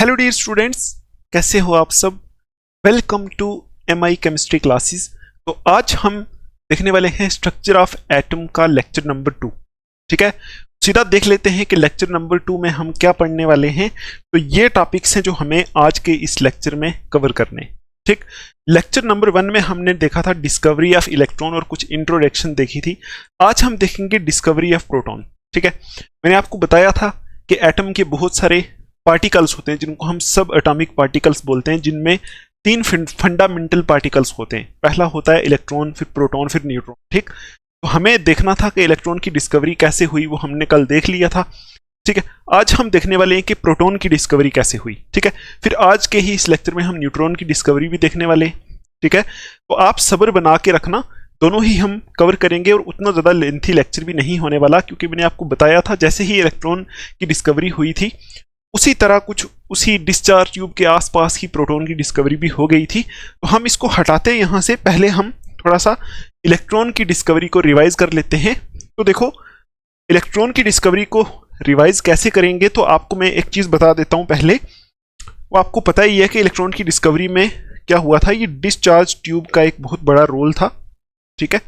Hello dear students, कैसे हो आप सब। Welcome to MI chemistry classes. तो आज हम देखने वाले हैं स्ट्रक्चर ऑफ एटम का लेक्चर नंबर 2। ठीक है, सीधा देख लेते हैं कि लेक्चर नंबर 2 में हम क्या पढ़ने वाले हैं। तो ये टॉपिक्स हैं जो हमें आज के इस लेक्चर में कवर करने। ठीक, लेक्चर नंबर 1 में हमने देखा था डिस्कवरी ऑफ इलेक्ट्रॉन और कुछ इंट्रोडक्शन देखी थी। आज हम देखेंगे डिस्कवरी ऑफ प्रोटॉन। ठीक है, मैंने आपको बताया था कि एटम के बहुत सारे पार्टिकल्स होते हैं जिनको हम सब एटॉमिक पार्टिकल्स बोलते हैं, जिनमें 3 फंडामेंटल पार्टिकल्स होते हैं। पहला होता है इलेक्ट्रॉन, फिर प्रोटॉन, फिर न्यूट्रॉन। ठीक, तो हमें देखना था कि इलेक्ट्रॉन की डिस्कवरी कैसे हुई, वो हमने कल देख लिया था। ठीक है, आज हम देखने वाले हैं कि प्रोटॉन की डिस्कवरी कैसे हुई। ठीक है, फिर आज के ही इस लेक्चर में हम न्यूट्रॉन की डिस्कवरी भी देखने वाले हैं। ठीक है, तो आप सब्र बना के रखना, दोनों ही हम कवर करेंगे और उतना ज़्यादा लेंथी लेक्चर भी नहीं होने वाला, क्योंकि मैंने आपको बताया था जैसे ही इलेक्ट्रॉन की डिस्कवरी हुई थी उसी तरह कुछ उसी डिस्चार्ज ट्यूब के आसपास ही प्रोटॉन की डिस्कवरी भी हो गई थी। तो हम इसको हटाते हैं यहाँ से, पहले हम थोड़ा सा इलेक्ट्रॉन की डिस्कवरी को रिवाइज कर लेते हैं। तो देखो, इलेक्ट्रॉन की डिस्कवरी को रिवाइज कैसे करेंगे, तो आपको मैं एक चीज़ बता देता हूँ पहले। वो आपको पता ही है कि इलेक्ट्रॉन की डिस्कवरी में क्या हुआ था। ये डिस्चार्ज ट्यूब का एक बहुत बड़ा रोल था। ठीक है,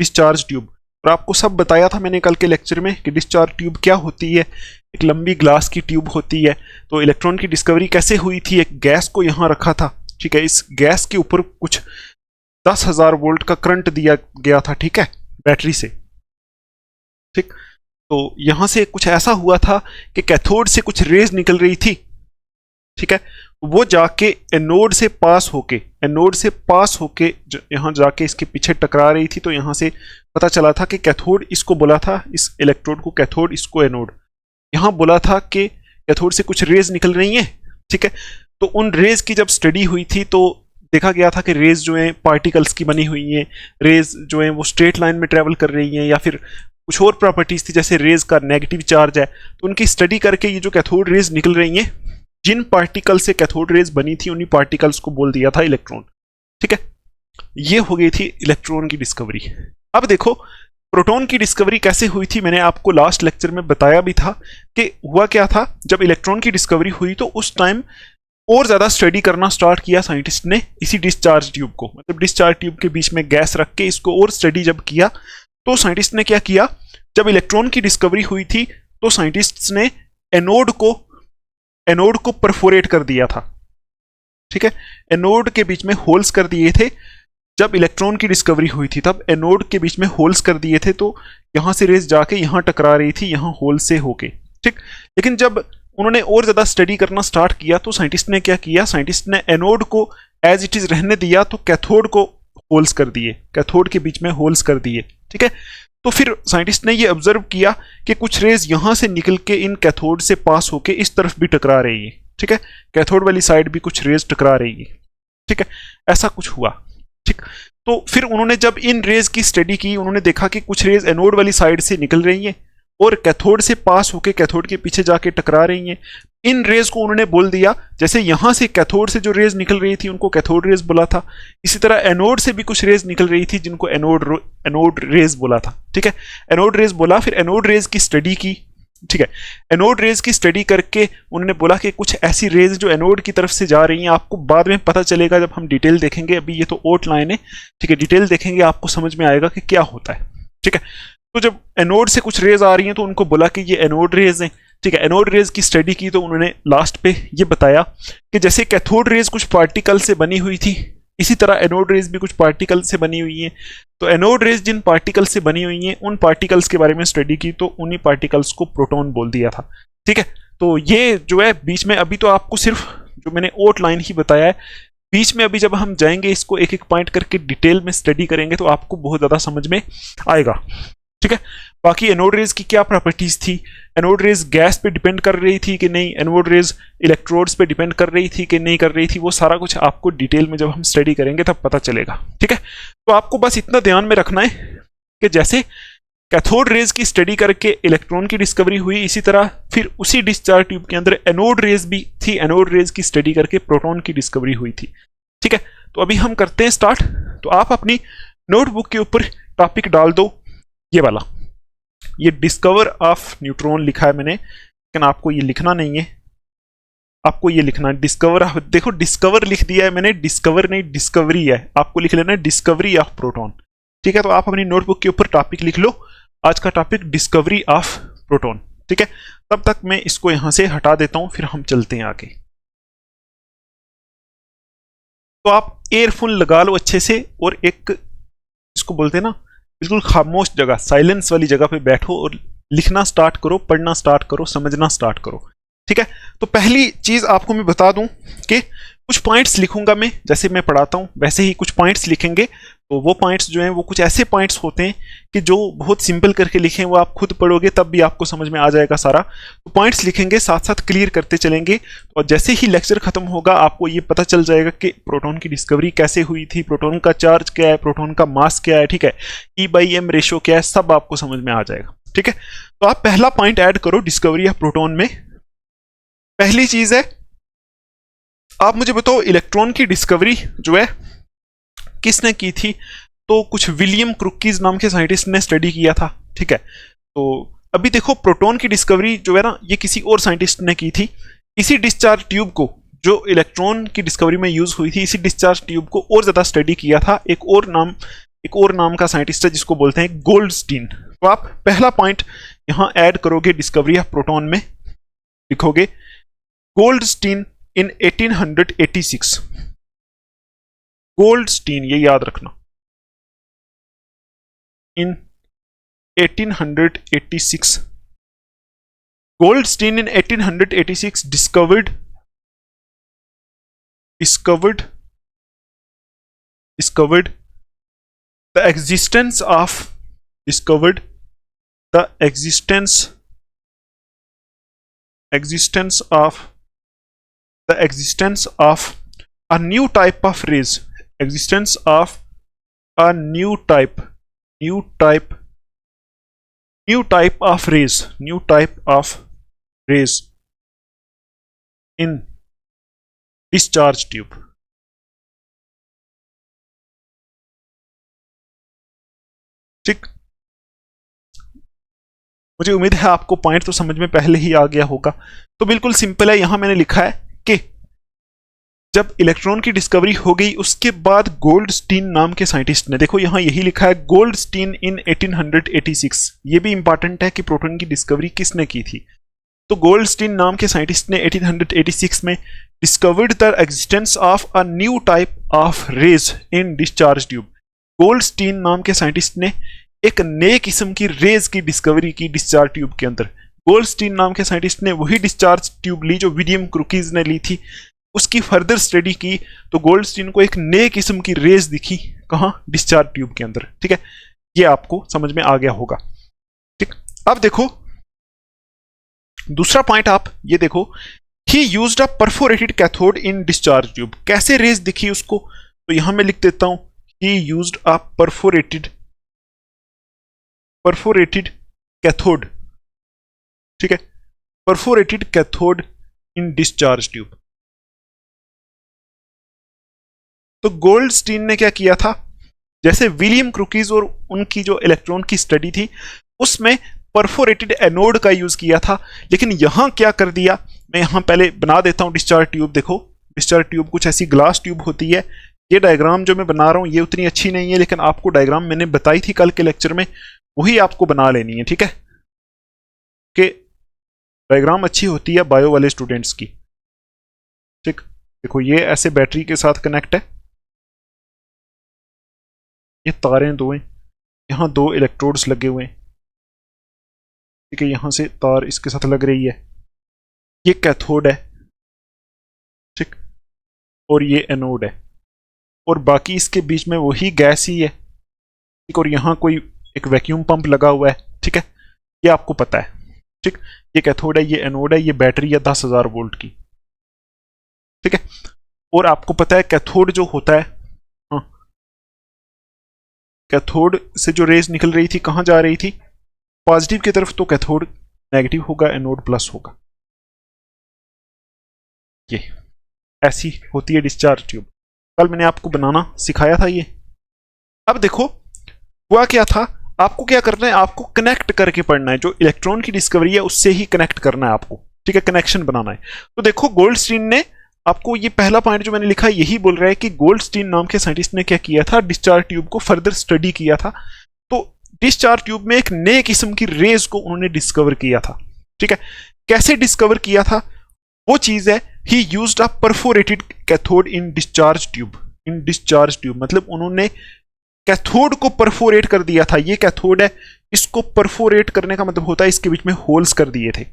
डिस्चार्ज ट्यूब, और आपको सब बताया था मैंने कल के लेक्चर में कि डिस्चार्ज ट्यूब क्या होती है। एक लंबी ग्लास की ट्यूब होती है। तो इलेक्ट्रॉन की डिस्कवरी कैसे हुई थी, एक गैस को यहाँ रखा था। ठीक है, इस गैस के ऊपर कुछ 10,000 वोल्ट का करंट दिया गया था। ठीक है, बैटरी से। ठीक, तो यहाँ से कुछ ऐसा हुआ था कि कैथोड से कुछ रेज निकल रही थी। ठीक है, वो जाके एनोड से पास होके यहाँ जाके इसके पीछे टकरा रही थी। तो यहाँ से पता चला था कि कैथोड इसको बोला था, इस इलेक्ट्रोड को कैथोड, इसको एनोड। यहाँ बोला था कि कैथोड से कुछ रेज निकल रही हैं। ठीक है, तो उन रेज की जब स्टडी हुई थी तो देखा गया था कि रेज जो हैं पार्टिकल्स की बनी हुई हैं। रेज जो हैं वो स्ट्रेट लाइन में ट्रेवल कर रही हैं, या फिर कुछ और प्रॉपर्टीज थी, जैसे रेज का नेगेटिव चार्ज है। तो उनकी स्टडी करके ये जो कैथोड रेज निकल रही हैं, जिन पार्टिकल से कैथोड रेज बनी थी उन्हीं पार्टिकल्स को बोल दिया था इलेक्ट्रॉन। ठीक है, ये हो गई थी इलेक्ट्रॉन की डिस्कवरी। अब देखो प्रोटॉन की डिस्कवरी कैसे हुई थी। मैंने आपको लास्ट लेक्चर में बताया भी था कि हुआ क्या था। जब इलेक्ट्रॉन की डिस्कवरी हुई तो उस टाइम और ज्यादा स्टडी करना स्टार्ट किया साइंटिस्ट ने इसी डिस्चार्ज ट्यूब को, मतलब डिस्चार्ज ट्यूब के बीच में गैस रख के इसको और स्टडी जब किया तो साइंटिस्ट ने क्या किया, जब इलेक्ट्रॉन की डिस्कवरी हुई थी तो साइंटिस्ट ने एनोड को परफोरेट कर दिया था। ठीक है, एनोड के बीच में होल्स कर दिए थे। जब इलेक्ट्रॉन की डिस्कवरी हुई थी तब एनोड के बीच में होल्स कर दिए थे, तो यहां से रेज जाके यहां टकरा रही थी, यहां होल से होके। ठीक, लेकिन जब उन्होंने और ज्यादा स्टडी करना स्टार्ट किया तो साइंटिस्ट ने क्या किया, साइंटिस्ट ने एनोड को एज इट इज रहने दिया, तो कैथोड को होल्स कर दिए, कैथोड के बीच में होल्स कर दिए। ठीक है, तो फिर साइंटिस्ट ने ये ऑब्जर्व किया कि कुछ रेज यहां से निकल के इन कैथोड से पास होके इस तरफ भी टकरा रही है। ठीक है, कैथोड वाली साइड भी कुछ रेज टकरा रही है। ठीक है, ऐसा कुछ हुआ। ठीक, तो फिर उन्होंने जब इन रेज की स्टडी की, उन्होंने देखा कि कुछ रेज एनोड वाली साइड से निकल रही हैं और कैथोड से पास होके कैथोड के पीछे जाके टकरा रही हैं। इन रेज को उन्होंने बोल दिया, जैसे यहां से कैथोड से जो रेज निकल रही थी उनको कैथोड रेज बोला था, इसी तरह एनोड से भी कुछ रेज निकल रही थी जिनको एनोड रेज बोला था। ठीक है, एनोड रेज बोला, फिर एनोड रेज की स्टडी की। ठीक है, एनोड रेज की स्टडी करके उन्होंने बोला कि कुछ ऐसी रेज जो एनोड की तरफ से जा रही हैं, आपको बाद में पता चलेगा जब हम डिटेल देखेंगे, अभी ये तो आउटलाइन है। ठीक है, डिटेल देखेंगे आपको समझ में आएगा कि क्या होता है। ठीक है, तो जब एनोड से कुछ रेज आ रही हैं तो उनको बोला कि ये एनोड रेज हैं। ठीक है, एनोड रेज की स्टडी की तो उन्होंने लास्ट पे ये बताया कि जैसे कैथोड रेज कुछ पार्टिकल से बनी हुई थी, इसी तरह एनोड रेज भी कुछ पार्टिकल से बनी हुई है। तो एनोड रेज जिन पार्टिकल से बनी हुई हैं उन पार्टिकल्स के बारे में स्टडी की तो उन्हीं पार्टिकल्स को प्रोटॉन बोल दिया था। ठीक है, तो ये जो है बीच में, अभी तो आपको सिर्फ जो मैंने आउटलाइन ही बताया है, बीच में अभी जब हम जाएंगे इसको एक एक पॉइंट करके डिटेल में स्टडी करेंगे तो आपको बहुत ज्यादा समझ में आएगा। ठीक है, बाकी एनोड रेज की क्या प्रॉपर्टीज थी, एनोड रेज गैस पे डिपेंड कर रही थी कि नहीं, एनोड रेज इलेक्ट्रोड्स पे डिपेंड कर रही थी कि नहीं कर रही थी, वो सारा कुछ आपको डिटेल में जब हम स्टडी करेंगे तब पता चलेगा। ठीक है, तो आपको बस इतना ध्यान में रखना है कि जैसे कैथोड रेज की स्टडी करके इलेक्ट्रॉन की डिस्कवरी हुई, इसी तरह फिर उसी डिस्चार्ज ट्यूब के अंदर एनोड रेज भी थी, एनोड रेज की स्टडी करके प्रोटॉन की डिस्कवरी हुई थी। ठीक है, तो अभी हम करते हैं स्टार्ट। तो आप अपनी नोटबुक के ऊपर टॉपिक डाल दो, ये वाला, ये डिस्कवर ऑफ न्यूट्रॉन लिखा है मैंने, लेकिन आपको ये लिखना नहीं है, आपको ये लिखना है डिस्कवर। देखो डिस्कवर लिख दिया है मैंने, डिस्कवर नहीं डिस्कवरी है, आपको लिख लेना है डिस्कवरी ऑफ प्रोटॉन। ठीक है, तो आप अपनी नोटबुक के ऊपर टॉपिक लिख लो, आज का टॉपिक डिस्कवरी ऑफ प्रोटॉन। ठीक है, तब तक मैं इसको यहां से हटा देता हूं, फिर हम चलते हैं आगे। तो आप एयरफोन लगा लो अच्छे से, और एक इसको बोलते हैं ना बिल्कुल खामोश जगह, साइलेंस वाली जगह पे बैठो और लिखना स्टार्ट करो, पढ़ना स्टार्ट करो, समझना स्टार्ट करो। ठीक है, तो पहली चीज आपको मैं बता दूं कि कुछ पॉइंट्स लिखूंगा मैं, जैसे मैं पढ़ाता हूं वैसे ही कुछ पॉइंट्स लिखेंगे। तो वो पॉइंट्स जो हैं वो कुछ ऐसे पॉइंट्स होते हैं कि जो बहुत सिंपल करके लिखे, वो आप खुद पढ़ोगे तब भी आपको समझ में आ जाएगा सारा। तो पॉइंट्स लिखेंगे, साथ साथ क्लियर करते चलेंगे, और जैसे ही लेक्चर खत्म होगा आपको ये पता चल जाएगा कि प्रोटॉन की डिस्कवरी कैसे हुई थी, प्रोटॉन का चार्ज क्या है, प्रोटॉन का मास क्या है। ठीक है, E/m रेशो क्या है, सब आपको समझ में आ जाएगा। ठीक है, तो आप पहला पॉइंट ऐड करो डिस्कवरी ऑफ प्रोटॉन में। पहली चीज है, आप मुझे बताओ इलेक्ट्रॉन की डिस्कवरी जो है किसने की थी? तो कुछ विलियम क्रुकीज नाम के साइंटिस्ट ने स्टडी किया था। ठीक है, तो अभी देखो प्रोटॉन की डिस्कवरी जो है ना, ये किसी और साइंटिस्ट ने की थी। इसी डिस्चार्ज ट्यूब को, जो इलेक्ट्रॉन की डिस्कवरी में यूज हुई थी, इसी डिस्चार्ज ट्यूब को और ज्यादा स्टडी किया था एक और नाम का साइंटिस्ट है जिसको बोलते हैं गोल्डस्टीन। तो आप पहला पॉइंट यहां ऐड करोगे डिस्कवरी ऑफ प्रोटॉन में, लिखोगे गोल्डस्टीन इन 1886। गोल्डस्टीन, ये याद रखना, इन 1886। Goldstein in 1886 discovered the existence of a new type of rays, existence of a new type of rays in discharge tube। ठीक, मुझे उम्मीद है आपको पॉइंट तो समझ में पहले ही आ गया होगा। तो बिल्कुल सिंपल है, यहां मैंने लिखा है कि जब इलेक्ट्रॉन की डिस्कवरी हो गई उसके बाद गोल्डस्टीन नाम के साइंटिस्ट ने, देखो यहां यही लिखा है गोल्डस्टीन इन 1886। ये भी इंपॉर्टेंट है कि प्रोटॉन की डिस्कवरी किसने की थी। तो गोल्डस्टीन नाम के साइंटिस्ट ने 1886 में discovered the existence of a new type of rays in discharge tube. Goldstein नाम के साइंटिस्ट ने एक नए किस्म की रेज की डिस्कवरी की डिस्चार्ज ट्यूब के अंदर। गोल्डस्टीन नाम के साइंटिस्ट ने वही डिस्चार्ज ट्यूब ली जो विलियम क्रुकीज ने ली थी, उसकी फर्दर स्टडी की, तो गोल्डस्टीन को एक नए किस्म की रेज दिखी, कहां? डिस्चार्ज ट्यूब के अंदर। ठीक है, ये आपको समझ में आ गया होगा। ठीक, अब देखो दूसरा पॉइंट, आप ये देखो, ही used a perforated cathode in discharge tube. कैसे रेज दिखी उसको? तो यहां मैं लिख देता हूं, ही यूज्ड अ परफोरेटेड कैथोड। ठीक है, परफोरेटेड कैथोड इन डिस्चार्ज ट्यूब। तो गोल्डस्टीन ने क्या किया था, जैसे विलियम क्रुकीज और उनकी जो इलेक्ट्रॉन की स्टडी थी उसमें परफोरेटेड एनोड का यूज किया था, लेकिन यहां क्या कर दिया, मैं यहां पहले बना देता हूं डिस्चार्ज ट्यूब। देखो डिस्चार्ज ट्यूब कुछ ऐसी ग्लास ट्यूब होती है। ये डायग्राम जो मैं बना रहा हूं ये उतनी अच्छी नहीं है, लेकिन आपको डायग्राम मैंने बताई थी कल के लेक्चर में, वही आपको बना लेनी है। ठीक है, कि डायग्राम अच्छी होती है बायो वाले स्टूडेंट्स की। ठीक, देखो ये ऐसे बैटरी के साथ कनेक्ट है, ये तारें दो हैं, यहां दो इलेक्ट्रोड्स लगे हुए हैं। ठीक है, यहां से तार इसके साथ लग रही है, ये कैथोड है। ठीक, और ये एनोड है, और बाकी इसके बीच में वही गैस ही है। ठीक, और यहां कोई एक वैक्यूम पंप लगा हुआ है। ठीक है, ये आपको पता है। ठीक, ये कैथोड है, ये एनोड है, ये बैटरी है 10,000 वोल्ट की। ठीक है, और आपको पता है कैथोड जो होता है, हाँ, कैथोड से जो रेज निकल रही थी कहां जा रही थी? पॉजिटिव की तरफ, तो कैथोड नेगेटिव होगा, एनोड प्लस होगा। ये ऐसी होती है डिस्चार्ज ट्यूब। कल मैंने आपको बनाना सिखाया था ये। अब देखो हुआ क्या था, आपको क्या करना है, आपको कनेक्ट करके पढ़ना है, जो इलेक्ट्रॉन की डिस्कवरी है उससे ही कनेक्ट करना है आपको। ठीक है, कनेक्शन बनाना है। तो देखो गोल्डस्टीन ने आपको ये पहला पॉइंट जो मैंने लिखा है यही बोल रहा है कि गोल्डस्टीन नाम के साइंटिस्ट ने क्या किया था, डिस्चार्ज ट्यूब को फर्दर स्टडी किया था। तो डिस्चार्ज ट्यूब में एक नए किस्म की रेज को उन्होंने डिस्कवर किया था। ठीक है, कैसे डिस्कवर किया था वो चीज है, ही used a perforated cathode in discharge tube. In discharge tube मतलब उन्होंने कैथोड को परफोरेट कर दिया था। ये कैथोड है, इसको परफोरेट करने का मतलब होता है इसके बीच में होल्स कर दिए थे,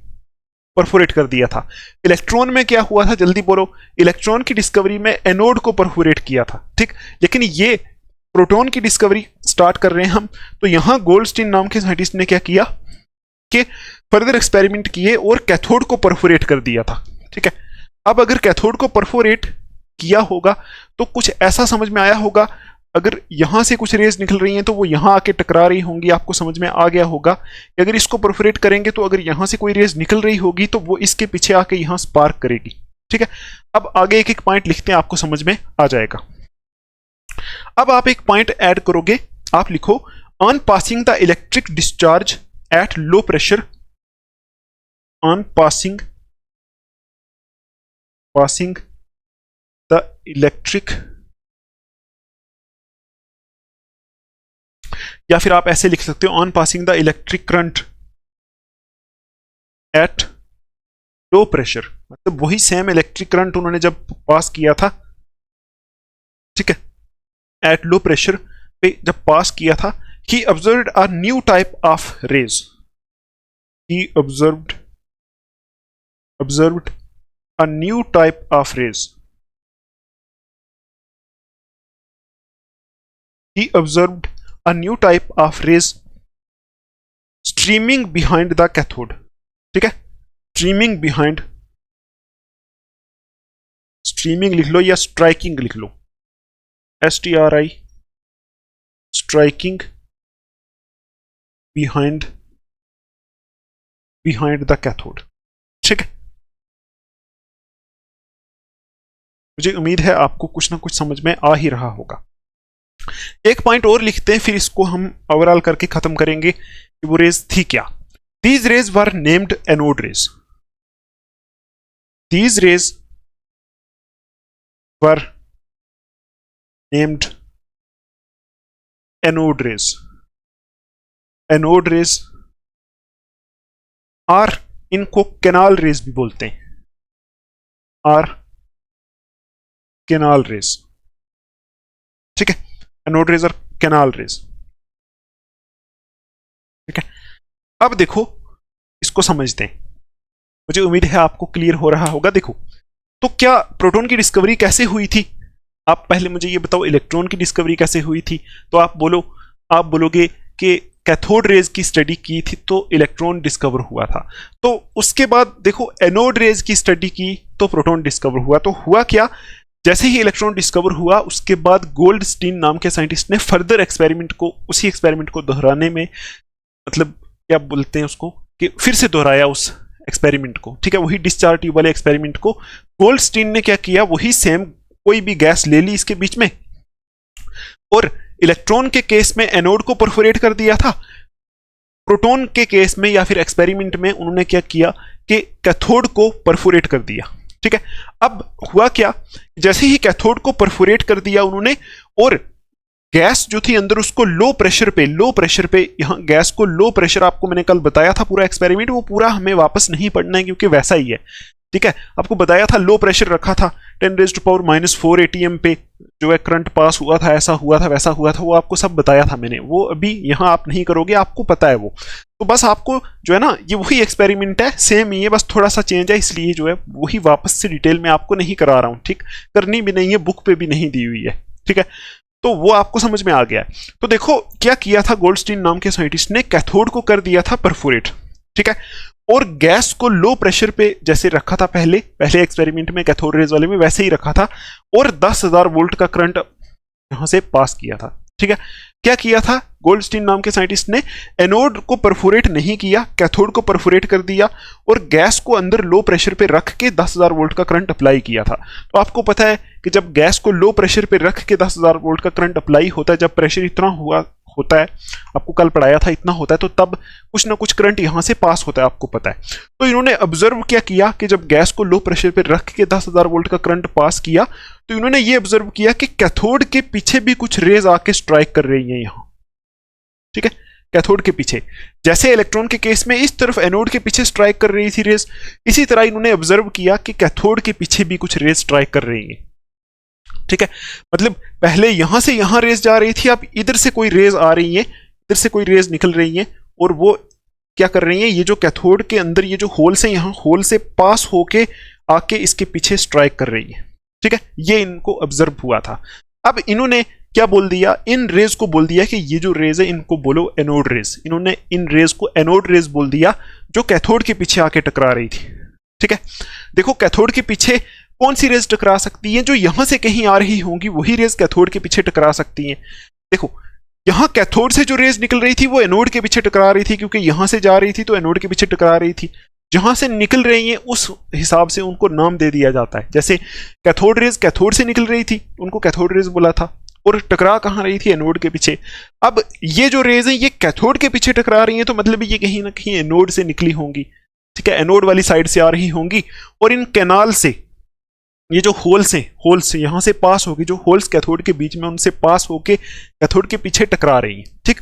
परफोरेट कर दिया था। इलेक्ट्रॉन में क्या हुआ था, जल्दी बोलो। इलेक्ट्रॉन की डिस्कवरी में एनोड को परफोरेट किया था, ठीक। लेकिन ये प्रोटॉन की डिस्कवरी स्टार्ट कर रहे हैं हम, तो यहां गोल्डस्टीन नाम के साइंटिस्ट ने क्या किया कि फर्दर एक्सपेरिमेंट किए और कैथोड को परफोरेट कर दिया था। ठीक है, अब अगर कैथोड को परफोरेट किया होगा तो कुछ ऐसा समझ में आया होगा, अगर यहां से कुछ रेज निकल रही हैं तो वो यहां आके टकरा रही होंगी। आपको समझ में आ गया होगा कि अगर इसको परफोरेट करेंगे तो अगर यहां से कोई रेज निकल रही होगी तो वो इसके पीछे आके यहां स्पार्क करेगी। ठीक है, अब आगे एक एक पॉइंट लिखते हैं, आपको समझ में आ जाएगा। अब आप एक पॉइंट ऐड करोगे, आप लिखो on passing the electric discharge eight low pressure, on passing the electric, या फिर आप ऐसे लिख सकते हो on passing the electric current at low pressure, मतलब वही सेम इलेक्ट्रिक करंट उन्होंने जब पास किया था, ठीक है, एट लो प्रेशर पे जब पास किया था, he observed a new type of rays, he observed a new type of rays. He observed a new type of rays streaming behind the cathode. ठीक है, streaming behind, streaming लिख लो या striking लिख लो, STRI, striking behind the cathode. ठीक है, मुझे उम्मीद है आपको कुछ ना कुछ समझ में आ ही रहा होगा। एक पॉइंट और लिखते हैं, फिर इसको हम ओवरऑल करके खत्म करेंगे कि वो रेज थी क्या। These rays were named anode raise, these rays were named anode raise, anode rays, और इनको कैनाल रेज भी बोलते हैं, और कैनाल रेज। ठीक है, एनोड रेज और कैनाल रेज। ठीक है, अब देखो इसको समझते हैं, मुझे उम्मीद है आपको क्लियर हो रहा होगा। देखो तो क्या प्रोटॉन की डिस्कवरी कैसे हुई थी, आप पहले मुझे ये बताओ इलेक्ट्रॉन की डिस्कवरी कैसे हुई थी। तो आप बोलोगे कि कैथोड रेज की स्टडी की थी तो इलेक्ट्रॉन डिस्कवर हुआ था। तो उसके बाद देखो एनोड रेज की स्टडी की तो प्रोटॉन डिस्कवर हुआ। तो हुआ क्या, जैसे ही इलेक्ट्रॉन डिस्कवर हुआ उसके बाद गोल्डस्टीन नाम के साइंटिस्ट ने फर्दर एक्सपेरिमेंट को, उसी एक्सपेरिमेंट को दोहराने में, मतलब क्या बोलते हैं उसको, कि फिर से दोहराया उस एक्सपेरिमेंट को। ठीक है, वही डिस्चार्ज ट्यूब वाले एक्सपेरिमेंट को गोल्डस्टीन ने क्या किया, वही सेम कोई भी गैस ले ली इसके बीच में, और इलेक्ट्रॉन के केस में एनोड को परफोरेट कर दिया था। प्रोटॉन के केस में या फिर एक्सपेरिमेंट में उन्होंने क्या किया कि कैथोड को परफोरेट कर दिया। ठीक है, अब हुआ क्या, जैसे ही कैथोड को परफोरेट कर दिया उन्होंने, और गैस जो थी अंदर उसको लो प्रेशर पे, यहां गैस को लो प्रेशर, आपको मैंने कल बताया था पूरा एक्सपेरिमेंट, वो पूरा हमें वापस नहीं पढ़ना है क्योंकि वैसा ही है। ठीक है, आपको बताया था लो प्रेशर रखा था 10⁻⁻⁴ ATM पे जो है करंट पास हुआ था, ऐसा हुआ था वैसा हुआ था, वो आपको सब बताया था मैंने। वो अभी यहां आप नहीं करोगे, आपको पता है वो। तो बस आपको जो है ना, ये वही एक्सपेरिमेंट है, सेम ही है, बस थोड़ा सा चेंज है, इसलिए जो है वही वापस से डिटेल में आपको नहीं करा रहा हूं। ठीक, करनी भी नहीं है, बुक पे भी नहीं दी हुई है। ठीक है, तो वो आपको समझ में आ गया है। तो देखो क्या किया था गोल्डस्टीन नाम के साइंटिस्ट ने, कैथोड को कर दिया था परफोरेट। ठीक है, और गैस को लो प्रेशर पे जैसे रखा था पहले एक्सपेरिमेंट में कैथोड रेज वाले में, वैसे ही रखा था, और 10,000 वोल्ट का करंट यहां से पास किया था। ठीक है, क्या किया था गोल्डस्टीन नाम के साइंटिस्ट ने, एनोड को परफोरेट नहीं किया, कैथोड को परफोरेट कर दिया, और गैस को अंदर लो प्रेशर पे रख के 10,000 वोल्ट का करंट अप्लाई किया था। तो आपको पता है कि जब गैस को लो प्रेशर पे रख के 10,000 वोल्ट का करंट अप्लाई होता है, जब प्रेशर इतना होता है, आपको कल पढ़ाया था इतना होता है, तो तब कुछ ना कुछ करंट यहां से पास होता है, आपको पता है। तो इन्होंने ऑब्जर्व क्या किया कि जब गैस को लो प्रेशर पे रख के 10,000 वोल्ट का करंट पास किया, तो इन्होंने ये ऑब्जर्व किया कि कैथोड के पीछे भी कुछ रेज आके स्ट्राइक कर रही है यहां, ठीक है, कैथोड के पीछे। जैसे इलेक्ट्रॉन के केस में इस तरफ एनोड के पीछे स्ट्राइक कर रही थी रेज, इसी तरह इन्होंने ऑब्जर्व किया कि कैथोड के पीछे भी कुछ रेज स्ट्राइक कर रही है, ठीक है। मतलब पहले यहां से यहां रेज जा रही थी, अब इधर से कोई रेज आ रही है, इधर से कोई रेज निकल रही है, और वो क्या कर रही है, ये जो कैथोड के अंदर ये जो होल्स हैं, यहां होल से पास होके आके इसके पीछे स्ट्राइक कर रही है, ठीक है। ये इनको ऑब्जर्व हुआ था। अब इन्होंने क्या बोल दिया, इन रेज को बोल दिया कि ये जो रेज है इनको बोलो एनोड रेज। इन्होंने इन रेज को एनोड रेज बोल दिया, जो कैथोड के पीछे आके टकरा रही थी, ठीक है। देखो कैथोड के पीछे कौन सी रेज टकरा सकती है, जो यहां से कहीं आ रही होंगी वही रेज कैथोड के पीछे टकरा सकती हैं। देखो यहां कैथोड से जो रेज निकल रही थी वो एनोड के पीछे टकरा रही थी, क्योंकि यहां से जा रही थी तो एनोड के पीछे टकरा रही थी। जहां से निकल रही हैं उस हिसाब से उनको नाम दे दिया जाता है। जैसे कैथोड रेज कैथोड से निकल रही थी, उनको कैथोड रेज बोला था, और टकरा कहां रही थी, एनोड के पीछे। अब ये जो रेज हैं ये कैथोड के पीछे टकरा रही हैं, तो मतलब ये कहीं ना कहीं एनोड से निकली होंगी, ठीक है, एनोड वाली साइड से आ रही होंगी, और इन कैनाल से ये जो होल्स हैं, होल्स यहां से पास होगी, जो होल्स कैथोड के बीच में उनसे पास होके कैथोड के पीछे टकरा रही हैं, ठीक।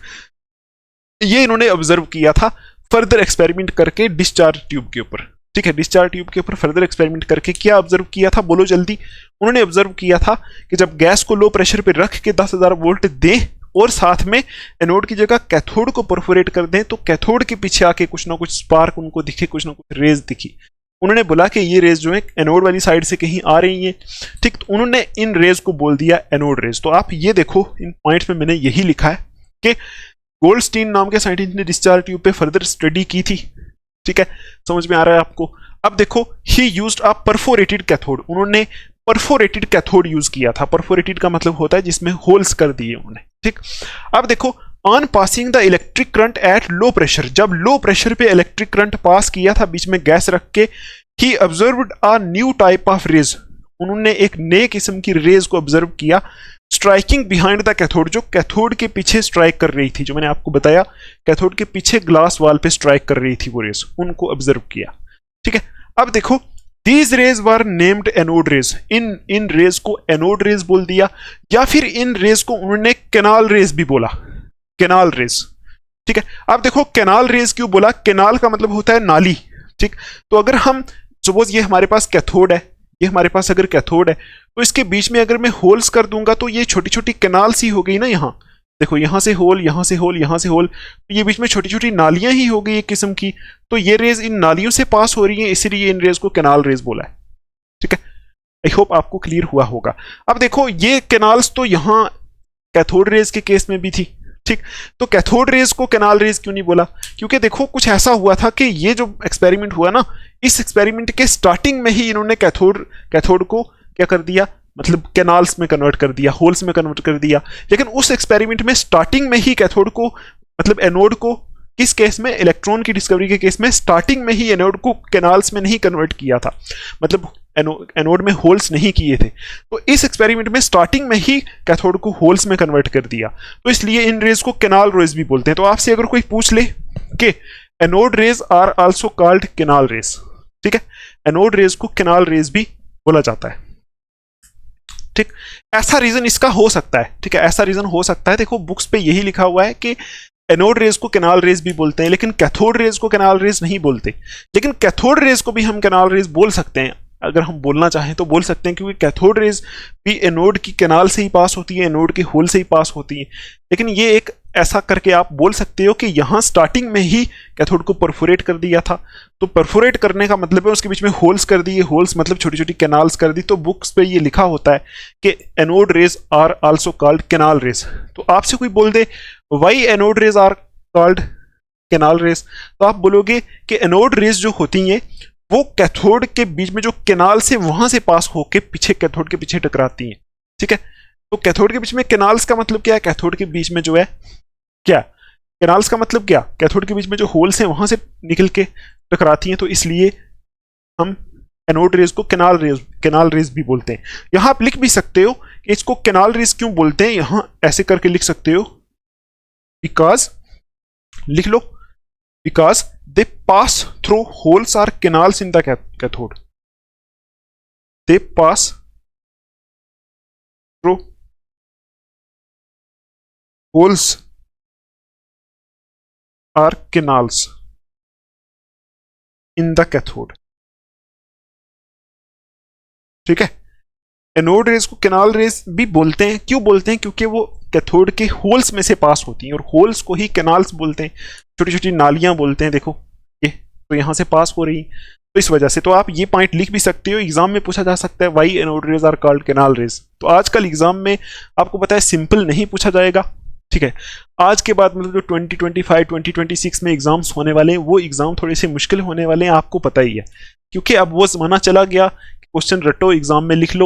ये इन्होंने ऑब्जर्व किया था फर्दर एक्सपेरिमेंट करके डिस्चार्ज ट्यूब के ऊपर, ठीक है। डिस्चार्ज ट्यूब के ऊपर फर्दर एक्सपेरिमेंट करके क्या ऑब्जर्व किया था, बोलो जल्दी। उन्होंने ऑब्जर्व किया था कि जब गैस को लो प्रेशर पे रख के 10,000 वोल्ट दें और साथ में एनोड की जगह कैथोड को परफोरेट कर दें, तो कैथोड के पीछे आके कुछ ना कुछ स्पार्क उनको दिखे, कुछ ना कुछ रेज दिखी। उन्होंने बोला कि ये रेज जो है एनोड वाली साइड से कहीं आ रही है, ठीक। तो उन्होंने इन रेज को बोल दिया एनोड रेज। तो आप ये देखो इन पॉइंट्स में मैंने यही लिखा है कि गोल्डस्टीन नाम के साइंटिस्ट ने डिस्चार्ज ट्यूब पे फर्दर स्टडी की थी, ठीक है, समझ में आ रहा है आपको। अब देखो ही यूज्ड अ परफोरेटेड कैथोड, उन्होंने परफोरेटेड कैथोड यूज किया था। परफोरेटेड का मतलब होता है जिसमें होल्स कर दिए उन्होंने, ठीक। अब देखो on passing the electric current at low pressure, जब लो प्रेशर पे इलेक्ट्रिक करंट पास किया था बीच में गैस रख के, he observed a new type of rays, उन्होंने एक नए किस्म की रेज को ऑब्जर्व किया, स्ट्राइकिंग बिहाइंड द कैथोड, जो कैथोड के पीछे स्ट्राइक कर रही थी, जो मैंने आपको बताया कैथोड के पीछे ग्लास वाल पे स्ट्राइक कर रही थी वो रेज, उनको ऑब्जर्व किया, ठीक है। अब देखो these rays were named anode rays, इन रेज को एनोड रेज बोल दिया, या फिर इन रेज को उन्होंने कैनाल रेज भी बोला, कैनाल रेज, ठीक है। अब देखो कैनाल रेज क्यों बोला, कैनाल का मतलब होता है नाली, ठीक। तो अगर हम सपोज ये हमारे पास कैथोड है, ये हमारे पास अगर कैथोड है, तो इसके बीच में अगर मैं होल्स कर दूंगा तो ये छोटी छोटी कैनाल सी हो गई ना, यहाँ देखो यहां से होल, यहां से होल, यहां से होल, तो ये बीच में छोटी छोटी नालियां ही हो गई एक किस्म की। तो ये रेज इन नालियों से पास हो रही है, इसीलिए इन रेज को कैनाल रेज बोला है, ठीक है। आई होप आपको क्लियर हुआ होगा। अब देखो ये कैनाल्स तो यहां कैथोड रेज के केस में भी थी, ठीक। तो कैथोड रेज को कैनाल रेज क्यों नहीं बोला, क्योंकि देखो कुछ ऐसा हुआ था कि ये जो एक्सपेरिमेंट हुआ ना, इस एक्सपेरिमेंट के स्टार्टिंग में ही इन्होंने कैथोड को क्या कर दिया, मतलब कैनाल्स में कन्वर्ट कर दिया, होल्स में कन्वर्ट कर दिया। लेकिन उस एक्सपेरिमेंट में स्टार्टिंग में ही कैथोड को, मतलब एनोड को, किस केस में, इलेक्ट्रॉन की डिस्कवरी के केस में स्टार्टिंग में ही एनोड को कैनाल्स में नहीं कन्वर्ट किया था, मतलब एनोड में होल्स नहीं किए थे। तो इस एक्सपेरिमेंट में स्टार्टिंग में ही कैथोड को होल्स में कन्वर्ट कर दिया, तो इसलिए इन रेज को कैनाल रेज भी बोलते हैं। तो आपसे अगर कोई पूछ ले कि anode rays are also called canal rays, ठीक है, एनोड रेज को कैनाल रेज भी बोला जाता है, ठीक। ऐसा रीजन इसका हो सकता है, ठीक है, ऐसा रीजन हो सकता है। देखो बुक्स पे यही लिखा हुआ है कि एनोड रेज को कैनाल रेज भी बोलते हैं, लेकिन कैथोड रेज को कैनाल रेज नहीं बोलते। लेकिन कैथोड रेज को भी हम कैनाल रेज बोल सकते हैं, अगर हम बोलना चाहें तो बोल सकते हैं, क्योंकि कैथोड रेज भी एनोड की कैनाल से ही पास होती है, एनोड के होल से ही पास होती है। लेकिन ये एक ऐसा करके आप बोल सकते हो कि यहाँ स्टार्टिंग में ही कैथोड को परफोरेट कर दिया था। तो परफोरेट करने का मतलब है उसके बीच में होल्स कर दिए, होल्स मतलब छोटी छोटी कैनाल्स कर दी। तो बुक्स पे ये लिखा होता है कि anode rays are also called canal rays. तो आपसे कोई बोल दे why anode rays are called canal rays, तो आप बोलोगे कि एनोड रेज जो होती हैं वो कैथोड के बीच में जो कैनाल से वहां से पास होके पीछे कैथोड के पीछे टकराती हैं, ठीक है। तो कैथोड के बीच में कैनाल्स का मतलब क्या है, कैथोड के बीच में जो है क्या, कैनाल्स का मतलब क्या, कैथोड के बीच में जो होल्स हैं वहां से निकल के टकराती हैं। तो इसलिए हम एनोड रेज को कैनाल रेज भी बोलते हैं। यहां आप लिख भी सकते हो कि इसको कैनाल रेज क्यों बोलते हैं, यहां ऐसे करके लिख सकते हो बिकॉज, लिख लो, because they pass through holes or canals in the cathode, they pass through holes or canals in the cathode. ठीक है, एनोड रेज को कैनाल रेज भी बोलते हैं। क्यों बोलते हैं? क्योंकि वो कैथोड के होल्स में से पास होती हैं, और होल्स को ही कैनाल्स बोलते हैं, छोटी छोटी नालियां बोलते हैं। देखो ये तो यहां से पास हो रही, तो इस वजह से तो आप ये पॉइंट लिख भी सकते हो, एग्जाम में पूछा जा सकता है why anode rays are called canal rays. तो आजकल एग्जाम में आपको पता है सिंपल नहीं पूछा जाएगा। ठीक है, आज के बाद मतलब जो 2025 2026 में एग्जाम्स होने वाले हैं, वो एग्जाम थोड़े से मुश्किल होने वाले हैं, आपको पता ही है। क्योंकि अब वो जमाना चला गया, क्वेश्चन रटो एग्जाम में लिख लो,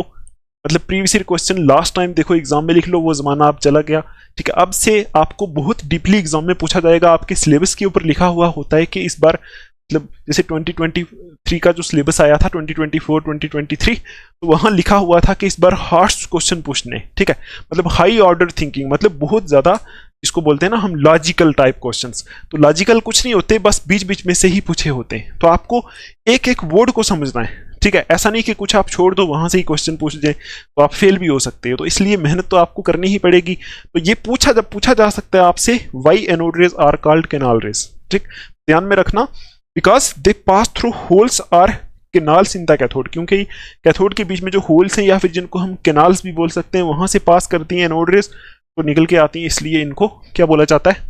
मतलब previous year question last time देखो एग्जाम में लिख लो, वो जमाना अब चला गया। ठीक है, अब से आपको बहुत डीपली एग्जाम में पूछा जाएगा। आपके सिलेबस के ऊपर लिखा हुआ होता है कि इस बार मतलब जैसे 2023 का जो सिलेबस आया था 2024 2023, तो वहां लिखा हुआ था कि इस बार हार्श क्वेश्चन पूछने। ठीक है, मतलब हाई ऑर्डर थिंकिंग, मतलब बहुत ज्यादा इसको बोलते हैं ना हम लॉजिकल टाइप क्वेश्चंस। तो लॉजिकल कुछ नहीं होते, बस बीच बीच में से ही पूछे होते हैं। तो आपको एक एक वर्ड को समझना है। ठीक है, ऐसा नहीं कि कुछ आप छोड़ दो वहां से ही क्वेश्चन पूछ जाए तो आप फेल भी हो सकते हो। तो इसलिए मेहनत तो आपको करनी ही पड़ेगी। तो ये जब पूछा जा सकता है आपसे, why anode rays are called canal rays. ठीक, ध्यान में रखना, because they pass through holes or canals in the cathode, क्योंकि कैथोड के बीच में जो होल्स हैं या फिर जिनको हम कैनाल्स भी बोल सकते हैं, वहां से पास करती हैं एनोड रेज, तो निकल के आती हैं। इसलिए इनको क्या बोला जाता है?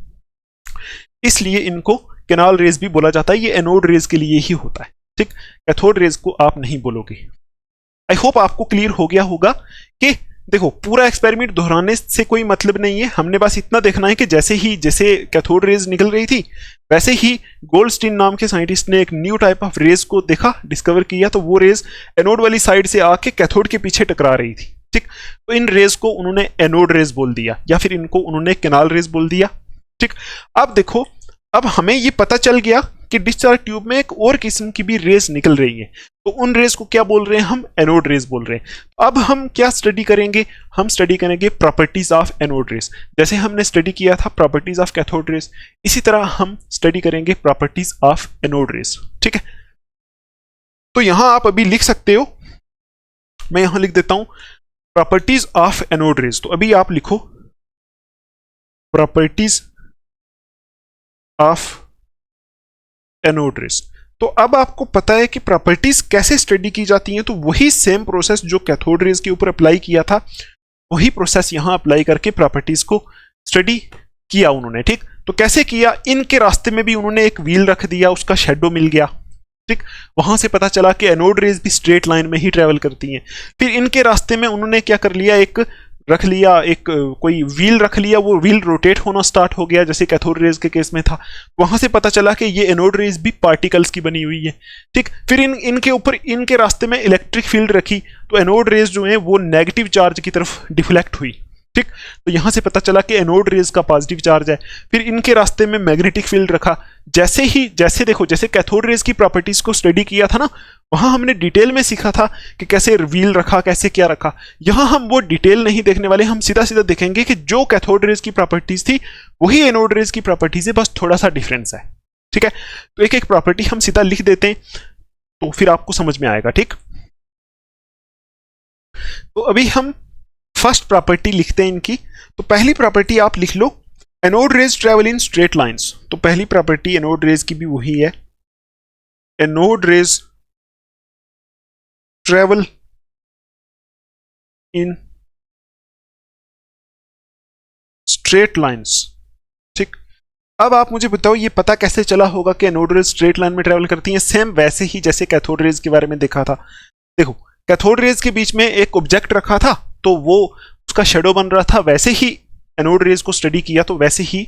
इसलिए इनको कैनाल रेज भी बोला जाता है। ये एनोड रेज के लिए ही होता है। ठीक, कैथोड रेज को आप नहीं बोलोगे। आई होप आपको क्लियर हो गया होगा कि देखो पूरा एक्सपेरिमेंट दोहराने से कोई मतलब नहीं है। हमने बस इतना देखना है कि जैसे कैथोड रेज निकल रही थी, वैसे ही गोल्डस्टीन नाम के साइंटिस्ट ने एक न्यू टाइप ऑफ रेज को देखा, डिस्कवर किया। तो वो रेज एनोड वाली साइड से आके कैथोड के पीछे टकरा रही थी। ठीक, तो इन रेज को उन्होंने एनोड रेज बोल दिया, या फिर इनको उन्होंने कैनाल रेज बोल दिया। ठीक, अब देखो, अब हमें ये पता चल गया कि डिस्चार्ज ट्यूब में एक और किस्म की भी रेज निकल रही है। तो उन रेज को क्या बोल रहे हैं? हम एनोड रेज बोल रहे हैं। अब हम क्या स्टडी करेंगे? हम स्टडी करेंगे प्रॉपर्टीज ऑफ एनोड रेज। जैसे हमने स्टडी किया था प्रॉपर्टीज ऑफ कैथोड रेज, इसी तरह हम स्टडी करेंगे प्रॉपर्टीज ऑफ एनोड रेज। ठीक है, तो यहां आप अभी लिख सकते हो, मैं यहां लिख देता हूं प्रॉपर्टीज ऑफ एनोड रेज। तो अभी आप लिखो प्रॉपर्टीज ऑफ एनोड रेज। तो अब आपको पता है कि प्रॉपर्टीज कैसे स्टडी की जाती हैं। तो वही सेम प्रोसेस जो कैथोड रेज के ऊपर अप्लाई किया था, वही प्रोसेस यहां अप्लाई करके प्रॉपर्टीज को स्टडी किया उन्होंने। ठीक, तो कैसे किया? इनके रास्ते में भी उन्होंने एक व्हील रख दिया, उसका शेडो मिल गया। ठीक, वहां से पता चला कि एनोड रेज भी स्ट्रेट लाइन में ही ट्रेवल करती हैं। फिर इनके रास्ते में उन्होंने क्या कर लिया, एक कोई व्हील रख लिया, वो व्हील रोटेट होना स्टार्ट हो गया, जैसे कैथोड रेज के केस में था। वहां से पता चला कि ये एनोड रेज भी पार्टिकल्स की बनी हुई है। ठीक, फिर इनके ऊपर इनके रास्ते में इलेक्ट्रिक फील्ड रखी, तो एनोड रेज जो है वो नेगेटिव चार्ज की तरफ डिफ्लेक्ट हुई। ठीक, तो यहां से पता चला कि एनोड रेज का पॉजिटिव चार्ज है। फिर इनके रास्ते में मैग्नेटिक फील्ड रखा। जैसे कैथोड रेज की प्रॉपर्टीज को स्टडी किया था ना, वहां हमने डिटेल में सीखा था कि कैसे व्हील रखा, कैसे क्या रखा। यहां हम वो डिटेल नहीं देखने वाले, हम सीधा सीधा देखेंगे कि जो कैथोड रेज की प्रॉपर्टीज थी वही एनोड रेज की प्रॉपर्टीज है, बस थोड़ा सा डिफरेंस है। ठीक है, तो एक एक प्रॉपर्टी हम सीधा लिख देते हैं, तो फिर आपको समझ में आएगा। ठीक, तो अभी हम फर्स्ट प्रॉपर्टी लिखते हैं इनकी। तो पहली प्रॉपर्टी आप लिख लो, anode rays travel in straight lines. तो पहली प्रॉपर्टी एनोड रेज की भी वही है, anode rays travel in straight lines. ठीक, अब आप मुझे बताओ ये पता कैसे चला होगा कि एनोड रेज स्ट्रेट लाइन में ट्रेवल करती हैं? सेम वैसे ही जैसे कैथोड रेज के बारे में देखा था। देखो, कैथोड रेज के बीच में एक ऑब्जेक्ट रखा था, तो वो उसका शेडो बन रहा था। वैसे ही एनोड रेज को स्टडी किया, तो वैसे ही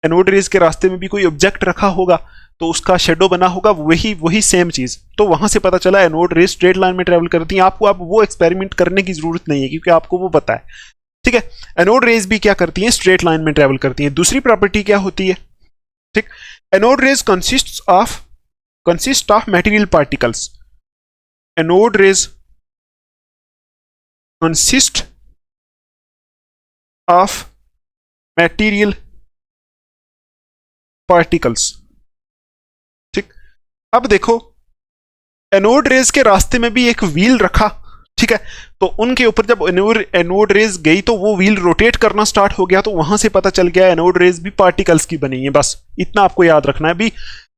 एनोड रेज के रास्ते में भी कोई ऑब्जेक्ट रखा होगा, तो उसका शेडो बना होगा, वही सेम चीज। तो वहां से पता चला एनोड रेज स्ट्रेट लाइन में ट्रेवल करती हैं। आपको अब वो एक्सपेरिमेंट करने की जरूरत नहीं है, क्योंकि आपको वो पता है। ठीक है, एनोड रेज भी क्या करती हैं? स्ट्रेट लाइन में ट्रेवल करती हैं। दूसरी प्रॉपर्टी क्या होती है? ठीक, anode rays consist of material particles. Anode rays consist of material particles. ठीक, अब देखो एनोड रेज के रास्ते में भी एक व्हील रखा, ठीक है, तो उनके ऊपर जब एनोड रेज गई तो वो व्हील रोटेट करना स्टार्ट हो गया, तो वहां से पता चल गया एनोड रेज भी पार्टिकल्स की बनी है। बस इतना आपको याद रखना है, अभी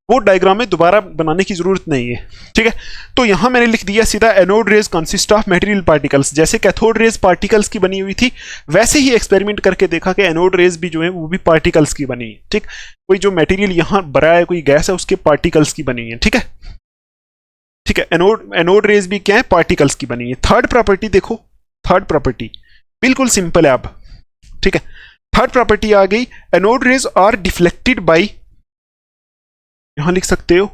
वो डायग्राम में दोबारा बनाने की जरूरत नहीं है, ठीक है। तो यहां मैंने लिख दिया सीधा anode rays consist of material particles. जैसे कैथोड रेज पार्टिकल्स की बनी हुई थी, वैसे ही एक्सपेरिमेंट करके देखा कि एनोड रेज भी जो है वो भी पार्टिकल्स की बनी है। ठीक, कोई जो मटेरियल यहां भरा है, कोई गैस है, उसके पार्टिकल्स की बनी है। ठीक है, ठीक है, एनोड रेज भी क्या है, पार्टिकल्स की बनी है। थर्ड प्रॉपर्टी देखो, थर्ड प्रॉपर्टी बिल्कुल सिंपल है अब। ठीक है, थर्ड प्रॉपर्टी आ गई, anode rays are deflected by, यहां लिख सकते हो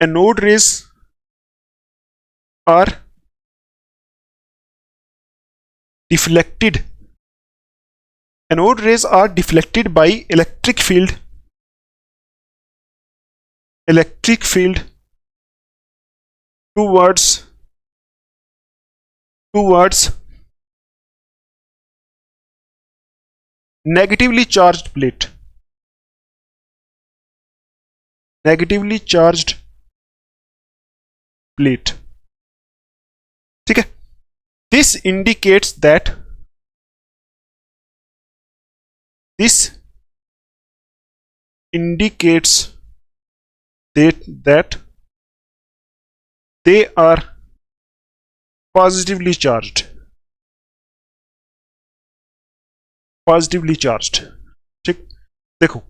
anode rays are deflected, anode rays are deflected by electric field, electric field towards negatively charged plate, negatively charged plate। ठीक है, this indicates that they are positively charged, positively charged. ठीक, देखो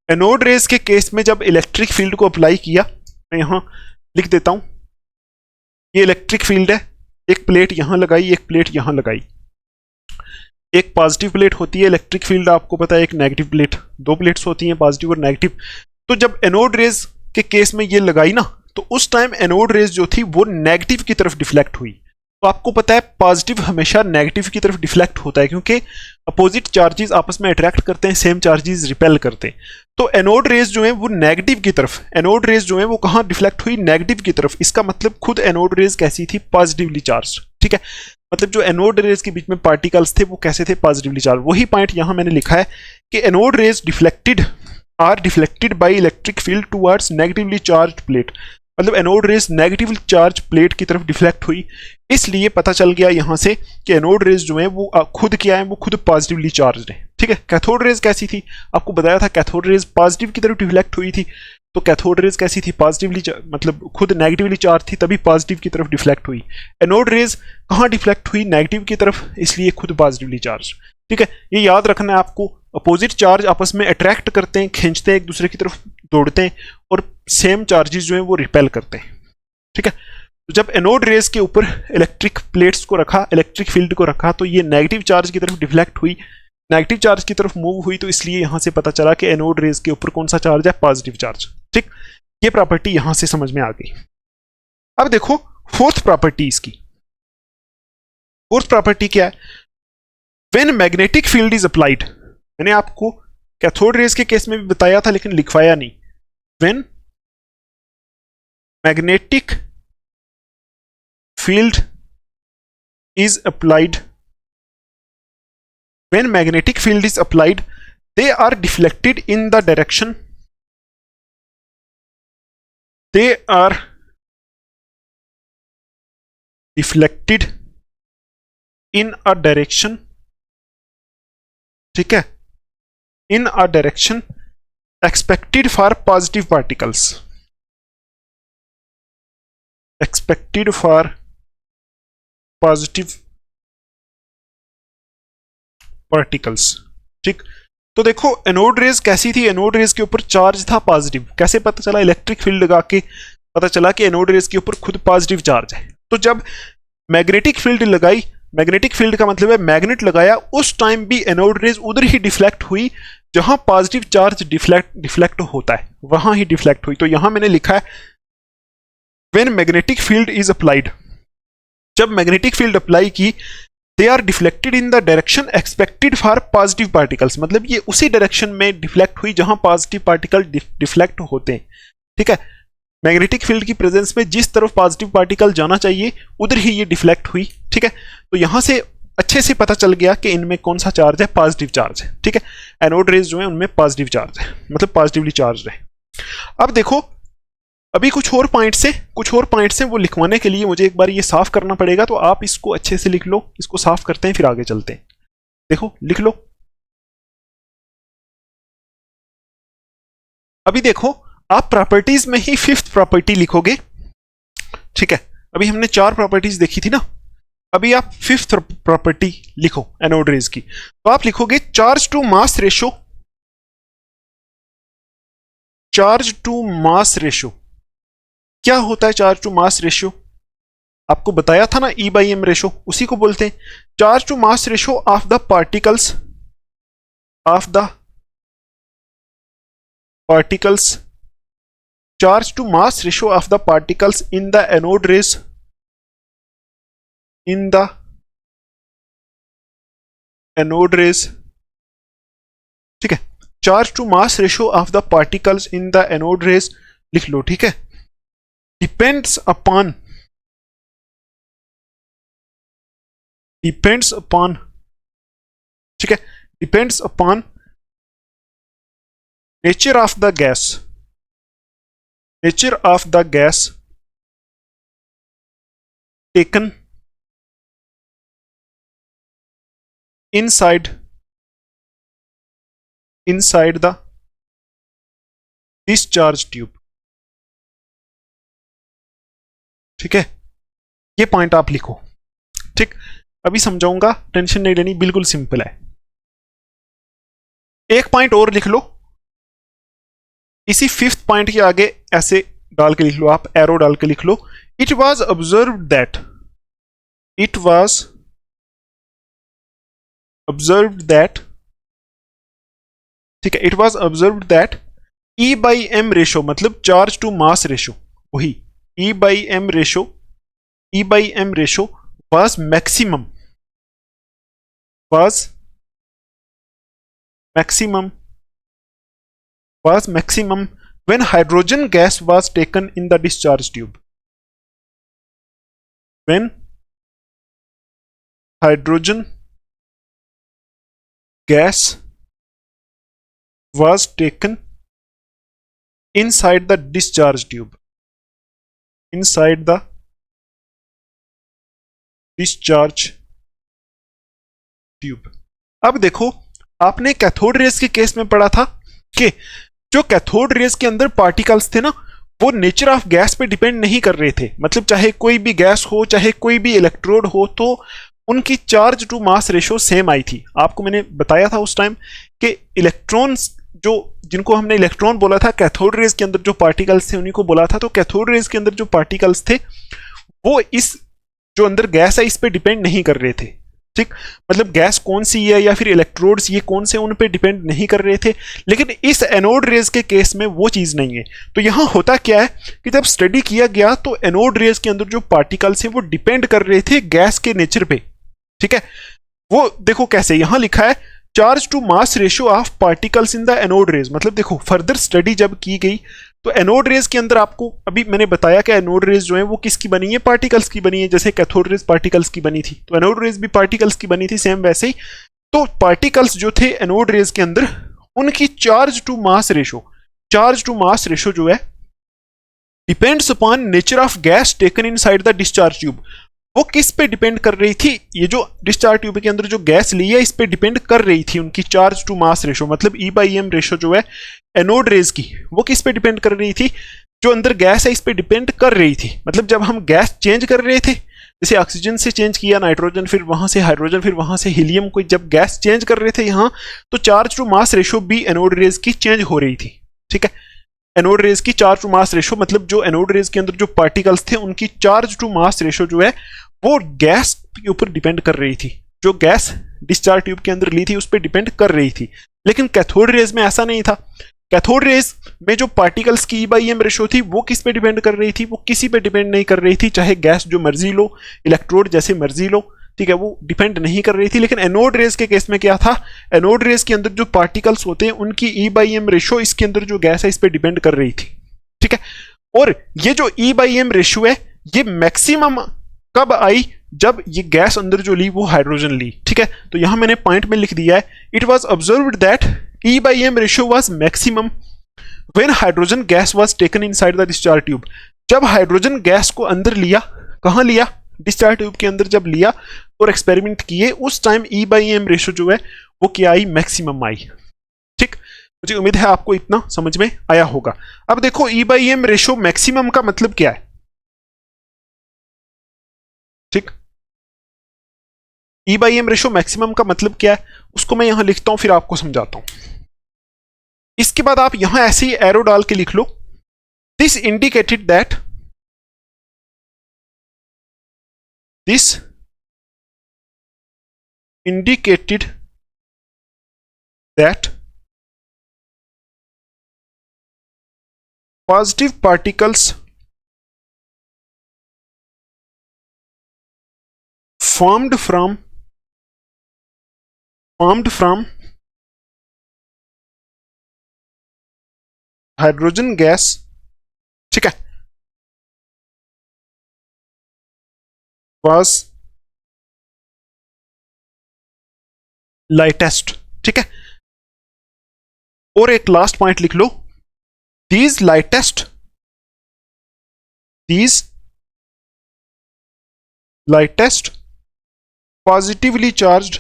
anode rays के case में जब electric field को apply किया, मैं यहां लिख देता हूं, ये इलेक्ट्रिक फील्ड है, एक प्लेट यहां लगाई, एक प्लेट यहां लगाई, एक पॉजिटिव प्लेट होती है इलेक्ट्रिक फील्ड, आपको पता है, एक नेगेटिव प्लेट, दो प्लेट्स होती हैं पॉजिटिव और नेगेटिव। तो जब एनोड रेज के केस में ये लगाई ना, तो उस टाइम एनोड रेज जो थी वो नेगेटिव की तरफ डिफ्लेक्ट हुई। तो आपको पता है पॉजिटिव हमेशा नेगेटिव की तरफ डिफ्लेक्ट होता है, क्योंकि अपोजिट चार्जेस आपस में अट्रैक्ट करते हैं, सेम चार्जेस रिपेल करते हैं। तो एनोड रेज जो है वो नेगेटिव की तरफ, एनोड रेज जो है वो कहां डिफ्लेक्ट हुई, नेगेटिव की तरफ। इसका मतलब खुद एनोड रेज कैसी थी, पॉजिटिवली चार्ज। ठीक है, मतलब जो एनोड रेज के बीच में पार्टिकल्स थे वो कैसे थे, पॉजिटिवली चार्ज। वही पॉइंट यहां मैंने लिखा है कि anode rays are deflected by electric field towards negatively charge plate, मतलब anode rays negative charge plate की तरफ डिफ्लेक्ट हुई। इसलिए पता चल गया यहां से कि एनोड रेज जो है वो खुद क्या है, वो खुद पॉजिटिवली चार्ज है। ठीक है, कैथोड रेज कैसी थी, आपको बताया था कैथोड रेज पॉजिटिव की तरफ डिफ्लेक्ट हुई थी, तो कैथोड रेज कैसी थी, पॉजिटिवली, मतलब खुद नेगेटिवली चार्ज थी तभी पॉजिटिव की तरफ डिफ्लेक्ट हुई। एनोड रेज कहां डिफ्लेक्ट हुई, नेगेटिव की तरफ, इसलिए खुद पॉजिटिवली चार्ज। ठीक है, ये याद रखना है आपको, अपोजिट चार्ज आपस में अट्रैक्ट करते हैं, खींचते हैं, एक दूसरे की तरफ दौड़ते हैं, और सेम चार्जेस जो हैं वो रिपेल करते हैं। ठीक है, तो जब एनोड रेज के ऊपर इलेक्ट्रिक प्लेट्स को रखा, इलेक्ट्रिक फील्ड को रखा, तो ये नेगेटिव चार्ज की तरफ डिफ्लेक्ट हुई, नेगेटिव चार्ज की तरफ मूव हुई, तो इसलिए यहां से पता चला कि एनोड रेज के ऊपर कौन सा चार्ज है, पॉजिटिव चार्ज। ठीक, ये प्रॉपर्टी यहां से समझ में आ गई। अब देखो फोर्थ प्रॉपर्टी इसकी, फोर्थ प्रॉपर्टी क्या है, when magnetic field is applied, मैंने आपको कैथोड रेज के केस में भी बताया था लेकिन लिखवाया नहीं। When magnetic field is applied, when magnetic field is applied, they are deflected in the direction, they are deflected in a direction, ठीक है, in a direction expected for positive particles, expected for positive particles. ठीक, तो देखो anode rays कैसी थी, anode rays के ऊपर charge था पॉजिटिव, कैसे पता चला, इलेक्ट्रिक फील्ड लगा के पता चला कि एनोड रेज के ऊपर खुद पॉजिटिव चार्ज है। तो जब मैग्नेटिक फील्ड लगाई, मैग्नेटिक फील्ड का मतलब है मैग्नेट लगाया, उस टाइम भी एनोड रेज उधर ही डिफ्लेक्ट हुई जहां पॉजिटिव चार्ज डिफ्लेक्ट होता है, वहां ही डिफ्लेक्ट हुई। तो यहां मैंने लिखा है when magnetic field is applied, जब मैग्नेटिक फील्ड अप्लाई की, they are deflected in the direction expected for positive particles, मतलब ये उसी डायरेक्शन में डिफ्लेक्ट हुई जहां पॉजिटिव पार्टिकल डिफ्लेक्ट होते हैं। ठीक है, मैग्नेटिक फील्ड की प्रेजेंस में जिस तरफ पॉजिटिव पार्टिकल जाना चाहिए उधर ही ये डिफ्लेक्ट हुई। ठीक है, तो यहां से अच्छे से पता चल गया कि इनमें कौन सा चार्ज है, पॉजिटिव चार्ज है। ठीक है, एनोड रेज जो है उनमें पॉजिटिव चार्ज है, मतलब पॉजिटिवली चार्ज है। अब देखो अभी कुछ और पॉइंट्स हैं वो लिखवाने के लिए मुझे एक बार ये साफ करना पड़ेगा, तो आप इसको अच्छे से लिख लो। इसको साफ करते हैं फिर आगे चलते हैं। देखो लिख लो। अभी देखो आप प्रॉपर्टीज में ही फिफ्थ प्रॉपर्टी लिखोगे। ठीक है, अभी हमने 4 प्रॉपर्टीज देखी थी ना, अभी आप फिफ्थ प्रॉपर्टी लिखो एनोड रेज की। तो आप लिखोगे charge to mass ratio. Charge to mass ratio क्या होता है? चार्ज टू मास रेशो आपको बताया था ना, ई बाई एम रेशो, उसी को बोलते हैं charge to mass ratio of the particles, charge to mass ratio of the particles in the anode rays, ठीक है, charge to mass ratio of the particles in the anode rays लिख लो। ठीक है, डिपेंड्स अपॉन ठीक है, depends upon nature of the gas taken inside the discharge tube। ठीक है, ये पॉइंट आप लिखो। ठीक, अभी समझाऊंगा, टेंशन नहीं लेनी, बिल्कुल सिंपल है। एक पॉइंट और लिख लो इसी फिफ्थ पॉइंट के आगे, ऐसे डाल के लिख लो, आप एरो डाल के लिख लो, इट वॉज ऑब्जर्व्ड दैट ठीक है, it was observed that E by M ratio, मतलब चार्ज टू मास रेशो, वही e by M ratio was maximum when hydrogen gas was taken in the discharge tube। when hydrogen gas was taken inside the discharge tube, अब देखो आपने cathode rays के case में पढ़ा था कि जो कैथोड रेज के अंदर पार्टिकल्स थे ना, वो नेचर ऑफ गैस पे डिपेंड नहीं कर रहे थे, मतलब चाहे कोई भी गैस हो, चाहे कोई भी इलेक्ट्रोड हो, तो उनकी charge to mass ratio same आई थी। आपको मैंने बताया था उस टाइम कि इलेक्ट्रॉन्स जिनको हमने इलेक्ट्रॉन बोला था, कैथोड रेज के अंदर जो पार्टिकल्स थे उन्हीं को बोला था। तो कैथोड रेज के अंदर जो पार्टिकल्स थे वो इस जो अंदर गैस है इस पे डिपेंड नहीं कर रहे थे। ठीक, मतलब गैस कौन सी है या फिर इलेक्ट्रोड्स ये कौन से, उन पे डिपेंड नहीं कर रहे थे। लेकिन इस एनोड रेज के केस में वो चीज नहीं है। तो यहां होता क्या है कि जब स्टडी किया गया तो एनोड रेज के अंदर जो पार्टिकल्स हैं वो डिपेंड कर रहे थे गैस के नेचर पे। ठीक है, वो देखो कैसे यहां लिखा है charge to mass ratio of particles in the anode rays, मतलब देखो फर्दर स्टडी जब की गई तो एनोड रेज के अंदर आपको अभी मैंने बताया कि एनोड रेज जो है वो किसकी बनी है, पार्टिकल्स की बनी है, जैसे कैथोड रेज पार्टिकल्स की बनी थी तो एनोड रेज भी पार्टिकल्स की बनी थी, सेम वैसे ही। तो पार्टिकल्स जो थे एनोड रेज के अंदर उनकी चार्ज टू मास रेशो जो है depends upon nature of gas taken inside the discharge tube. वो किस पे डिपेंड कर रही थी, ये जो डिस्चार्ज ट्यूब के अंदर जो गैस ली है इस पे डिपेंड कर रही थी उनकी चार्ज टू मास रेशो, मतलब ई बाई एम रेशो जो है एनोड रेज की वो किस पे डिपेंड कर रही थी, जो अंदर गैस है इस पे डिपेंड कर रही थी। मतलब जब हम गैस चेंज कर रहे थे, जैसे ऑक्सीजन से चेंज किया नाइट्रोजन, फिर वहां से हाइड्रोजन, फिर वहां से हीलियम को जब गैस चेंज कर रहे थे यहाँ, तो चार्ज टू मास रेशो भी एनोड रेज की चेंज हो रही थी। ठीक है, एनोड रेज की चार्ज टू मास रेशो मतलब जो एनोड रेज के अंदर जो पार्टिकल्स थे उनकी चार्ज टू मास रेशो जो है वो गैस के ऊपर डिपेंड कर रही थी, जो गैस डिस्चार्ज ट्यूब के अंदर ली थी उस पर डिपेंड कर रही थी। लेकिन कैथोड रेज में ऐसा नहीं था। कैथोड रेज में जो पार्टिकल्स की ई बाई एम रेशो थी वो किस पे डिपेंड कर रही थी, वो किसी पे डिपेंड नहीं कर रही थी, चाहे गैस जो मर्जी लो, इलेक्ट्रोड जैसे मर्जी लो, ठीक है, वो डिपेंड नहीं कर रही थी। लेकिन एनोड रेज के केस में क्या था, एनोड रेज के अंदर जो पार्टिकल्स होते हैं उनकी ई बाई एम रेशो इसके अंदर जो गैस है इस पे डिपेंड कर रही थी। ठीक है, और ये जो ई बाई एम रेशो है ये मैक्सिमम कब आई, जब ये गैस अंदर जो ली वो हाइड्रोजन ली, ठीक है। तो यहां मैंने पॉइंट में लिख दिया है, it was observed that E/m ratio was maximum when hydrogen gas was taken inside the discharge tube. जब हाइड्रोजन गैस को अंदर लिया, कहां लिया, डिस्चार्ज ट्यूब के अंदर जब लिया और एक्सपेरिमेंट किए, उस टाइम E/m रेशियो जो है वो क्या आई, मैक्सिमम आई, ठीक। मुझे उम्मीद है आपको इतना समझ में आया होगा। अब देखो E/m रेशियो मैक्सिमम का मतलब क्या है, ठीक। E/m रेशियो मैक्सिमम का मतलब क्या है उसको मैं यहां लिखता हूं, फिर आपको समझाता हूं। इसके बाद आप यहां ऐसे ही एरो डाल के लिख लो, this indicated that, this indicated that positive particles formed from hydrogen gas, ठीक है, was lightest, ठीक है। और एक लास्ट पॉइंट लिख लो, these lightest positively charged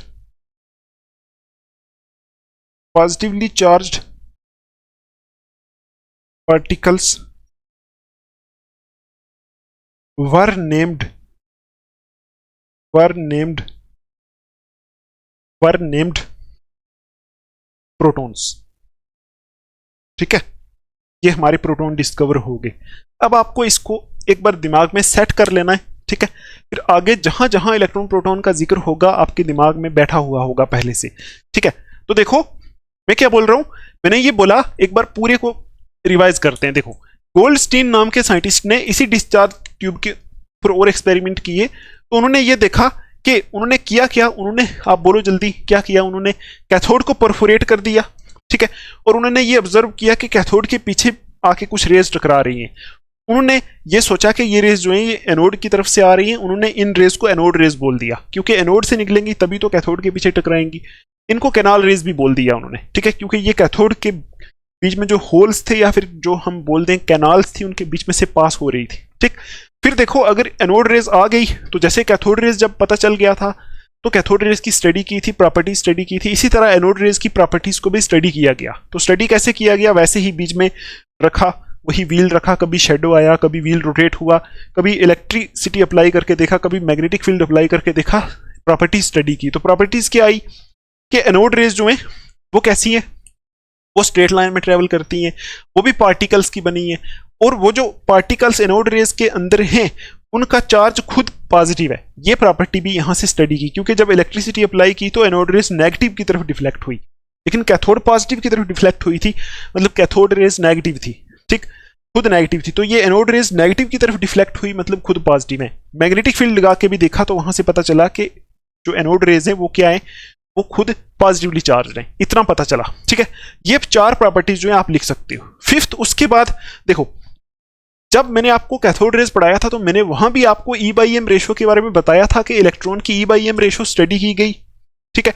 particles were named protons, ठीक है। ये हमारे प्रोटॉन डिस्कवर हो गए। अब आपको इसको एक बार दिमाग में सेट कर लेना है, ठीक है। फिर आगे जहां जहां इलेक्ट्रॉन प्रोटॉन का जिक्र होगा आपके दिमाग में बैठा हुआ होगा पहले से, ठीक है। तो देखो मैं क्या बोल रहा हूं, मैंने ये बोला, एक बार पूरे को रिवाइज करते हैं। देखो गोल्डस्टीन नाम के साइंटिस्ट ने इसी डिस्चार्ज ट्यूब के ऊपर और एक्सपेरिमेंट किए, तो उन्होंने ये देखा कि उन्होंने किया क्या, उन्होंने, आप बोलो जल्दी क्या किया, उन्होंने कैथोड को परफोरेट कर दिया, ठीक है। और उन्होंने ये ऑब्जर्व किया कि कैथोड के पीछे आके कुछ रेज टकरा रही हैं। उन्होंने ये सोचा कि ये रेज जो है ये एनोड की तरफ से आ रही हैं, उन्होंने इन रेज को एनोड रेज बोल दिया, क्योंकि एनोड से निकलेंगी तभी तो कैथोड के पीछे टकराएंगी। इनको कैनाल रेज भी बोल दिया उन्होंने, ठीक है, क्योंकि ये कैथोड के बीच में जो होल्स थे या फिर जो हम बोल दें कैनाल्स थी, उनके बीच में से पास हो रही थी, ठीक। फिर देखो अगर एनोड रेज आ गई तो जैसे कैथोड रेज जब पता चल गया था तो कैथोड रेज की स्टडी की थी, प्रॉपर्टी स्टडी की थी, इसी तरह एनोड रेज की प्रॉपर्टीज को भी स्टडी किया गया। तो स्टडी कैसे किया गया, वैसे ही बीच में रखा, वही व्हील रखा, कभी शेडो आया, कभी व्हील रोटेट हुआ, कभी इलेक्ट्रिसिटी अप्लाई करके देखा, कभी मैग्नेटिक फील्ड अप्लाई करके देखा, प्रॉपर्टीज स्टडी की। तो प्रॉपर्टीज क्या आई कि एनोड रेज जो है वो कैसी है, वो स्ट्रेट लाइन में ट्रेवल करती हैं, वो भी पार्टिकल्स की बनी है, और वो जो पार्टिकल्स एनोड रेज के अंदर हैं उनका चार्ज खुद पॉजिटिव है। ये प्रॉपर्टी भी यहां से स्टडी की, क्योंकि जब इलेक्ट्रिसिटी अप्लाई की तो एनोड रेज नेगेटिव की तरफ डिफ्लेक्ट हुई, लेकिन कैथोड पॉजिटिव की तरफ डिफ्लेक्ट हुई थी, मतलब कैथोड रेज नेगेटिव थी, ठीक, खुद नेगेटिव थी। तो ये एनोड रेज नेगेटिव की तरफ डिफ्लेक्ट हुई, मतलब खुद पॉजिटिव है। मैग्नेटिक फील्ड लगा के भी देखा तो वहां से पता चला कि जो एनोड रेज है वो क्या है, वो खुद पॉजिटिवली चार्ज है, इतना पता चला, ठीक है। ये 4 प्रॉपर्टीज जो है आप लिख सकते हो। फिफ्थ, उसके बाद देखो जब मैंने आपको कैथोड रेज पढ़ाया था तो मैंने वहां भी आपको E/m रेशियो के बारे में बताया था कि इलेक्ट्रॉन की E/m रेशियो स्टडी की गई, ठीक है,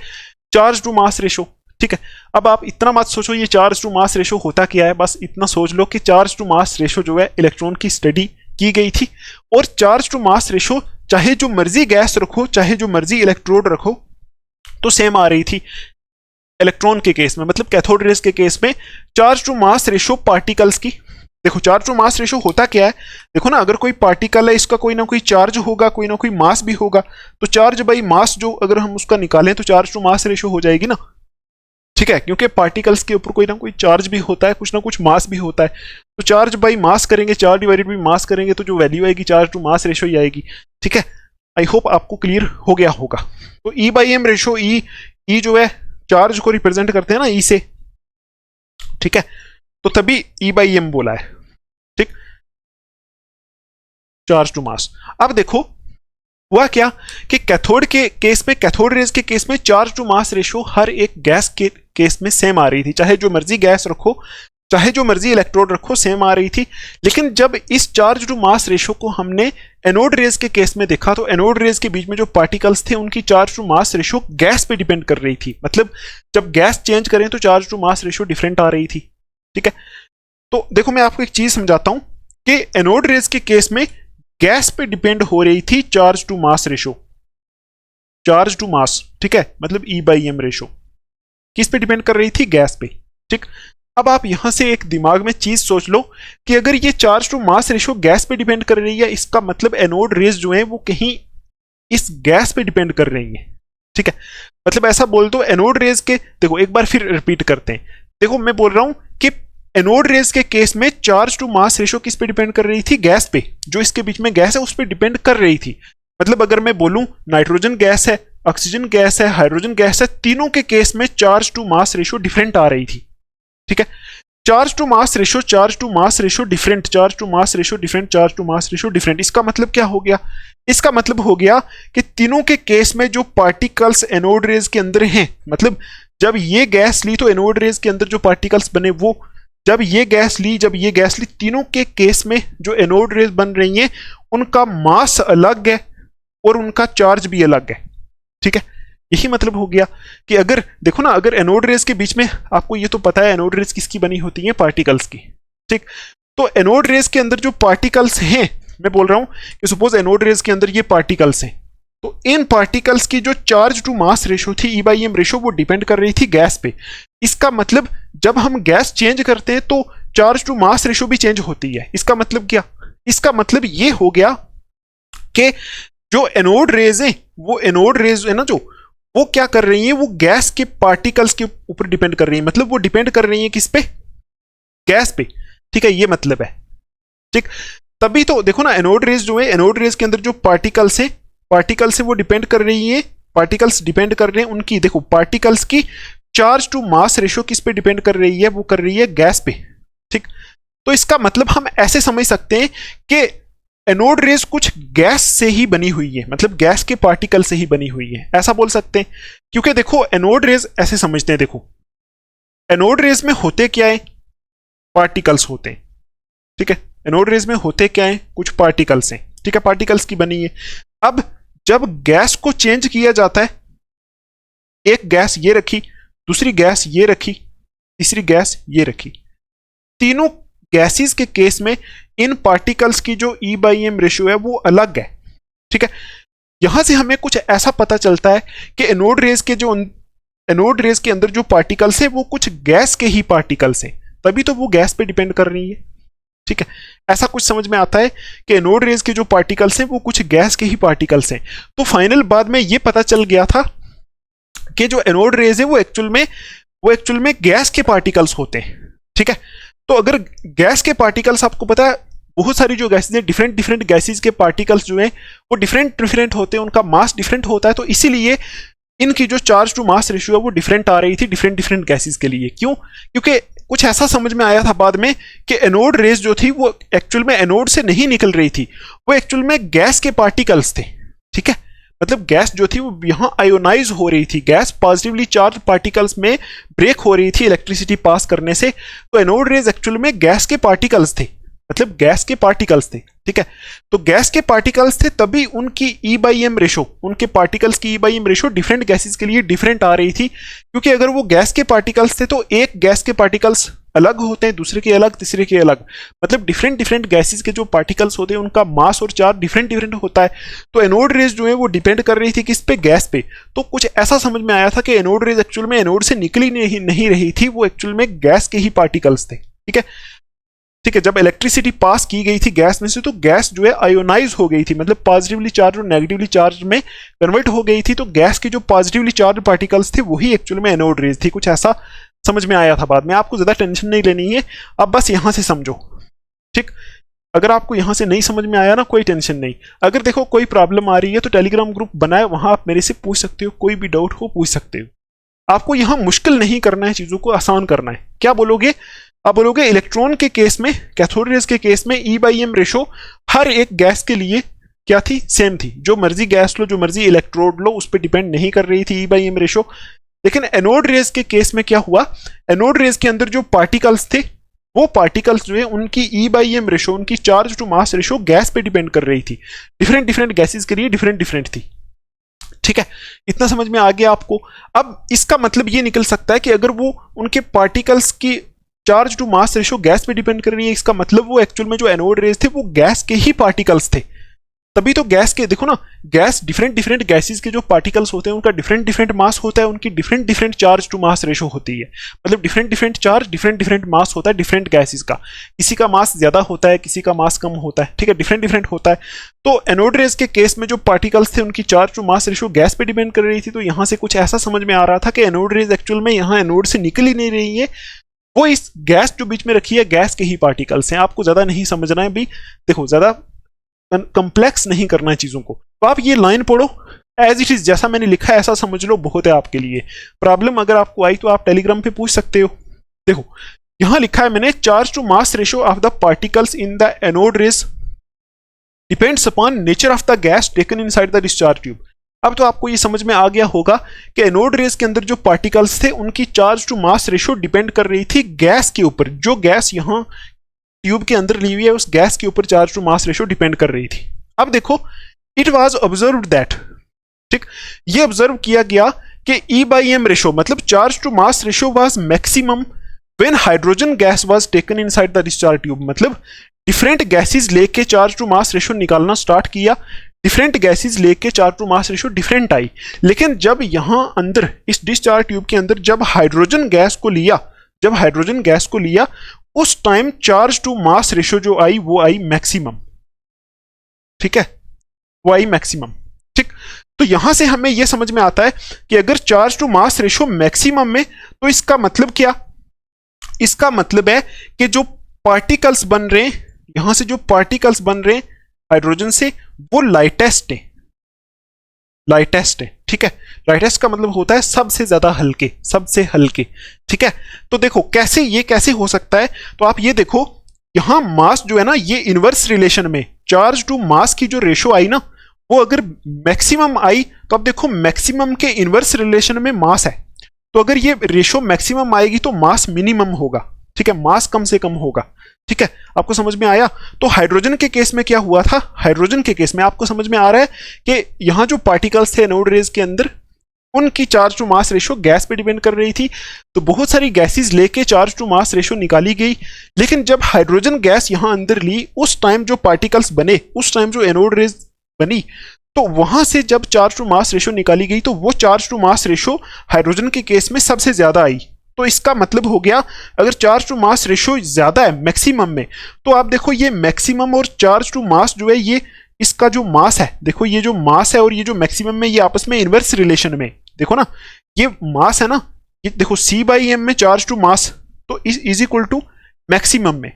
चार्ज टू मास रेशियो, ठीक है। अब आप इतना मत सोचो ये चार्ज टू मास रेशियो होता क्या है, बस इतना सोच लो कि चार्ज टू मास रेशियो जो है इलेक्ट्रॉन की स्टडी की गई थी, और चार्ज टू मास रेशियो चाहे जो मर्जी गैस रखो, चाहे जो मर्जी इलेक्ट्रोड रखो, तो सेम आ रही थी इलेक्ट्रॉन के केस में, मतलब कैथोड रेज के केस में charge to mass ratio particles की। देखो चार्ज टू मास रेशियो होता क्या है, देखो ना, अगर कोई पार्टिकल है इसका कोई ना कोई चार्ज होगा, कोई ना कोई मास भी होगा, तो चार्ज बाई मास जो अगर हम उसका निकालें तो चार्ज टू मास रेशियो हो जाएगी ना, ठीक है, क्योंकि पार्टिकल्स के ऊपर कोई ना कोई चार्ज भी होता है, कुछ ना कुछ मास भी होता है। तो चार्ज बाई मास करेंगे, चार्ज डिवाइडेड बाई मास करेंगे, तो जो वैल्यू आएगी चार्ज टू मास रेशियो ही आएगी, ठीक है। आई होप आपको क्लियर हो गया होगा। तो E/m रेशियो, ई जो है चार्ज को रिप्रेजेंट करते हैं ना ई से, ठीक है, तो तभी E/m बोला है, ठीक, चार्ज टू मास। अब देखो हुआ क्या कि कैथोड के केस में, कैथोड रेज के केस में चार्ज टू मास रेशियो हर एक गैस के केस में सेम आ रही थी, चाहे जो मर्जी गैस रखो, चाहे जो मर्जी इलेक्ट्रोड रखो सेम आ रही थी। लेकिन जब इस चार्ज टू मास रेशो को हमने एनोड रेज के केस में देखा तो एनोड रेज के बीच में जो पार्टिकल्स थे उनकी charge to mass ratio gas पे डिपेंड कर रही थी। मतलब जब गैस चेंज करें तो charge to mass ratio different आ रही थी। ठीक है, तो देखो मैं आपको एक चीज समझाता हूं कि एनोड रेज के केस में गैस पे डिपेंड हो रही थी charge to mass ratio, charge to mass, ठीक है, मतलब E/m रेशो किस पे डिपेंड कर रही थी? गैस पे। ठीक, अब आप यहां से एक दिमाग में चीज सोच लो कि अगर ये charge to mass ratio gas पे डिपेंड कर रही है, इसका मतलब एनोड रेज जो है वो कहीं इस गैस पे डिपेंड कर रही है। ठीक है, मतलब ऐसा बोल दो एनोड रेज के, देखो एक बार फिर रिपीट करते हैं। देखो मैं बोल रहा हूं कि एनोड रेज के केस में चार्ज टू मास रेशो किस पे डिपेंड कर रही थी? गैस पे। जो इसके बीच में गैस है उस पर डिपेंड कर रही थी। मतलब अगर मैं बोलूं नाइट्रोजन गैस है, ऑक्सीजन गैस है, हाइड्रोजन गैस है, तीनों के केस में charge to mass ratio different आ रही थी। ठीक है, charge to mass ratio, charge to mass ratio different, charge to mass ratio different, charge to mass ratio different. इसका मतलब क्या हो गया? इसका मतलब हो गया कि तीनों के केस में जो पार्टिकल्स एनोड रेज के अंदर हैं, मतलब जब ये गैस ली तो एनोड रेज के अंदर जो पार्टिकल्स बने वो, जब ये गैस ली, जब ये गैस ली, तीनों के केस में जो एनोड रेज बन रही हैं उनका मास अलग है और उनका चार्ज भी अलग है। ठीक है, यही मतलब हो गया कि अगर देखो ना, अगर एनोड रेज के बीच में, आपको ये तो पता है एनोड रेज किसकी बनी होती है? पार्टिकल्स की। ठीक, तो एनोड रेज के अंदर जो पार्टिकल्स हैं, मैं बोल रहा हूं कि सपोज एनोड रेज के अंदर ये पार्टिकल्स हैं, तो इन पार्टिकल्स की जो चार्ज टू मास रेशो थी, E/m रेशो, वो डिपेंड कर रही थी गैस पे। इसका मतलब जब हम गैस चेंज करते हैं तो चार्ज टू मास रेशो भी चेंज होती है। इसका मतलब क्या? इसका मतलब ये हो गया कि जो एनोड रेज है, वो एनोड रेज है ना, जो वो क्या कर रही है? वो गैस के पार्टिकल्स के ऊपर डिपेंड कर रही है। मतलब वो डिपेंड कर रही है किस पे? गैस पे। ठीक है, ये मतलब है। ठीक, तभी तो देखो ना, एनोड रेज जो है, एनोड रेज के अंदर जो पार्टिकल्स है, पार्टिकल्स है वो डिपेंड कर रही है, पार्टिकल्स डिपेंड कर रहे हैं उनकी, देखो पार्टिकल्स की चार्ज टू मास रेशो किस पे डिपेंड कर रही है? वो कर रही है गैस पे। ठीक, तो इसका मतलब हम ऐसे समझ सकते हैं कि एनोड रेज कुछ गैस से ही बनी हुई है, मतलब गैस के पार्टिकल से ही बनी हुई है, ऐसा बोल सकते हैं। क्योंकि देखो एनोड रेज ऐसे समझते हैं, देखो एनोड रेज में होते क्या है? पार्टिकल्स होते हैं। ठीक है, एनोड रेज में होते क्या है? कुछ पार्टिकल्स हैं। ठीक है, पार्टिकल्स की बनी है। अब जब गैस को चेंज किया जाता है, एक गैस ये रखी, दूसरी गैस ये रखी, तीसरी गैस ये रखी, तीनों गैसेस के केस में इन पार्टिकल्स की जो E/m रेशियो है वो अलग है। ठीक है, यहां से हमें कुछ ऐसा पता चलता है कि एनोड रेज के अंदर जो पार्टिकल्स है वो कुछ गैस के ही पार्टिकल्स हैं, तभी तो वो गैस पे डिपेंड कर रही है। ठीक है, ऐसा कुछ समझ में आता है कि एनोड रेज के जो पार्टिकल्स हैं वो कुछ गैस के ही पार्टिकल्स हैं। तो फाइनल बाद में ये पता चल गया था कि जो एनोड रेज है वो एक्चुअल में गैस के पार्टिकल्स होते हैं। ठीक है, तो अगर गैस के पार्टिकल्स, आपको पता है बहुत सारी जो गैसेज हैं, डिफरेंट गैसेज के पार्टिकल्स जो हैं वो डिफरेंट होते हैं, उनका मास डिफरेंट होता है, तो इसीलिए इनकी जो चार्ज टू मास रेशियो है वो डिफरेंट आ रही थी डिफरेंट गैसेज के लिए। क्यों? क्योंकि कुछ ऐसा समझ में आया था बाद में कि एनोड रेज जो थी वो एक्चुअल में एनोड से नहीं निकल रही थी, वो एक्चुअल में गैस के पार्टिकल्स थे। ठीक है, मतलब गैस जो थी वो यहाँ आयोनाइज हो रही थी, गैस पॉजिटिवली चार्ज पार्टिकल्स में ब्रेक हो रही थी इलेक्ट्रिसिटी पास करने से। तो एनोड रेज एक्चुअल में गैस के पार्टिकल्स थे, मतलब गैस के पार्टिकल्स थे। ठीक है, तो गैस के पार्टिकल्स थे तभी उनकी E/m रेशो, उनके पार्टिकल्स की E/m रेशो डिफरेंट गैसेस के लिए डिफरेंट आ रही थी। क्योंकि अगर वो गैस के पार्टिकल्स थे तो एक गैस के पार्टिकल्स अलग होते हैं, दूसरे के अलग, तीसरे के अलग, मतलब डिफरेंट गैसेस के जो पार्टिकल्स होते हैं उनका मास और चार्ज डिफरेंट होता है। तो एनोड रेज जो है वो डिपेंड कर रही थी किस पे? गैस पे। तो कुछ ऐसा समझ में आया था कि एनोड रेज एक्चुअल में एनोड से निकली नहीं रही थी, वो एक्चुअल में गैस के ही पार्टिकल्स थे। ठीक है, ठीक है, जब इलेक्ट्रिसिटी पास की गई थी गैस में से तो गैस जो है आयोनाइज हो गई थी, मतलब पॉजिटिवली चार्ज और नेगेटिवली चार्ज में कन्वर्ट हो गई थी। तो गैस के जो पॉजिटिवली चार्ज पार्टिकल्स थे वही एक्चुअल में एनोड रेज थी। कुछ ऐसा समझ में आया था बाद में, आपको ज्यादा टेंशन नहीं लेनी है, आप बस यहां से समझो। ठीक, अगर आपको यहां से नहीं समझ में आया ना, कोई टेंशन नहीं। अगर देखो कोई प्रॉब्लम आ रही है तो टेलीग्राम ग्रुप बनाए, वहां आप मेरे से पूछ सकते हो, कोई भी डाउट हो पूछ सकते हो। आपको यहां मुश्किल नहीं करना है, चीजों को आसान करना है। क्या बोलोगे? आप बोलोगे इलेक्ट्रॉन के केस में, कैथोड रेज के केस में E/m रेशो हर एक गैस के लिए क्या थी? सेम थी। जो मर्जी गैस लो, जो मर्जी इलेक्ट्रोड लो, उस पर डिपेंड नहीं कर रही थी E/m रेशो। लेकिन एनोड रेज के केस में क्या हुआ? एनोड रेज के अंदर जो पार्टिकल्स थे वो पार्टिकल्स जो है उनकी E/m रेशो, उनकी charge to mass ratio gas पे डिपेंड कर रही थी। डिफरेंट डिफरेंट गैसेस के लिए डिफरेंट डिफरेंट थी। ठीक है, इतना समझ में आ गया आपको। अब इसका मतलब ये निकल सकता है कि अगर वो उनके पार्टिकल्स की charge to mass ratio gas पे डिपेंड कर रही है, इसका मतलब वो एक्चुअल में जो एनोड रेज थे वो गैस के ही पार्टिकल्स थे। तभी तो गैस के, देखो ना, गैस डिफरेंट डिफरेंट गैसेस के जो पार्टिकल्स होते हैं उनका डिफरेंट डिफरेंट मास होता है, उनकी different different charge to mass ratio होती है। मतलब different different charge, different different mass होता है डिफरेंट गैसेस का। किसी का मास ज्यादा होता है, किसी का मास कम होता है। ठीक है, डिफरेंट डिफरेंट होता है। तो एनोड रेज के केस में जो पार्टिकल्स थे उनकी charge to mass ratio gas पे डिपेंड कर रही थी। तो यहां से कुछ ऐसा समझ में आ रहा था कि एनोड रेज एक्चुअल में यहाँ एनोड से निकल ही नहीं रही है, वो इस गैस जो बीच में रखी है गैस के ही पार्टिकल्स हैं। आपको ज्यादा नहीं समझना है भी, देखो ज्यादा कंप्लेक्स नहीं करना है चीजों को। तो आप ये लाइन पढ़ो एज इट इज, जैसा मैंने लिखा है ऐसा समझ लो, बहुत है आपके लिए। प्रॉब्लम अगर आपको आई तो आप टेलीग्राम पे पूछ सकते हो। देखो यहां लिखा है मैंने, charge to mass ratio of the particles in the anode rays depends upon nature of the gas taken inside the discharge tube. अब तो आपको ये समझ में आ गया होगा कि एनोड रेज के अंदर जो पार्टिकल्स थे उनकी charge to mass ratio depend कर रही थी गैस के ऊपर। जो गैस यहां ट्यूब के अंदर ली हुई है उस गैस के ऊपर charge to mass ratio depend कर रही थी। अब देखो, इट वाज ऑब्जर्व्ड दैट, ठीक, ये ऑब्जर्व किया गया कि E/m रेशो मतलब charge to mass ratio was maximum when hydrogen gas was taken inside the discharge tube. मतलब डिफरेंट गैसेस लेके चार्ज टू मास रेशो निकालना स्टार्ट किया, डिफरेंट गैसेस लेके charge to mass ratio different आई। लेकिन जब यहां अंदर इस डिस्चार्ज ट्यूब के अंदर जब हाइड्रोजन गैस को लिया, जब हाइड्रोजन गैस को लिया उस time charge to mass ratio जो आई वो आई मैक्सिमम। ठीक है, वो आई मैक्सिमम। ठीक, तो यहां से हमें यह समझ में आता है कि अगर charge to mass ratio maximum में, तो इसका मतलब क्या, इसका मतलब है कि जो पार्टिकल्स बन रहे हैं, यहां से जो पार्टिकल्स बन रहे हैं हाइड्रोजन से, वो लाइटेस्ट है, लाइटेस्ट है। ठीक है, लाइटेस्ट का मतलब होता है सबसे ज्यादा हल्के, सबसे हल्के। ठीक है, तो देखो कैसे, ये कैसे हो सकता है। तो आप ये देखो, यहां मास जो है ना, ये इनवर्स रिलेशन में चार्ज टू मास की जो रेशो आई ना, वो अगर मैक्सिमम आई तो अब देखो मैक्सिमम के इनवर्स रिलेशन में मास है। तो अगर ये रेशो मैक्सिमम आएगी तो मास मिनिमम होगा। ठीक है, मास कम से कम होगा। ठीक है, आपको समझ में आया। तो हाइड्रोजन के केस में क्या हुआ था, हाइड्रोजन के केस में आपको समझ में आ रहा है कि यहां जो पार्टिकल्स थे एनोड रेज के अंदर, उनकी charge to mass ratio gas पे डिपेंड कर रही थी। तो बहुत सारी गैसेस लेके चार्ज टू मास रेशो निकाली गई। लेकिन जब हाइड्रोजन गैस यहां अंदर ली, उस टाइम जो पार्टिकल्स बने, उस टाइम जो एनोड रेज बनी, तो वहां से जब चार्ज टू मास रेशो निकाली गई तो वो charge to mass ratio hydrogen के केस में सबसे ज्यादा आई। तो इसका मतलब हो गया, अगर चार्ज टू मास रेशो ज्यादा है मैक्सिमम में, तो आप देखो ये मैक्सिमम और चार्ज टू मास जो है, ये इसका जो मास है, देखो ये जो मास है और ये जो मैक्सिमम में, ये आपस में इनवर्स रिलेशन में, देखो ना, ये मास है ना, ये देखो C/m में चार्ज टू मास, तो इज इक्वल टू मैक्सिमम में।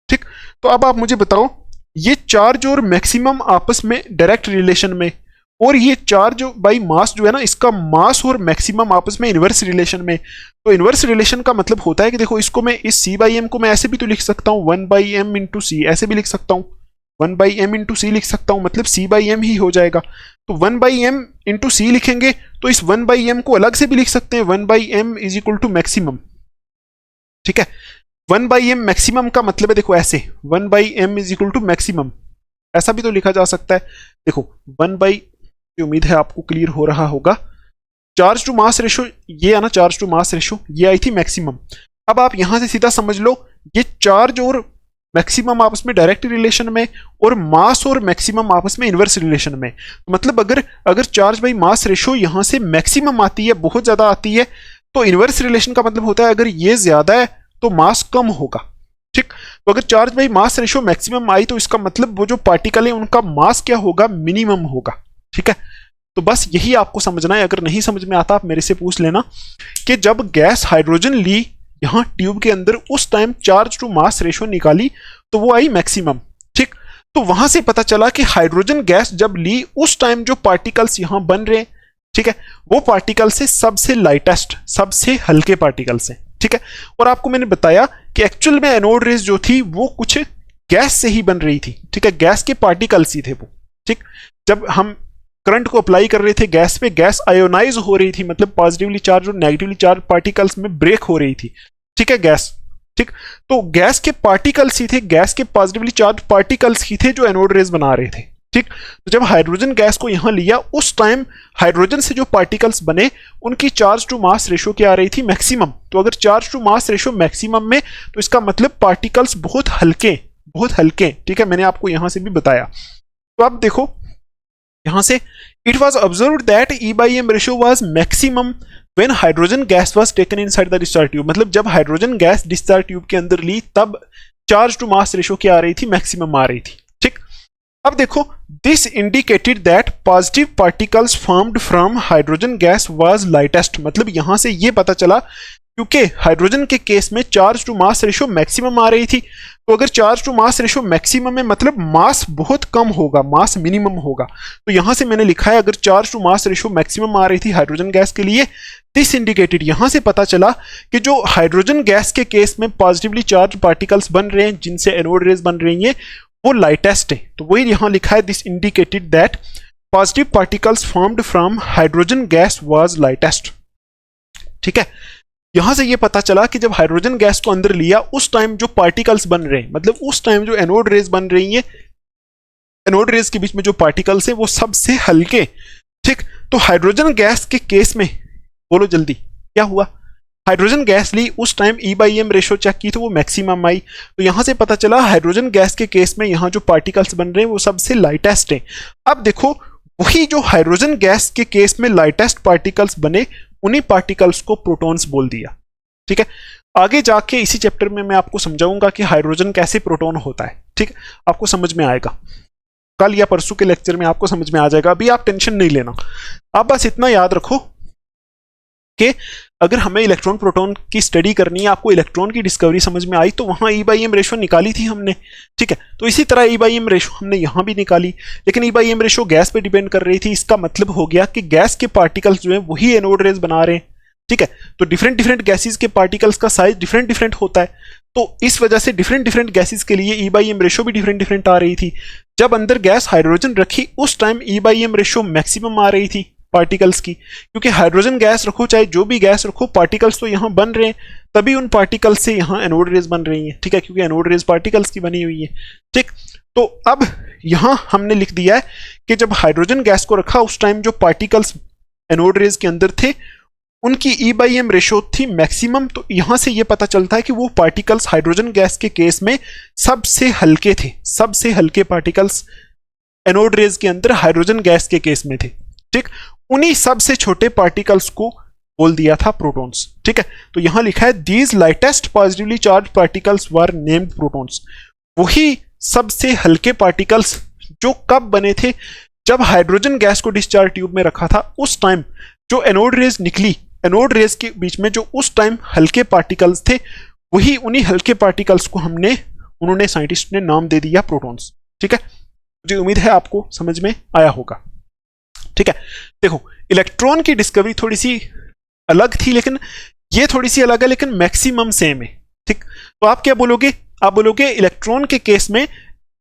ठीक, तो अब आप मुझे बताओ, ये चार्ज और मैक्सिमम आपस में डायरेक्ट रिलेशन में, और ये चार्ज बाई मास जो है ना, इसका मास और मैक्सिमम आपस में इनवर्स रिलेशन में। तो इनवर्स रिलेशन का मतलब होता है कि देखो, इसको मैं इस C/m को मैं ऐसे भी तो लिख सकता हूँ 1/m इंटू C, ऐसे भी लिख सकता हूँ 1/m इंटू C लिख सकता हूँ, मतलब C/m ही हो जाएगा। तो 1/m इंटू C लिखेंगे तो इस 1/m को अलग से भी लिख सकते हैं, 1/m is equal to maximum. ठीक है, 1/m मैक्सिमम का मतलब है देखो ऐसे, 1/m is equal to maximum, ऐसा भी तो लिखा जा सकता है। देखो 1/, उम्मीद है आपको क्लियर हो रहा होगा। चार्ज टू मास रेशो ये है ना, चार्ज टू मास रेशो ये आई थी मैक्सिमम। अब आप यहां से सीधा समझ लो, ये चार्ज और मैक्सिमम आपस में डायरेक्ट रिलेशन में, और मास और मैक्सिमम आपस में इनवर्स रिलेशन में। मतलब अगर चार्ज बाई मास रेशो यहां से मैक्सिमम आती है, बहुत ज्यादा आती है, तो इनवर्स रिलेशन का मतलब होता है अगर ये ज्यादा है तो मास कम होगा। ठीक, तो अगर charge by mass ratio maximum आई तो इसका मतलब वो जो पार्टिकल है उनका मास क्या होगा, मिनिमम होगा। ठीक है, तो बस यही आपको समझना है। अगर नहीं समझ में आता आप मेरे से पूछ लेना कि जब गैस हाइड्रोजन ली यहां ट्यूब के अंदर, उस time charge to mass ratio निकाली तो वो आई मैक्सिमम। ठीक, तो वहां से पता चला कि हाइड्रोजन गैस जब ली उस टाइम जो पार्टिकल्स यहां बन रहे हैं, ठीक है, वो पार्टिकल से सबसे लाइटेस्ट, सबसे हल्के पार्टिकल्स हैं। ठीक है, और आपको मैंने बताया कि एक्चुअल में एनोड रेज जो थी वो कुछ गैस से ही बन रही थी। ठीक है, गैस के पार्टिकल्स ही थे वो। ठीक, जब हम करंट को अप्लाई कर रहे थे गैस पे, गैस आयोनाइज हो रही थी, मतलब पॉजिटिवली चार्ज और नेगेटिवली चार्ज पार्टिकल्स में ब्रेक हो रही थी। ठीक है, गैस, ठीक, तो गैस के पार्टिकल्स ही थे, गैस के पॉजिटिवली चार्ज पार्टिकल्स ही थे जो एनोड रेज बना रहे थे। ठीक, तो जब हाइड्रोजन गैस को यहां लिया उस टाइम हाइड्रोजन से जो पार्टिकल्स बने उनकी चार्ज टू मास रेशो क्या आ रही थी, मैक्सिमम। तो अगर charge to mass ratio maximum में तो इसका मतलब पार्टिकल्स बहुत हल्के, बहुत हल्के। ठीक है, मैंने आपको यहां से भी बताया। तो अब देखो यहां से it was observe that E by M ratio was maximum when hydrogen gas was taken inside the discharge tube. मतलब जब हाइड्रोजन गैस डिस्चार्ज ट्यूब के अंदर ली तब चार्ज टू मास रेशियो क्या आ रही थी, मैक्सिमम आ रही थी। ठीक, अब देखो this indicated that positive particles formed from hydrogen gas was lightest. मतलब यहां से ये पता चला क्योंकि हाइड्रोजन के केस में charge to mass ratio maximum आ रही थी, तो अगर charge to mass ratio maximum है मतलब मास बहुत कम होगा, मास मिनिमम होगा। तो यहां से मैंने लिखा है अगर charge to mass ratio maximum आ रही थी हाइड्रोजन गैस के लिए, दिस इंडिकेटेड, यहां से पता चला कि जो हाइड्रोजन गैस के केस में पॉजिटिवली चार्ज पार्टिकल्स बन रहे हैं जिनसे एनोड रेज बन रही हैं वो लाइटेस्ट है। तो वही यहां लिखा है this indicated that positive particles formed from hydrogen gas was lightest. ठीक है, यहां से ये पता चला कि जब हाइड्रोजन गैस को अंदर लिया उस टाइम जो पार्टिकल्स बन रहे हैं, मतलब उस टाइम जो एनोड रेज बन रही हैं, एनोड रेज के बीच में जो पार्टिकल्स हैं वो सबसे हल्के। ठीक, तो हाइड्रोजन गैस के केस में बोलो जल्दी क्या हुआ, हाइड्रोजन गैस ली उस time E by M ratio check की तो वो मैक्सिमम आई। तो यहां से पता चला हाइड्रोजन गैस के केस में यहां जो पार्टिकल्स बन रहे हैं वो सबसे लाइटेस्ट है। अब देखो वही जो हाइड्रोजन गैस के केस में लाइटेस्ट पार्टिकल्स बने उन्हीं पार्टिकल्स को प्रोटॉन्स बोल दिया। ठीक है, आगे जाके इसी चैप्टर में मैं आपको समझाऊंगा कि हाइड्रोजन कैसे प्रोटॉन होता है। ठीक, आपको समझ में आएगा, कल या परसों के लेक्चर में आपको समझ में आ जाएगा। अभी आप टेंशन नहीं लेना, आप बस इतना याद रखो कि अगर हमें इलेक्ट्रॉन प्रोटॉन की स्टडी करनी है, आपको इलेक्ट्रॉन की डिस्कवरी समझ में आई तो वहां ई बाई एम रेशो निकाली थी हमने। ठीक है, तो इसी तरह ई बाई एम रेशो हमने यहां भी निकाली, लेकिन ई बाई एम रेशो गैस पे डिपेंड कर रही थी। इसका मतलब हो गया कि गैस के पार्टिकल्स जो है वही एनोड रेज बना रहे हैं। ठीक है, तो डिफरेंट डिफरेंट गैसेस के पार्टिकल्स का साइज डिफरेंट डिफरेंट होता है, तो इस वजह से डिफरेंट डिफरेंट गैसेस के लिए ई बाई एम रेशो भी डिफरेंट डिफरेंट आ रही थी। जब अंदर गैस हाइड्रोजन रखी उस time E by M ratio maximum आ रही थी पार्टिकल्स की, क्योंकि हाइड्रोजन गैस रखो चाहे जो भी गैस रखो पार्टिकल्स तो यहां बन रहे हैं, तभी उन पार्टिकल्स से यहां एनोड रेज बन रही हैं। ठीक है, क्योंकि एनोड रेज पार्टिकल्स की बनी हुई है। ठीक, तो अब यहां हमने लिख दिया है कि जब हाइड्रोजन गैस को रखा उस टाइम जो पार्टिकल्स एनोड रेज के अंदर थे उनकी ई बाई एम रेशो थी मैक्सिमम। तो यहां से यह पता चलता है कि वो पार्टिकल्स हाइड्रोजन गैस के केस में सबसे हल्के थे, सबसे हल्के पार्टिकल्स एनोड रेज के अंदर हाइड्रोजन गैस के केस में थे। ठीक, उन्हीं सबसे छोटे पार्टिकल्स को बोल दिया था प्रोटॉन्स। ठीक है, तो यहां लिखा है these lightest positively charge particles were named protons. वही सबसे हल्के पार्टिकल्स जो कब बने थे, जब हाइड्रोजन गैस को डिस्चार्ज ट्यूब में रखा था उस टाइम जो एनोड रेज निकली, एनोड रेज के बीच में जो उस टाइम हल्के पार्टिकल्स थे वही उन्हीं हल्के पार्टिकल्स को उन्होंने साइंटिस्ट ने नाम दे दिया प्रोटॉन्स। ठीक है, मुझे उम्मीद है आपको समझ में आया होगा। ठीक है, देखो इलेक्ट्रॉन की डिस्कवरी थोड़ी सी अलग थी, लेकिन ये थोड़ी सी अलग है लेकिन मैक्सिमम सेम है। ठीक, तो आप क्या बोलोगे, आप बोलोगे इलेक्ट्रॉन के केस में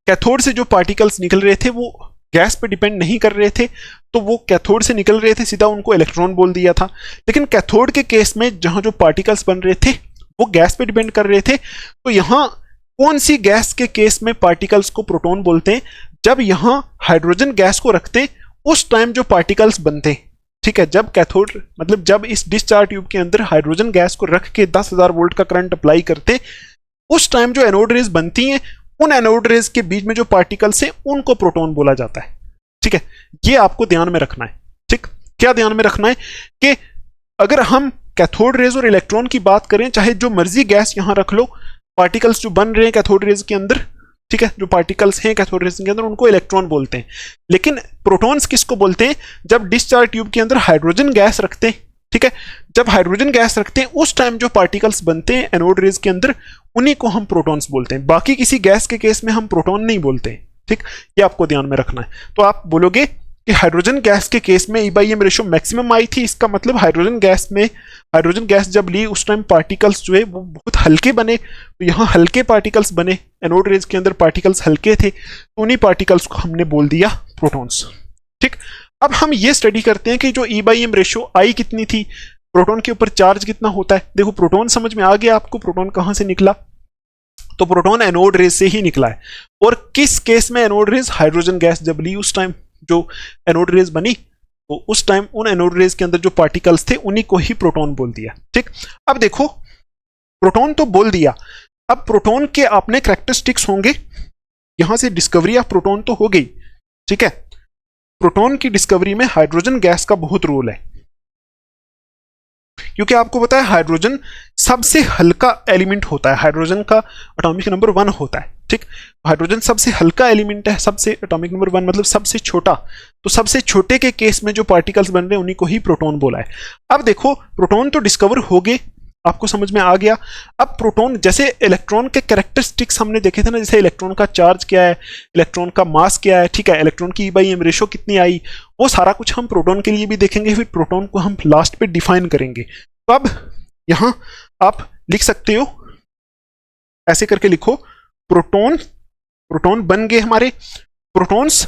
कैथोड से जो पार्टिकल्स निकल रहे थे वो गैस पे डिपेंड नहीं कर रहे थे, तो वो कैथोड से निकल रहे थे सीधा उनको इलेक्ट्रॉन बोल दिया था। लेकिन कैथोड के केस में जहां जो पार्टिकल्स बन रहे थे वो गैस पे डिपेंड कर रहे थे, तो यहां कौन सी गैस के केस में पार्टिकल्स को प्रोटॉन बोलते हैं, जब यहां हाइड्रोजन गैस को रखते उस टाइम जो पार्टिकल्स बनते। ठीक है, जब कैथोड मतलब जब इस डिस्चार्ज ट्यूब के अंदर हाइड्रोजन गैस को रख के 10,000 वोल्ट का करंट अप्लाई करते उस टाइम जो एनोड रेज बनती हैं उन एनोड रेज के बीच में जो पार्टिकल्स हैं उनको प्रोटॉन बोला जाता है। ठीक है, ये आपको ध्यान में रखना है। ठीक, क्या ध्यान में रखना है कि अगर हम कैथोड रेज और इलेक्ट्रॉन की बात करें, चाहे जो मर्जी गैस यहां रख लो, पार्टिकल्स जो बन रहे हैं कैथोड रेज के अंदर, ठीक है, जो पार्टिकल्स हैं कैथोड रेज के अंदर उनको इलेक्ट्रॉन बोलते हैं। लेकिन प्रोटॉन्स किसको बोलते हैं, जब डिस्चार्ज ट्यूब के अंदर हाइड्रोजन गैस रखते हैं। ठीक है, जब हाइड्रोजन गैस रखते हैं उस टाइम जो पार्टिकल्स बनते हैं एनोड रेज के अंदर उन्हीं को हम प्रोटॉन्स बोलते हैं। बाकी किसी गैस के केस में हम प्रोटॉन नहीं बोलते हैं। ठीक, ये आपको ध्यान में रखना है। तो आप बोलोगे कि हाइड्रोजन गैस के केस में e by M ratio maximum आई थी, इसका मतलब हाइड्रोजन गैस जब ली उस टाइम पार्टिकल्स जो है वो बहुत हल्के बने, तो यहाँ हल्के पार्टिकल्स बने, एनोड रेज के अंदर पार्टिकल्स हल्के थे, तो उन्हीं पार्टिकल्स को हमने बोल दिया प्रोटॉन्स। ठीक, अब हम ये स्टडी करते हैं कि जो ई बाई एम रेशो आई कितनी थी, प्रोटॉन के ऊपर चार्ज कितना होता है। देखो प्रोटॉन समझ में आ गया आपको, प्रोटॉन कहां से निकला, तो प्रोटॉन एनोड रेज से ही निकला है। और किस केस में एनोड रेज, हाइड्रोजन गैस जब ली उस टाइम जो एनोड रेज बनी, तो उस टाइम उन एनोड रेज के अंदर जो पार्टिकल्स थे उन्हीं को ही प्रोटॉन बोल दिया। ठीक, अब देखो प्रोटॉन तो बोल दिया, अब प्रोटॉन के अपने कैरेक्टरिस्टिक्स होंगे। यहां से डिस्कवरी ऑफ प्रोटॉन तो हो गई, ठीक है। प्रोटॉन की डिस्कवरी में हाइड्रोजन गैस का बहुत रोल है, क्योंकि आपको पता है हाइड्रोजन सबसे हल्का एलिमेंट होता है, हाइड्रोजन का एटॉमिक नंबर 1 होता है। ठीक, हाइड्रोजन सबसे हल्का एलिमेंट है, सबसे एटॉमिक नंबर 1 मतलब सबसे छोटा, तो सबसे छोटे के केस में जो पार्टिकल्स बन रहे हैं उन्हीं को ही प्रोटॉन बोला है। अब देखो प्रोटॉन तो डिस्कवर हो गए, आपको समझ में आ गया। अब प्रोटॉन, जैसे इलेक्ट्रॉन के कैरेक्टरिस्टिक्स हमने देखे थे ना, जैसे इलेक्ट्रॉन का चार्ज क्या है, इलेक्ट्रॉन का मास क्या है, ठीक है, इलेक्ट्रॉन की E/m रेशो कितनी आई, वो सारा कुछ हम प्रोटॉन के लिए भी देखेंगे, फिर प्रोटॉन को हम लास्ट पे डिफाइन करेंगे। तो अब यहां आप लिख सकते हो, ऐसे करके लिखो, प्रोटॉन बन गए हमारे। प्रोटॉन्स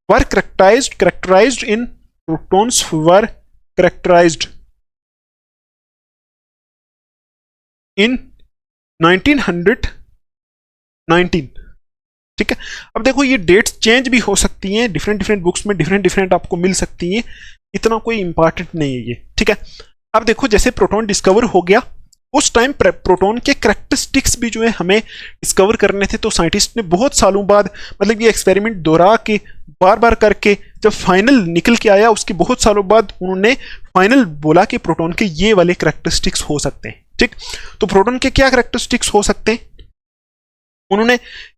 वर कैरेक्टराइज्ड इन प्रोटॉन्स वर कैरेक्टराइज्ड इन 1919। ठीक है, अब देखो ये डेट्स चेंज भी हो सकती हैं, डिफरेंट बुक्स में डिफरेंट आपको मिल सकती हैं, इतना कोई इंपॉर्टेंट नहीं है ये। ठीक है, अब देखो जैसे प्रोटॉन डिस्कवर हो गया, उस टाइम प्रोटॉन के कैरेक्टरिस्टिक्स भी जो है हमें डिस्कवर करने थे, तो साइंटिस्ट ने बहुत सालों बाद, मतलब ये एक्सपेरिमेंट दोहरा के बार करके जब फाइनल निकल के आया, उसके बहुत सालों बाद उन्होंने फाइनल बोला कि प्रोटॉन के ये वाले कैरेक्टरिस्टिक्स हो सकते हैं। ठीक, तो प्रोटॉन के क्या कैरेक्टरिस्टिक्स हो सकते हैं, उन्होंने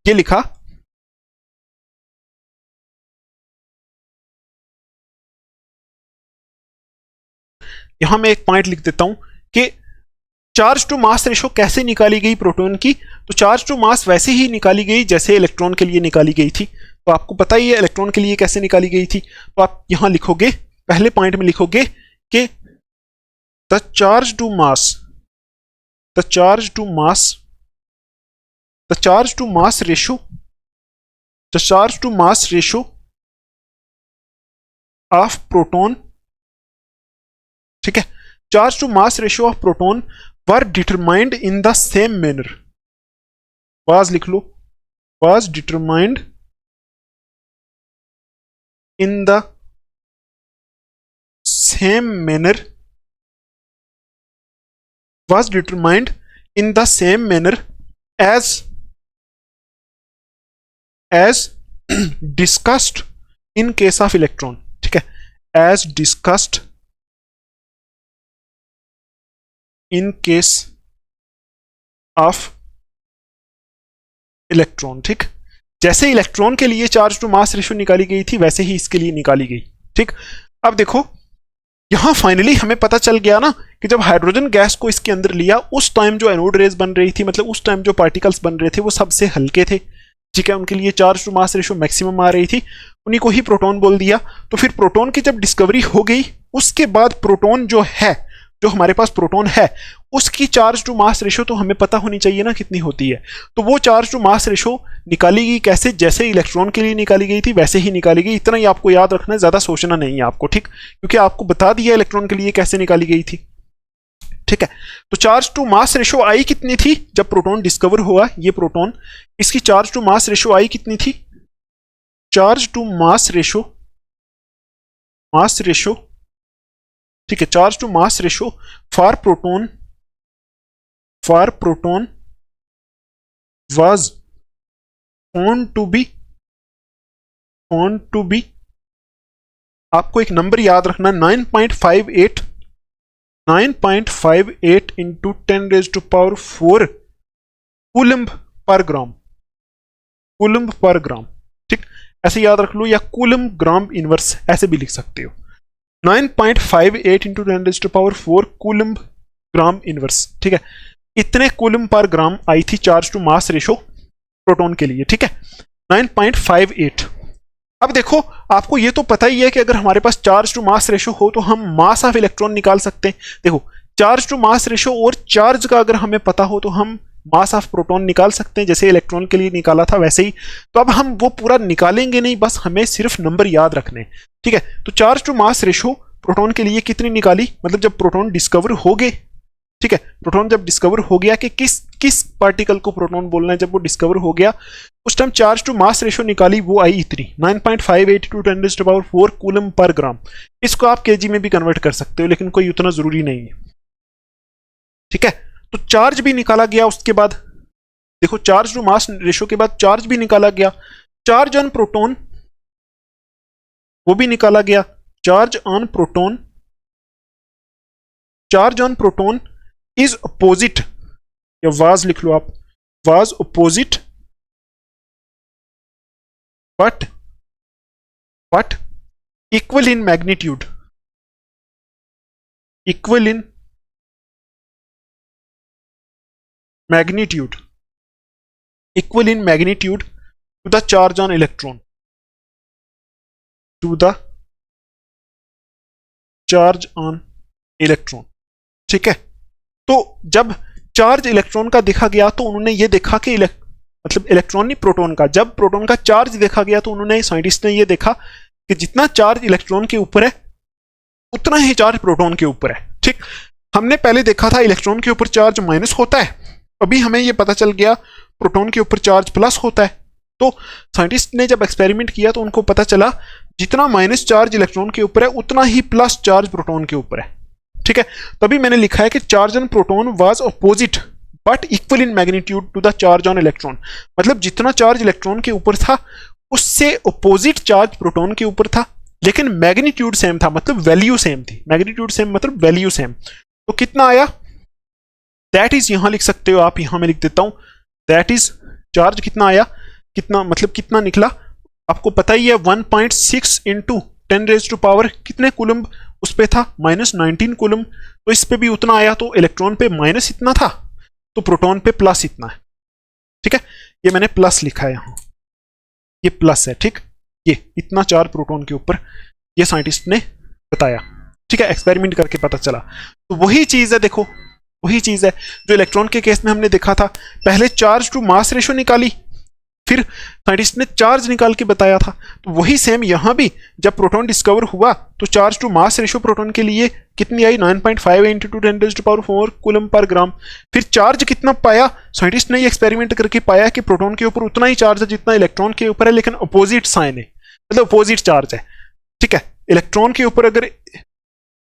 ये लिखा, यहां मैं एक पॉइंट लिख देता हूं कि चार्ज टू मास रेशो कैसे निकाली गई प्रोटॉन की। तो चार्ज टू मास वैसे ही निकाली गई जैसे इलेक्ट्रॉन के लिए निकाली गई थी। तो आपको पता ही है इलेक्ट्रॉन के लिए कैसे निकाली गई थी। तो आप यहां लिखोगे, पहले पॉइंट में लिखोगे कि the charge to mass ratio of proton, ठीक है, charge to mass ratio of proton were determined in the same manner, was लिख लो, was determined in the same manner, was determined in the same manner as discussed in case of electron। ठीक है, as discussed in case of electron। ठीक, जैसे electron के लिए charge to mass ratio निकाली गई थी वैसे ही इसके लिए निकाली गई। ठीक, अब देखो यहां फाइनली हमें पता चल गया ना कि जब हाइड्रोजन गैस को इसके अंदर लिया, उस टाइम जो एनोड रेज बन रही थी, मतलब उस टाइम जो पार्टिकल्स बन रहे थे वो सबसे हल्के थे। ठीक है, उनके लिए charge to mass ratio maximum आ रही थी, उन्हीं को ही प्रोटॉन बोल दिया। तो फिर प्रोटॉन की जब डिस्कवरी हो गई, उसके बाद प्रोटॉन जो है, जो हमारे पास प्रोटॉन है, उसकी चार्ज टू मास रेशो तो हमें पता होनी चाहिए ना कितनी होती है। तो वो चार्ज टू मास रेशो निकाली गई कैसे, जैसे इलेक्ट्रॉन के लिए निकाली गई थी वैसे ही निकाली गई। इतना ही आपको याद रखना है, ज्यादा सोचना नहीं है आपको। ठीक, क्योंकि आपको बता दिया इलेक्ट्रॉन के लिए कैसे निकाली गई थी। ठीक है, तो चार्ज टू मास रेशो आई कितनी थी जब प्रोटॉन डिस्कवर हुआ, ये प्रोटॉन, इसकी चार्ज टू मास रेशो आई कितनी थी, चार्ज टू मास रेशो, ठीक है, charge to mass ratio for proton was found to be, आपको एक नंबर याद रखना, 9.58 इंटू 10⁴ कूलम्ब पर ग्राम। ठीक, ऐसे याद रख लो, या कूलम्ब ग्राम इनवर्स ऐसे भी लिख सकते हो। 9.58 इंटू 10⁴ कूलम्ब ग्राम इनवर्स। ठीक है, इतने कूलम पर ग्राम आई थी charge to mass ratio proton के लिए। ठीक है, 9.58। अब देखो आपको ये तो पता ही है कि अगर हमारे पास चार्ज टू मास रेशो हो तो हम मास ऑफ इलेक्ट्रॉन निकाल सकते हैं। देखो चार्ज टू मास रेशो और चार्ज का अगर हमें पता हो तो हम मास ऑफ प्रोटॉन निकाल सकते हैं, जैसे इलेक्ट्रॉन के लिए निकाला था वैसे ही। तो अब हम वो पूरा निकालेंगे नहीं, बस हमें सिर्फ नंबर याद रखने। ठीक है, तो charge to mass ratio proton के लिए कितनी निकाली, मतलब जब प्रोटॉन डिस्कवर हो गए, ठीक है, प्रोटॉन जब डिस्कवर हो गया कि किस पार्टिकल को प्रोटॉन बोलना है, जब वो डिस्कवर हो गया उस time charge to mass ratio निकाली, वो आई इतनी 9.58 टू 10⁴ कूलम पर ग्राम। इसको आप केजी में भी कन्वर्ट कर सकते हो, लेकिन कोई उतना जरूरी नहीं है, ठीक है। तो चार्ज भी निकाला गया, उसके बाद देखो चार्ज टू मास रेशो के बाद चार्ज भी निकाला गया, चार्ज ऑन प्रोटॉन वो भी निकाला गया, charge on proton is opposite, या वाज लिख लो आप, was opposite but equal in magnitude, equal in magnitude to the charge on electron, to the charge on electron, ठीक है। तो जब चार्ज इलेक्ट्रॉन का देखा गया तो उन्होंने ये देखा कि मतलब इलेक्ट्रॉन नहीं प्रोटॉन का, जब प्रोटॉन का चार्ज देखा गया तो उन्होंने साइंटिस्ट ने ये देखा कि जितना चार्ज इलेक्ट्रॉन के ऊपर है उतना ही चार्ज प्रोटॉन के ऊपर है, ठीक। हमने पहले देखा था इलेक्ट्रॉन के ऊपर चार्ज माइनस होता है, अभी हमें ये पता चल गया प्रोटॉन के ऊपर चार्ज प्लस होता है। तो साइंटिस्ट ने जब एक्सपेरिमेंट किया तो उनको पता चला जितना माइनस चार्ज इलेक्ट्रॉन के ऊपर है उतना ही प्लस चार्ज प्रोटॉन के ऊपर है, ठीक है। तभी मैंने लिखा है कि charge on proton was opposite but equal in magnitude to the charge on electron, मतलब जितना चार्ज इलेक्ट्रॉन के ऊपर था उससे अपोजिट चार्ज प्रोटॉन के ऊपर था, लेकिन मैग्नीट्यूड सेम था, मतलब वैल्यू सेम थी, मैग्नीट्यूड सेम मतलब वैल्यू सेम। तो कितना आया, दैट इज यहां लिख सकते हो आप, यहां मैं लिख देता हूं, दैट इज चार्ज कितना आया, कितना मतलब कितना निकला, आपको पता ही है 1.6 इंटू 10⁻⁴ कितने कूलम उस पे था, -19 कूलम, तो इस पे भी उतना आया, तो इलेक्ट्रॉन पे माइनस इतना था तो प्रोटॉन पे प्लस इतना है, ठीक है। ये मैंने प्लस लिखा है यहां, ये प्लस है, ठीक, ये इतना चार्ज प्रोटॉन के ऊपर, ये साइंटिस्ट ने बताया, ठीक है, एक्सपेरिमेंट करके पता चला। तो वही चीज है, देखो वही चीज है जो इलेक्ट्रॉन के केस में हमने देखा था, पहले चार्ज टू मास रेशो निकाली, फिर साइंटिस्ट ने चार्ज निकाल के बताया था, तो वही सेम यहां भी जब प्रोटॉन डिस्कवर हुआ तो charge to mass ratio proton के लिए कितनी आई, 9.5 इंटू 10⁴ कूलम पर ग्राम। फिर चार्ज कितना पाया, साइंटिस्ट ने ये एक्सपेरिमेंट करके पाया कि प्रोटॉन के ऊपर उतना ही चार्ज है जितना इलेक्ट्रॉन के ऊपर है, लेकिन अपोजिट साइन है, मतलब अपोजिट चार्ज है, ठीक है। इलेक्ट्रॉन के ऊपर अगर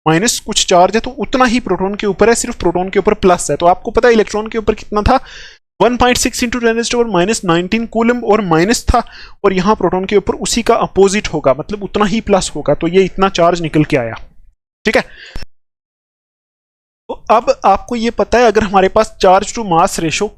माइनस कुछ चार्ज है तो उतना ही प्रोटॉन के ऊपर है, सिर्फ प्रोटॉन के ऊपर प्लस है। तो आपको पता है इलेक्ट्रॉन के ऊपर कितना था, 1.6 इंटू 10⁻⁻19 कूलम और माइनस था, और यहां प्रोटॉन के ऊपर उसी का अपोजिट होगा, मतलब उतना ही प्लस होगा, तो ये इतना चार्ज निकल के आया, ठीक है। तो अब आपको ये पता है अगर हमारे पास चार्ज टू मास रेशो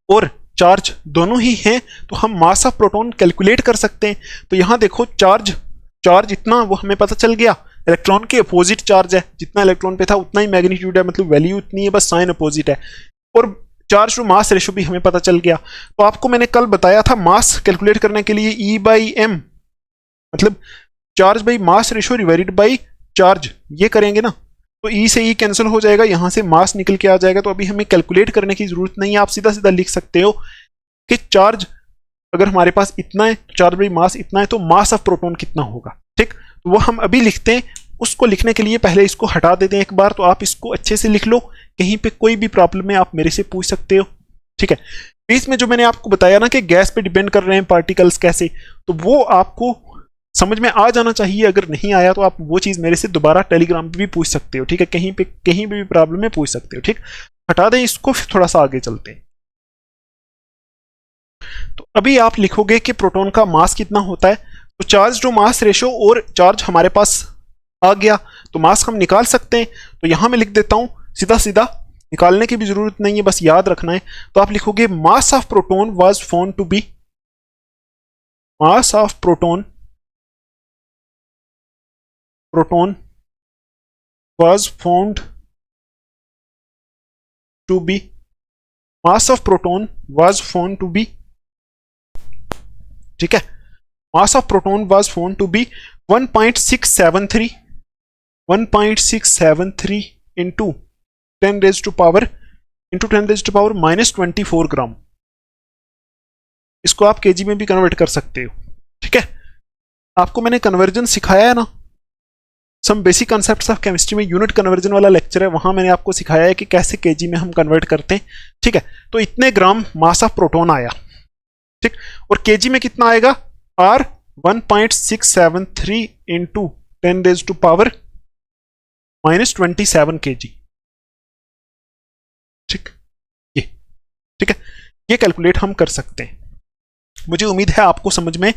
और चार्ज दोनों ही हैं तो हम मास ऑफ प्रोटॉन कैलकुलेट कर सकते हैं। तो यहां देखो चार्ज इतना वो हमें पता चल गया, इलेक्ट्रॉन के अपोजिट चार्ज है, जितना इलेक्ट्रॉन पे था उतना ही मैग्नीट्यूड है, मतलब वैल्यू इतनी है, बस साइन अपोजिट है, और चार्ज टू मास रेशो भी हमें पता चल गया। तो आपको मैंने कल बताया था मास कैलकुलेट करने के लिए E/m मतलब charge by mass ratio divided by charge, ये करेंगे ना तो E से E कैंसिल हो जाएगा, यहां से मास निकल के आ जाएगा। तो अभी हमें कैलकुलेट करने की जरूरत नहीं है, आप सीधा सीधा लिख सकते हो कि चार्ज अगर हमारे पास इतना है, चार्ज बाई मास इतना है, तो मास ऑफ प्रोटॉन कितना होगा, ठीक। तो वो हम अभी लिखते हैं, उसको लिखने के लिए पहले इसको हटा देते हैं एक बार, तो आप इसको अच्छे से लिख लो, कहीं पे कोई भी प्रॉब्लम है आप मेरे से पूछ सकते हो, ठीक है। बीच में जो मैंने आपको बताया ना कि गैस पे डिपेंड कर रहे हैं पार्टिकल्स कैसे, तो वो आपको समझ में आ जाना चाहिए, अगर नहीं आया तो आप वो चीज़ मेरे से दोबारा टेलीग्राम पे भी पूछ सकते हो, ठीक है, कहीं पे भी प्रॉब्लम है पूछ सकते हो, ठीक। हटा दें इसको, फिर थोड़ा सा आगे चलते हैं। तो अभी आप लिखोगे कि प्रोटॉन का मास कितना होता है, तो चार्ज टू मास रेशो और चार्ज हमारे पास आ गया, तो मास हम निकाल सकते हैं। तो यहां मैं लिख देता हूं, सीधा सीधा निकालने की भी जरूरत नहीं है, बस याद रखना है। तो आप लिखोगे mass of proton was found to be, mass of proton was found to be, mass of proton was found to be, ठीक है, mass of proton was found to be 1.673 into 10⁻⁻24 ग्राम। इसको आप केजी में भी कन्वर्ट कर सकते हो, ठीक है। आपको मैंने कन्वर्जन सिखाया है ना, some basic concepts of chemistry में यूनिट कन्वर्जन वाला लेक्चर है, वहां मैंने आपको सिखाया है कि कैसे केजी में हम कन्वर्ट करते हैं। ठीक है, तो इतने ग्राम मास ऑफ प्रोटॉन आया, ठीक, और केजी में कितना आएगा, आर 1.673 इंटू 10⁻⁻27 kg। ठीक, ये ठीक है, ये कैलकुलेट हम कर सकते हैं। मुझे उम्मीद है आपको समझ में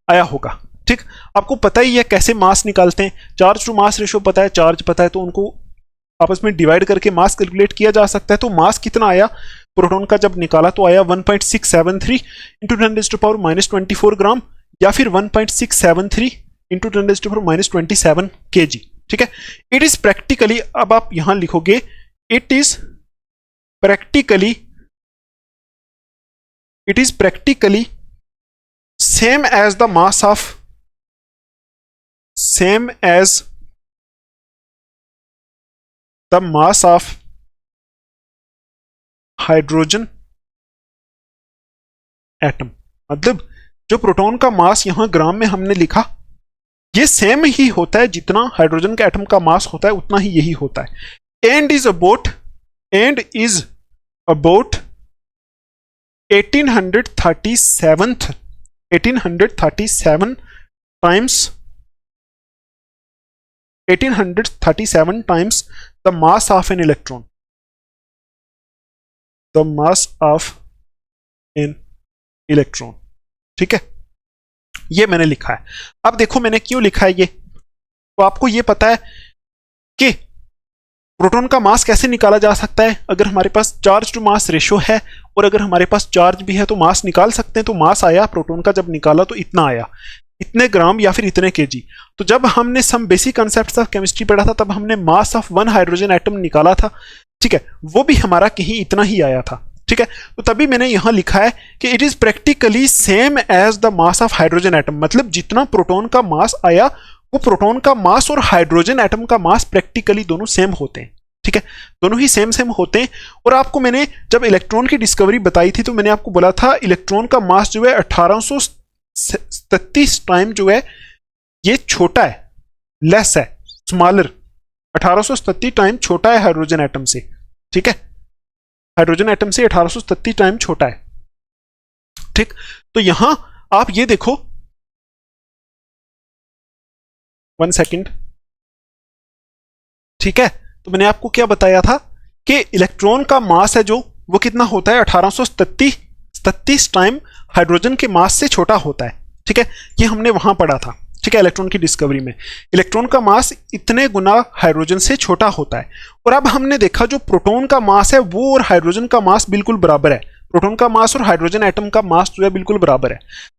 आया होगा। ठीक, आपको पता ही है कैसे मास निकालते हैं, चार्ज टू मास रेशो पता है, चार्ज पता है, तो उनको आपस में डिवाइड करके मास कैलकुलेट किया जा सकता है। तो मास कितना आया प्रोटॉन का जब निकाला तो आया 1.673 इंटू 10⁻⁻24 ग्राम, या फिर 1.673 इंटू 10⁻⁻27 kg। ठीक है, इट इज प्रैक्टिकली, अब आप यहां लिखोगे it is practically same as the mass of hydrogen atom. मतलब जो प्रोटॉन का मास यहां ग्राम में हमने लिखा, ये सेम ही होता है, जितना हाइड्रोजन के एटम का मास होता है उतना ही यही होता है। And is about 1837 times the mass of an electron, ठीक है, ये मैंने लिखा है। अब देखो मैंने क्यों लिखा है ये, तो आपको ये पता है कि प्रोटॉन का मास कैसे निकाला जा सकता है। अगर हमारे पास चार्ज टू मास रेशो है और अगर हमारे पास चार्ज भी है तो मास निकाल सकते हैं। तो मास आया प्रोटॉन का जब निकाला तो इतना आया, इतने ग्राम या फिर इतने केजी। तो जब हमने some basic concepts of chemistry पढ़ा था तब हमने mass of one hydrogen atom निकाला था। ठीक है, वो भी हमारा कहीं इतना ही आया था। ठीक है, तो तभी मैंने यहां लिखा है कि it is practically same as the mass of hydrogen atom. मतलब जितना प्रोटॉन का मास आया वो प्रोटॉन का मास और हाइड्रोजन एटम का मास प्रैक्टिकली दोनों सेम होते हैं। ठीक है, दोनों ही सेम होते हैं। और आपको मैंने जब इलेक्ट्रॉन की डिस्कवरी बताई थी तो मैंने आपको बोला था इलेक्ट्रॉन का मास जो है 1837 टाइम जो है ये छोटा है, लेस है, स्मॉलर, 1837 टाइम छोटा है हाइड्रोजन एटम से। ठीक है, हाइड्रोजन एटम से 1837 टाइम छोटा है। ठीक, तो यहां आप ये देखो, 1 सेकेंड। ठीक है, तो मैंने आपको क्या बताया था कि इलेक्ट्रॉन का मास है जो वो कितना होता है, 1837 टाइम हाइड्रोजन के मास से छोटा होता है। ठीक है, ये हमने वहां पढ़ा था। ठीक है, इलेक्ट्रॉन की डिस्कवरी में इलेक्ट्रॉन का मास इतने गुना हाइड्रोजन से छोटा होता है। और अब हमने देखा जो प्रोटॉन का मास है वो और हाइड्रोजन का मास बिल्कुल बराबर है। प्रोटॉन का मास और हाइड्रोजन एटम का मास जो है बिल्कुल बराबर है।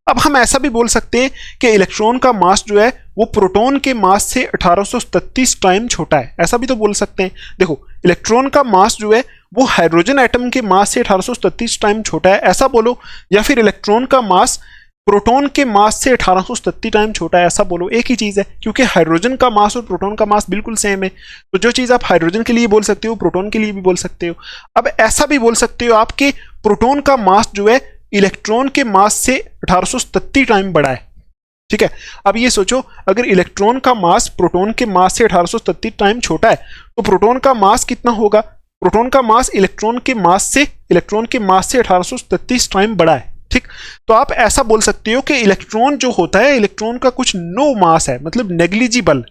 अब हम ऐसा भी बोल सकते हैं कि इलेक्ट्रॉन का मास जो है वो प्रोटॉन के मास से 1837 टाइम छोटा है, ऐसा भी तो बोल सकते हैं। देखो, इलेक्ट्रॉन का मास जो है वो हाइड्रोजन एटम के मास से 1837 टाइम छोटा है, ऐसा बोलो, या फिर इलेक्ट्रॉन का मास प्रोटॉन के मास से 1837 टाइम छोटा है, ऐसा बोलो, एक ही चीज है। क्योंकि हाइड्रोजन का मास और प्रोटॉन का मास बिल्कुल सेम है। तो जो चीज आप हाइड्रोजन के लिए बोल सकते हो प्रोटॉन के लिए भी बोल सकते हो। अब ऐसा भी बोल सकते हो आप कि प्रोटॉन का मास जो है इलेक्ट्रॉन के मास से 1837 टाइम बड़ा है। ठीक है, अब ये सोचो, अगर इलेक्ट्रॉन का मास प्रोटॉन के मास से 1837 टाइम छोटा है तो प्रोटॉन का मास कितना होगा। प्रोटॉन का मास इलेक्ट्रॉन के मास से 1837 टाइम बड़ा है। ठीक, तो आप ऐसा बोल सकते हो कि इलेक्ट्रॉन जो होता है, इलेक्ट्रॉन का कुछ नो मास है, मतलब नेग्लिजिबल।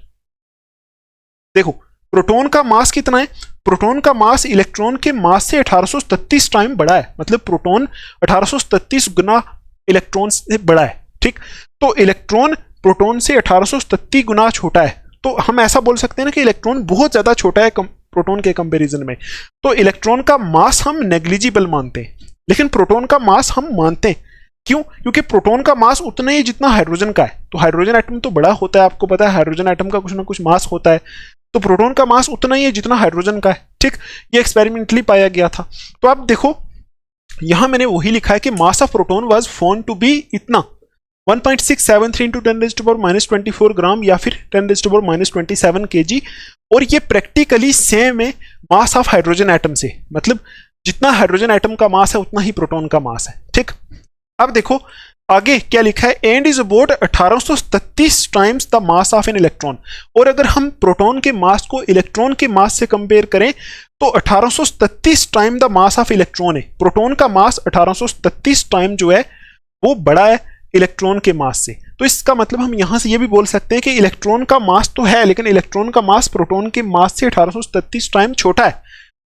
देखो, प्रोटॉन का मास कितना है, प्रोटॉन का मास इलेक्ट्रॉन के मास से 1837 टाइम बड़ा है, मतलब प्रोटॉन 1837 गुना इलेक्ट्रॉन से बड़ा है। ठीक, तो इलेक्ट्रॉन प्रोटॉन से 1837 गुना छोटा है। तो हम ऐसा बोल सकते हैं ना कि इलेक्ट्रॉन बहुत ज्यादा छोटा है प्रोटॉन के कंपैरिजन में। तो इलेक्ट्रॉन का मास हम नेग्लिजिबल मानते हैं, लेकिन प्रोटॉन का मास हम मानते हैं। क्यों? क्योंकि प्रोटॉन का मास उतना ही जितना हाइड्रोजन का है। तो हाइड्रोजन एटम तो बड़ा होता है, आपको पता है हाइड्रोजन एटम का कुछ ना कुछ मास होता है। तो प्रोटॉन का मास उतना ही है जितना हाइड्रोजन का है। ठीक, ये एक्सपेरिमेंटली पाया गया था। तो आप देखो, यहां मैंने वही लिखा है कि mass of proton was found to be इतना 1.673 इंटू 10⁻⁻24 ग्राम या फिर 10⁻⁻27 kg। और ये प्रैक्टिकली सेम है मास ऑफ हाइड्रोजन एटम से, मतलब जितना हाइड्रोजन एटम का मास है उतना ही प्रोटॉन का मास है। ठीक, अब देखो, आगे क्या लिखा है, and is about 1833 times the mass of an electron. और अगर हम प्रोटॉन के मास को इलेक्ट्रॉन के मास से कंपेयर करें तो 1833 time the mass of electron है। प्रोटॉन का मास 1833 टाइम जो है वो बड़ा है इलेक्ट्रॉन के मास से। तो इसका मतलब हम यहां से ये भी बोल सकते हैं कि इलेक्ट्रॉन का मास तो है, लेकिन इलेक्ट्रॉन का मास प्रोटॉन के मास से 1833 टाइम छोटा है।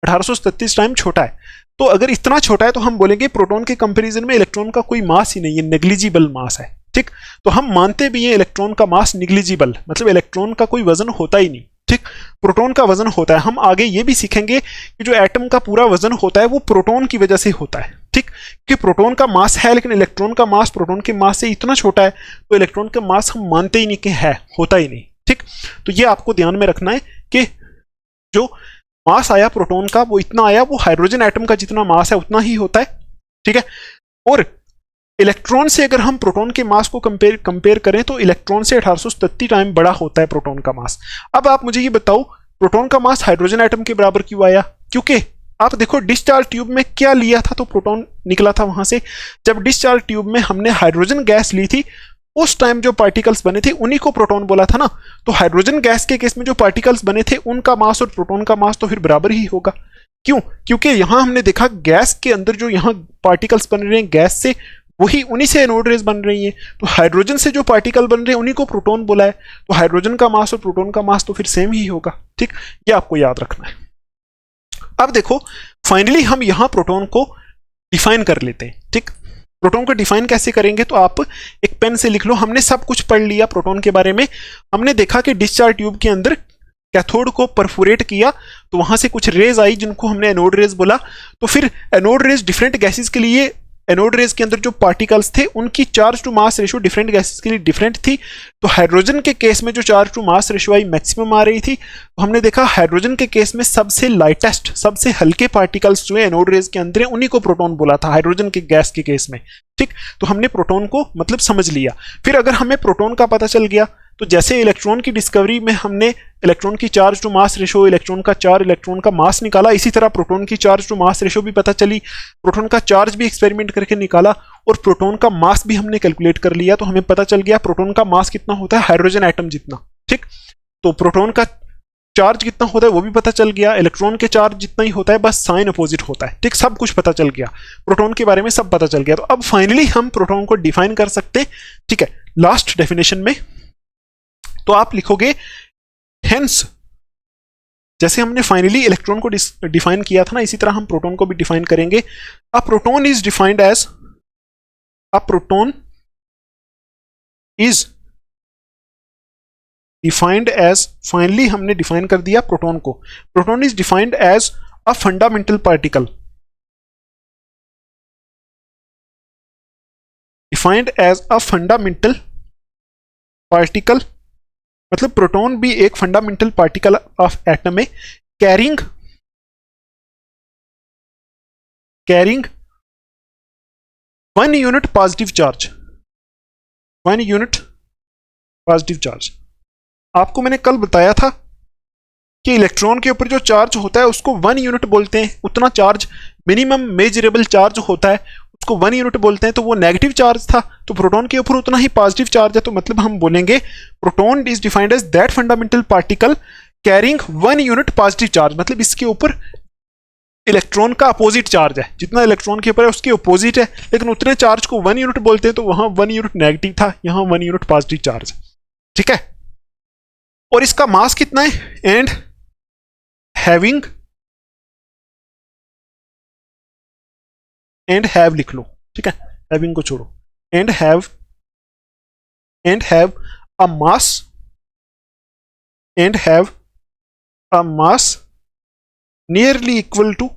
1833 टाइम छोटा है। तो अगर इतना छोटा है तो हम बोलेंगे प्रोटॉन के कंपैरिजन में इलेक्ट्रॉन का कोई मास ही नहीं है, नेग्लिजिबल मास है। ठीक, तो हम मानते भी हैं इलेक्ट्रॉन का मास निग्लिजिबल, मतलब इलेक्ट्रॉन का कोई वजन होता ही नहीं। ठीक, प्रोटॉन का वजन होता है। हम आगे ये भी सीखेंगे कि जो एटम का पूरा वजन होता है वो प्रोटॉन की वजह से होता है। ठीक, कि प्रोटॉन का मास है लेकिन इलेक्ट्रॉन का मास प्रोटॉन के मास से इतना छोटा है, तो इलेक्ट्रॉन का मास हम मानते ही नहीं कि है, होता ही नहीं। ठीक, तो ये आपको ध्यान में रखना है कि जो मास आया प्रोटॉन का वो इतना आया, वो हाइड्रोजन एटम का जितना मास है उतना ही होता है। ठीक है, और इलेक्ट्रॉन से अगर हम प्रोटॉन के मास को कंपेयर करें तो इलेक्ट्रॉन से 1833 टाइम बड़ा होता है प्रोटॉन का मास। अब आप मुझे ये बताओ प्रोटॉन का मास हाइड्रोजन एटम के बराबर क्यों आया? क्योंकि आप देखो डिस्चार्ज ट्यूब में क्या लिया था तो प्रोटॉन निकला था वहां से। जब डिस्चार्ज ट्यूब में हमने हाइड्रोजन गैस ली थी उस टाइम जो पार्टिकल्स बने थे उन्हीं को प्रोटॉन बोला था ना। तो हाइड्रोजन गैस के केस में जो पार्टिकल्स बने थे उनका मास और प्रोटॉन का मास तो फिर बराबर ही होगा। क्यों? क्योंकि यहां हमने देखा गैस के अंदर जो यहां पार्टिकल्स बन रहे हैं गैस से, वही उन्हीं से एनोड रेज बन रही हैं। तो हाइड्रोजन से जो पार्टिकल बन रहे हैं उन्हीं को प्रोटॉन बोला है। तो हाइड्रोजन का मास और प्रोटॉन का मास तो फिर सेम ही होगा। ठीक, ये आपको याद रखना है। अब देखो फाइनली हम यहां प्रोटॉन को डिफाइन कर लेते हैं। ठीक, प्रोटॉन को डिफाइन कैसे करेंगे तो आप एक पेन से लिख लो। हमने सब कुछ पढ़ लिया प्रोटॉन के बारे में। हमने देखा कि डिस्चार्ज ट्यूब के अंदर कैथोड को परफोरेट किया तो वहां से कुछ रेज आई जिनको हमने एनोड रेज बोला। तो फिर एनोड रेज डिफरेंट गैसेस के लिए, एनोड रेज के अंदर जो पार्टिकल्स थे उनकी charge to mass ratio different gases के लिए डिफरेंट थी। तो हाइड्रोजन के केस में जो चार्ज टू मास रेशियो आई मैक्सिमम आ रही थी। तो हमने देखा हाइड्रोजन के केस में सबसे लाइटेस्ट, सबसे हल्के पार्टिकल्स जो है एनोड रेज के अंदर है उन्हीं को प्रोटॉन बोला था हाइड्रोजन के गैस के केस में। ठीक, तो हमने प्रोटॉन को मतलब समझ लिया। फिर अगर हमें प्रोटॉन का पता चल गया तो जैसे इलेक्ट्रॉन की डिस्कवरी में हमने इलेक्ट्रॉन की charge to mass ratio, electron का चार्ज, इलेक्ट्रॉन का मास निकाला, इसी तरह प्रोटॉन की चार्ज टू मास रेशियो भी पता चली, प्रोटॉन का चार्ज भी एक्सपेरिमेंट करके निकाला और प्रोटॉन का मास भी हमने कैलकुलेट कर लिया। तो हमें पता चल गया प्रोटॉन का मास कितना होता है, हाइड्रोजन एटम जितना। ठीक, तो प्रोटॉन का चार्ज कितना होता है वो भी पता चल गया, इलेक्ट्रॉन के चार्ज जितना ही होता है, बस साइन अपोजिट होता है। ठीक, सब कुछ पता चल गया, प्रोटॉन के बारे में सब पता चल गया। तो अब फाइनली हम प्रोटॉन को डिफाइन कर सकते। ठीक है, लास्ट डेफिनेशन में तो आप लिखोगे हेंस, जैसे हमने फाइनली इलेक्ट्रॉन को डिफाइन किया था ना, इसी तरह हम प्रोटॉन को भी डिफाइन करेंगे। A proton is defined as, a proton is defined as, finally हमने डिफाइन कर दिया प्रोटॉन को। Proton is defined as a fundamental particle, defined as a fundamental particle, मतलब प्रोटॉन भी एक फंडामेंटल पार्टिकल ऑफ एटम है, carrying 1 unit positive charge, 1 unit positive charge. आपको मैंने कल बताया था कि इलेक्ट्रॉन के ऊपर जो चार्ज होता है उसको 1 यूनिट बोलते हैं। उतना चार्ज मिनिमम मेजरेबल चार्ज होता है उसको 1 यूनिट बोलते हैं। तो वो नेगेटिव चार्ज था, तो प्रोटॉन के ऊपर उतना ही पॉजिटिव चार्ज है। तो मतलब हम बोलेंगे proton is defined as that fundamental particle carrying 1 unit positive charge, मतलब इसके ऊपर इलेक्ट्रॉन का अपोजिट चार्ज है, जितना इलेक्ट्रॉन के ऊपर है उसके अपोजिट है, लेकिन उतने चार्ज को 1 यूनिट बोलते हैं। तो वहां 1 यूनिट नेगेटिव था, यहां 1 यूनिट पॉजिटिव चार्ज। ठीक है, और इसका मास कितना है, एंड हैविंग, एंड हैव लिख लो। ठीक है, हैविंग को छोड़ो, and have a mass, and have a mass nearly equal to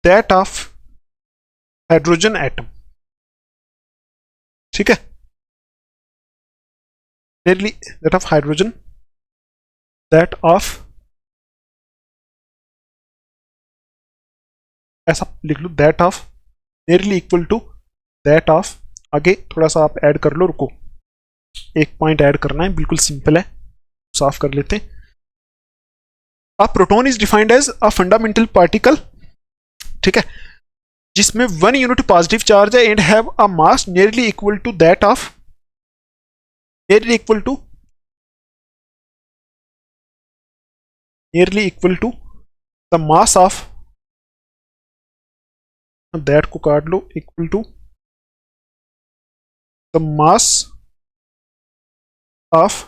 that of hydrogen atom. ठीक है, nearly that of hydrogen, that of, ऐसा लिख लो, that of nearly equal to that of, आगे थोड़ा सा आप ऐड कर लो, रुको एक पॉइंट ऐड करना है, बिल्कुल सिंपल है, साफ कर लेते हैं। A proton is defined as a fundamental particle ठीक है, जिसमें 1 यूनिट पॉजिटिव चार्ज है and have a mass nearly equal to that of nearly equal to the mass of, that को काट लो, equal to the mass of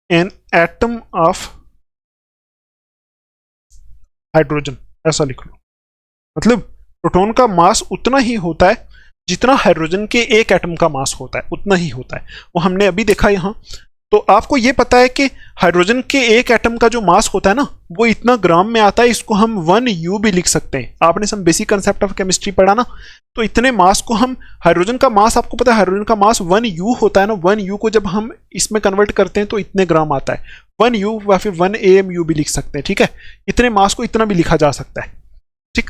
an atom of hydrogen, ऐसा लिख लो। मतलब प्रोटॉन का मास उतना ही होता है जितना हाइड्रोजन के एक एटम का मास होता है, उतना ही होता है। वो हमने अभी देखा यहां। तो आपको ये पता है कि हाइड्रोजन के एक एटम का जो मास होता है ना, वो इतना ग्राम में आता है। इसको हम 1U भी लिख सकते हैं। आपने सब बेसिक कंसेप्ट ऑफ केमिस्ट्री पढ़ा ना, तो इतने मास को हम, हाइड्रोजन का मास आपको पता है, हाइड्रोजन का मास 1U होता है ना। 1U को जब हम इसमें कन्वर्ट करते हैं तो इतने ग्राम आता है। 1U या फिर 1AMU भी लिख सकते हैं। ठीक है, इतने मास को इतना भी लिखा जा सकता है। ठीक,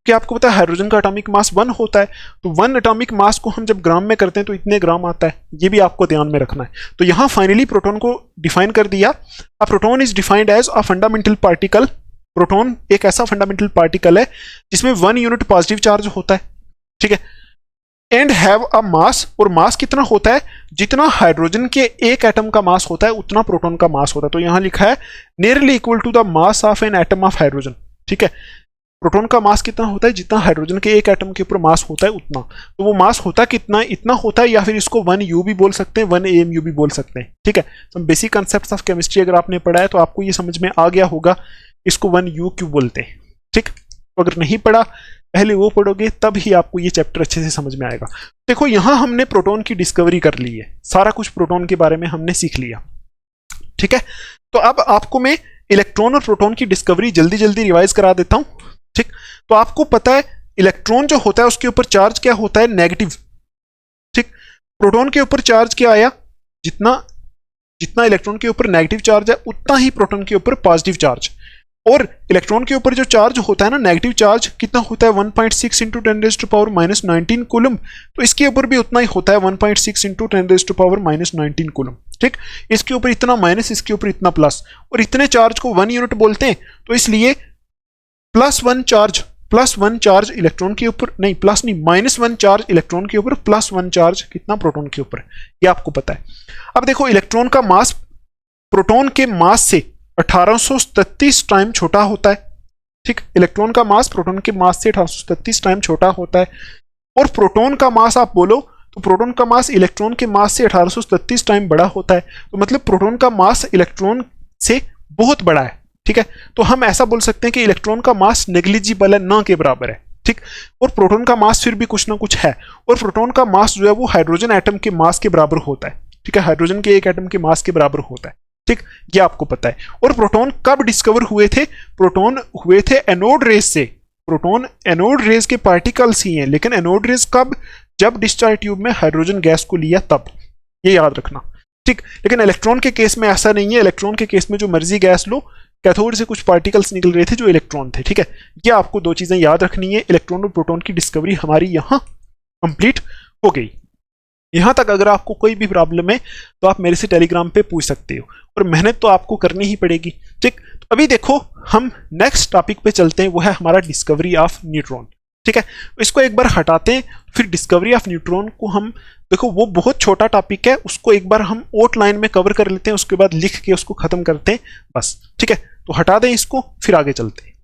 कि आपको पता है हाइड्रोजन का एटॉमिक मास 1 होता है, तो 1 एटॉमिक मास को हम जब ग्राम में करते हैं तो इतने ग्राम आता है। ये भी आपको ध्यान में रखना है। तो यहां फाइनली प्रोटॉन को डिफाइन कर दिया। A proton is defined as a fundamental particle. Proton एक ऐसा फंडामेंटल पार्टिकल है जिसमें 1 यूनिट पॉजिटिव चार्ज होता है। ठीक है, एंड हैव अ मास, और मास कितना होता है, जितना हाइड्रोजन के एक एटम का मास होता है उतना प्रोटॉन का मास होता है। तो यहां लिखा है nearly equal to the mass of an atom of hydrogen. ठीक है, प्रोटॉन का मास कितना होता है, जितना हाइड्रोजन के एक एटम के ऊपर मास होता है उतना। तो वो मास होता कितना, इतना होता है, या फिर इसको 1U भी बोल सकते हैं, 1AMU भी बोल सकते हैं। ठीक है, तो बेसिक कंसेप्ट्स ऑफ केमिस्ट्री अगर आपने पढ़ा है तो आपको ये समझ में आ गया होगा इसको 1U क्यों बोलते हैं। ठीक, तो अगर नहीं पढ़ा, पहले वो पढ़ोगे तब ही आपको ये चैप्टर अच्छे से समझ में आएगा। देखो यहां हमने प्रोटॉन की डिस्कवरी कर ली है, सारा कुछ प्रोटॉन के बारे में हमने सीख लिया। ठीक है, तो अब आपको मैं इलेक्ट्रॉन और प्रोटॉन की डिस्कवरी जल्दी जल्दी रिवाइज करा देता हूं। ठीक, तो आपको पता है इलेक्ट्रॉन जो होता है उसके ऊपर चार्ज क्या होता है, नेगेटिव। ठीक, प्रोटॉन के ऊपर चार्ज क्या आया, जितना जितना इलेक्ट्रॉन के ऊपर नेगेटिव चार्ज है उतना ही प्रोटॉन के ऊपर पॉजिटिव चार्ज। और इलेक्ट्रॉन के ऊपर जो चार्ज होता है ना, नेगेटिव चार्ज कितना होता है, 1.6 इंटू 10⁻⁻19 कूलम। तो इसके ऊपर भी उतना ही होता है, 1.6 इंटू 10⁻⁻19 कूलम। ठीक, इसके ऊपर इतना माइनस, इसके ऊपर इतना प्लस, और इतने चार्ज को 1 यूनिट बोलते हैं। तो इसलिए +1 चार्ज इलेक्ट्रॉन के ऊपर, नहीं प्लस नहीं, -1 चार्ज इलेक्ट्रॉन के ऊपर, +1 चार्ज कितना, प्रोटॉन के ऊपर। ये आपको पता है। अब देखो इलेक्ट्रॉन का मास प्रोटॉन के मास से 1833 टाइम छोटा होता है। ठीक, इलेक्ट्रॉन का मास प्रोटॉन के मास से 1833 टाइम छोटा होता है। और प्रोटॉन का मास आप बोलो तो प्रोटॉन का मास इलेक्ट्रॉन के मास से 1833 टाइम बड़ा होता है। तो मतलब प्रोटॉन का मास इलेक्ट्रॉन से बहुत बड़ा है। ठीक है, तो हम ऐसा बोल सकते हैं कि इलेक्ट्रॉन का मास नेग्लिजिबल है, ना के बराबर है। ठीक, और प्रोटॉन का मास फिर भी कुछ ना कुछ है। और प्रोटॉन का मास जो है वो हाइड्रोजन एटम के मास के बराबर होता है। ठीक है, हाइड्रोजन के एक एटम के मास के बराबर होता है। ठीक, ये आपको पता है। और प्रोटॉन कब डिस्कवर हुए थे, प्रोटॉन हुए थे एनोड रेज से। प्रोटॉन एनोड रेज के पार्टिकल्स ही हैं, लेकिन एनोड रेज कब, जब डिस्चार्ज ट्यूब में हाइड्रोजन गैस को लिया तब, ये याद रखना। ठीक, लेकिन इलेक्ट्रॉन के केस में ऐसा नहीं है। इलेक्ट्रॉन के केस में जो मर्जी गैस लो, कैथोड से कुछ पार्टिकल्स निकल रहे थे जो इलेक्ट्रॉन थे। ठीक है, ये आपको दो चीजें याद रखनी है। इलेक्ट्रॉन और प्रोटॉन की डिस्कवरी हमारी यहाँ कंप्लीट हो गई। यहां तक अगर आपको कोई भी प्रॉब्लम है तो आप मेरे से टेलीग्राम पे पूछ सकते हो, और मेहनत तो आपको करनी ही पड़ेगी। ठीक, तो अभी देखो हम नेक्स्ट टॉपिक पे चलते हैं, वो है हमारा डिस्कवरी ऑफ न्यूट्रॉन। ठीक है, इसको एक बार हटाते हैं, फिर डिस्कवरी ऑफ न्यूट्रॉन को हम, देखो वो बहुत छोटा टॉपिक है, उसको एक बार हम आउटलाइन में कवर कर लेते हैं, उसके बाद लिख के उसको खत्म करते हैं बस। ठीक है, तो हटा दें इसको, फिर आगे चलते हैं।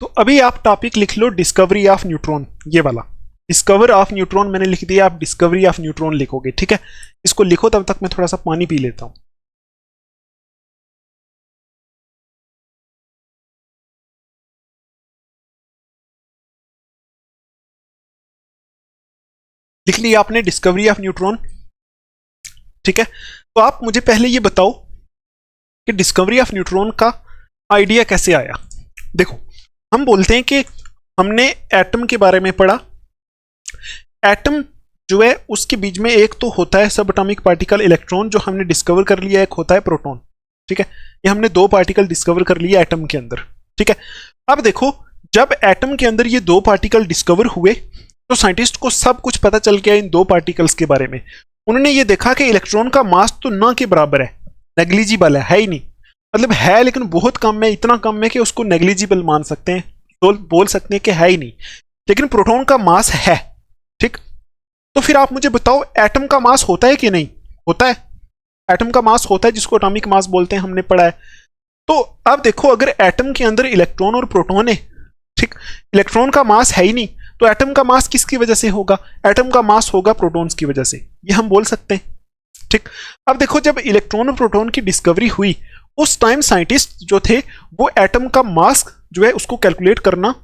तो अभी आप टॉपिक लिख लो डिस्कवरी ऑफ न्यूट्रॉन, ये वाला डिस्कवर ऑफ न्यूट्रॉन मैंने लिख दिया, आप डिस्कवरी ऑफ न्यूट्रॉन लिखोगे। ठीक है, इसको लिखो, तब तक मैं थोड़ा सा पानी पी लेता हूं। लिख लिया आपने डिस्कवरी ऑफ न्यूट्रॉन। ठीक है, तो आप मुझे पहले ये बताओ कि डिस्कवरी ऑफ न्यूट्रॉन का आइडिया कैसे आया। देखो हम बोलते हैं कि हमने एटम के बारे में पढ़ा। एटम जो है उसके बीच में एक तो होता है सब एटॉमिक पार्टिकल इलेक्ट्रॉन, जो हमने डिस्कवर कर लिया, एक होता है प्रोटॉन। ठीक है, ये हमने दो पार्टिकल डिस्कवर कर लिया एटम के अंदर। ठीक है, अब देखो जब एटम के अंदर ये दो पार्टिकल डिस्कवर हुए तो साइंटिस्ट को सब कुछ पता चल गया इन दो पार्टिकल्स के बारे में। उन्होंने ये देखा कि इलेक्ट्रॉन का मास तो ना के बराबर है, नेग्लिजिबल है ही नहीं। मतलब है लेकिन बहुत कम है, इतना कम है कि उसको नेग्लिजिबल मान सकते हैं, तो बोल सकते हैं कि है ही नहीं, लेकिन प्रोटॉन का मास है। ठीक, तो फिर आप मुझे बताओ एटम का मास होता है कि नहीं होता है? एटम का मास होता है, जिसको एटॉमिक मास बोलते हैं, हमने पढ़ा है। तो अब देखो, अगर एटम के अंदर इलेक्ट्रॉन और प्रोटॉन है, ठीक, इलेक्ट्रॉन का मास है ही नहीं, तो एटम का मास किसकी वजह से होगा? एटम का मास होगा प्रोटॉन्स की वजह से, ये हम बोल सकते हैं। ठीक, अब देखो, जब इलेक्ट्रॉन और प्रोटॉन की डिस्कवरी हुई, उस टाइम साइंटिस्ट जो थे वो एटम का मास जो है उसको कैलकुलेट करना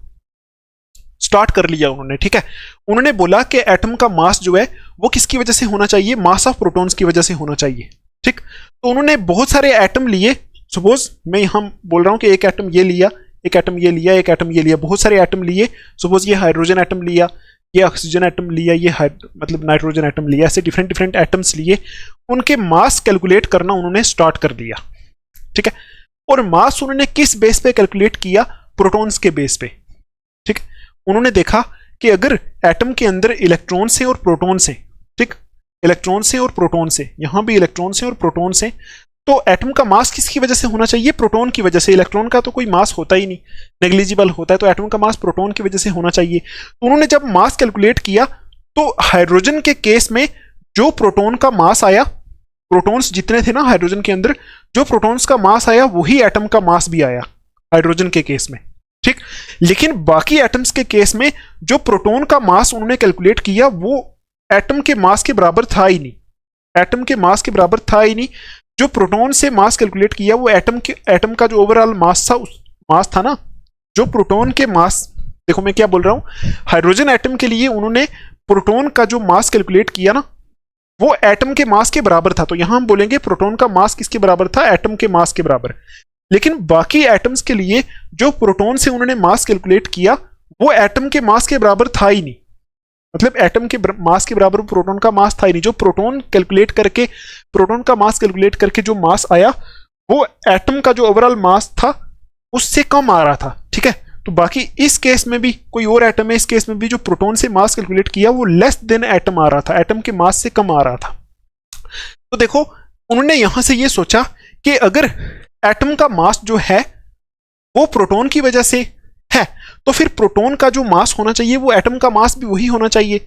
स्टार्ट कर लिया उन्होंने। ठीक है, उन्होंने बोला कि एटम का मास जो है वो किसकी वजह से होना चाहिए? मास ऑफ प्रोटॉन्स की वजह से होना चाहिए। ठीक, तो उन्होंने बहुत सारे एटम लिए। सपोज मैं यहां बोल रहा हूं कि एक एटम ये लिया, एक एटम ये लिया, एक एटम ये लिया, बहुत सारे एटम लिए। सपोज ये हाइड्रोजन एटम लिया, ये ऑक्सीजन एटम लिया, ये मतलब नाइट्रोजन एटम लिया, ऐसे डिफरेंट डिफरेंट एटम्स लिए। उनके मास कैलकुलेट करना उन्होंने स्टार्ट कर दिया। ठीक है, और मास उन्होंने किस बेस पे कैलकुलेट किया? प्रोटॉन्स के बेस पे। ठीक, उन्होंने देखा कि अगर एटम के अंदर इलेक्ट्रॉन से और प्रोटॉन से, ठीक, इलेक्ट्रॉन से और प्रोटॉन से, यहां भी इलेक्ट्रॉन से और प्रोटॉन से, तो एटम का मास किसकी वजह से होना चाहिए? प्रोटॉन की वजह से। इलेक्ट्रॉन का तो कोई मास होता ही नहीं, नेग्लिजिबल होता है, तो एटम का मास प्रोटॉन की वजह से होना चाहिए। तो उन्होंने जब मास कैलकुलेट किया, तो हाइड्रोजन के केस में जो प्रोटॉन का मास आया, प्रोटॉन्स जितने थे ना हाइड्रोजन के अंदर, जो प्रोटॉन्स का मास आया वही एटम का मास भी आया हाइड्रोजन के केस में। ठीक, लेकिन बाकी एटम्स के केस में जो प्रोटॉन का मास उन्होंने कैलकुलेट किया वो एटम के मास के बराबर था ही नहीं, एटम के मास के बराबर था ही नहीं। जो प्रोटॉन से मास कैलकुलेट किया वो एटम का जो ओवरऑल मास था, उस मास था ना, जो प्रोटॉन के मास, देखो मैं क्या बोल रहा हूं, हाइड्रोजन एटम के लिए उन्होंने प्रोटॉन का जो मास कैलकुलेट किया ना, वो एटम के मास के बराबर था। तो यहां हम बोलेंगे प्रोटॉन का मास किसके बराबर था? एटम के मास के बराबर। लेकिन बाकी एटम्स के लिए जो प्रोटॉन से उन्होंने मास कैलकुलेट किया वो एटम के मास के बराबर था ही नहीं, मतलब एटम के मास के बराबर प्रोटॉन का मास था ही नहीं। जो प्रोटॉन कैलकुलेट करके, प्रोटॉन का मास कैलकुलेट करके जो मास आया वो एटम का जो ओवरऑल मास था उससे कम आ रहा था। ठीक है, तो बाकी इस केस में भी कोई और एटम है, इस केस में भी जो प्रोटॉन से मास कैलकुलेट किया वो लेस देन एटम आ रहा था, एटम के मास से कम आ रहा था। तो देखो, उन्होंने यहां से ये सोचा कि अगर एटम का मास जो है वो प्रोटॉन की वजह से है, तो फिर प्रोटॉन का जो मास होना चाहिए वो एटम का मास भी वही होना चाहिए।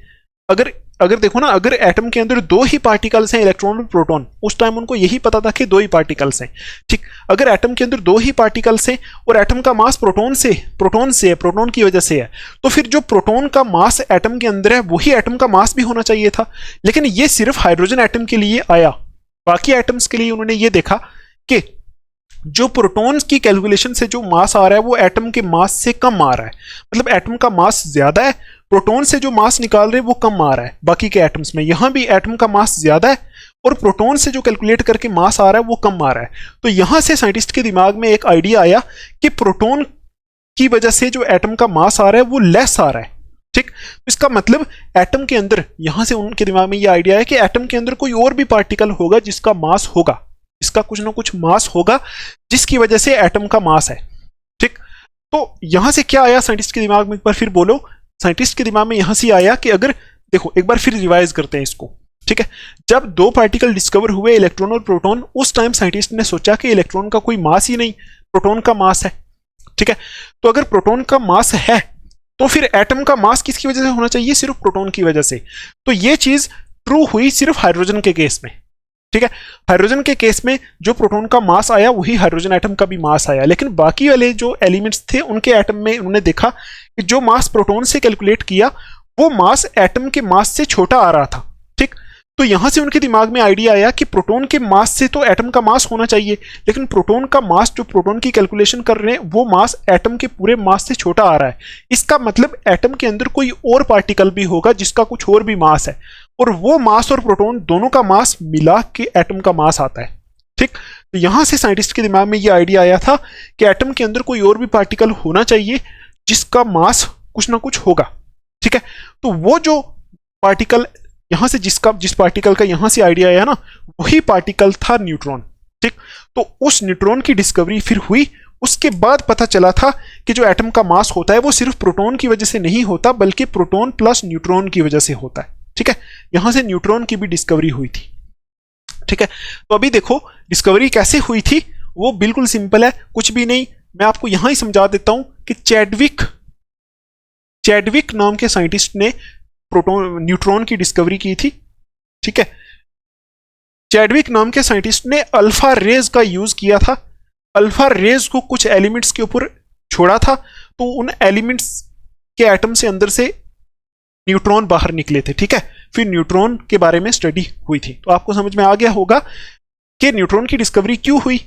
अगर देखो ना, अगर एटम के अंदर दो ही पार्टिकल्स हैं, इलेक्ट्रॉन और प्रोटॉन, उस टाइम उनको यही पता था कि दो ही पार्टिकल्स हैं। ठीक, अगर एटम के अंदर दो ही पार्टिकल्स हैं और एटम का मास प्रोटॉन से है, प्रोटॉन की वजह से है, तो फिर जो प्रोटॉन का मास एटम के अंदर है वही एटम का मास भी होना चाहिए था। लेकिन ये सिर्फ हाइड्रोजन एटम के लिए आया, बाकी एटम्स के लिए उन्होंने ये देखा कि जो प्रोटॉन्स की कैलकुलेशन से जो मास आ रहा है वो एटम के मास से कम आ रहा है, मतलब एटम का मास ज्यादा है, प्रोटॉन से जो मास निकाल रहे हैं वो कम आ रहा है बाकी के एटम्स में। यहां भी एटम का मास ज्यादा है और प्रोटॉन से जो कैलकुलेट करके मास आ रहा है वो कम आ रहा है। तो यहां से साइंटिस्ट के दिमाग में एक आइडिया आया कि प्रोटॉन की वजह से जो एटम का मास आ रहा है वो लेस आ रहा है। ठीक, इसका मतलब एटम के अंदर, यहां से उनके दिमाग में ये आइडिया है कि एटम के अंदर कोई और भी पार्टिकल होगा जिसका मास होगा, इसका कुछ ना कुछ मास होगा जिसकी वजह से एटम का मास है। ठीक, तो यहां से क्या आया साइंटिस्ट के दिमाग में? एक बार फिर बोलो, साइंटिस्ट के दिमाग में यहां से आया कि अगर, देखो एक बार फिर रिवाइज करते हैं इसको। ठीक है, जब दो पार्टिकल डिस्कवर हुए, इलेक्ट्रॉन और प्रोटॉन, उस टाइम साइंटिस्ट ने सोचा कि इलेक्ट्रॉन का कोई मास ही नहीं, प्रोटॉन का मास है। ठीक है, तो अगर प्रोटॉन का मास है तो फिर एटम का मास किसकी वजह से होना चाहिए? सिर्फ प्रोटॉन की वजह से। तो ये चीज ट्रू हुई सिर्फ हाइड्रोजन के केस में। ठीक है, हाइड्रोजन के केस में जो प्रोटॉन का मास आया वही हाइड्रोजन एटम का भी मास आया, लेकिन बाकी वाले जो एलिमेंट्स थे उनके एटम में उन्होंने देखा कि जो मास प्रोटॉन से कैलकुलेट किया वो मास एटम के मास से छोटा आ रहा था। ठीक, तो यहां से उनके दिमाग में आइडिया आया कि प्रोटॉन के मास से तो एटम का मास होना चाहिए, लेकिन प्रोटॉन का मास जो प्रोटॉन की कैलकुलेशन कर रहे हैं वो मास एटम के पूरे मास से छोटा आ रहा है। इसका मतलब एटम के अंदर कोई और पार्टिकल भी होगा जिसका कुछ और भी मास है, और वो मास और प्रोटॉन दोनों का मास मिला के एटम का मास आता है। ठीक, तो यहां से साइंटिस्ट के दिमाग में ये आइडिया आया था कि एटम के अंदर कोई और भी पार्टिकल होना चाहिए जिसका मास कुछ ना कुछ होगा। ठीक है, तो वो जो पार्टिकल यहां से जिस पार्टिकल का यहां से आइडिया आया ना, वही पार्टिकल था न्यूट्रॉन। ठीक, तो उस न्यूट्रॉन की डिस्कवरी फिर हुई। उसके बाद पता चला था कि जो एटम का मास होता है वो सिर्फ प्रोटॉन की वजह से नहीं होता, बल्कि प्रोटॉन प्लस न्यूट्रॉन की वजह से होता है। ठीक है, यहां से न्यूट्रॉन की भी डिस्कवरी हुई थी। ठीक है, तो अभी देखो डिस्कवरी कैसे हुई थी वो बिल्कुल सिंपल है, कुछ भी नहीं। मैं आपको यहां ही समझा देता हूं कि चैडविक नाम के साइंटिस्ट ने प्रोटॉन न्यूट्रॉन की डिस्कवरी की थी। ठीक है, चैडविक नाम के साइंटिस्ट ने अल्फा रेज का यूज किया था। अल्फा रेज को कुछ एलिमेंट्स के ऊपर छोड़ा था, तो उन एलिमेंट्स के एटम से अंदर से न्यूट्रॉन बाहर निकले थे। ठीक है, फिर न्यूट्रॉन के बारे में स्टडी हुई थी। तो आपको समझ में आ गया होगा कि न्यूट्रॉन की डिस्कवरी क्यों हुई।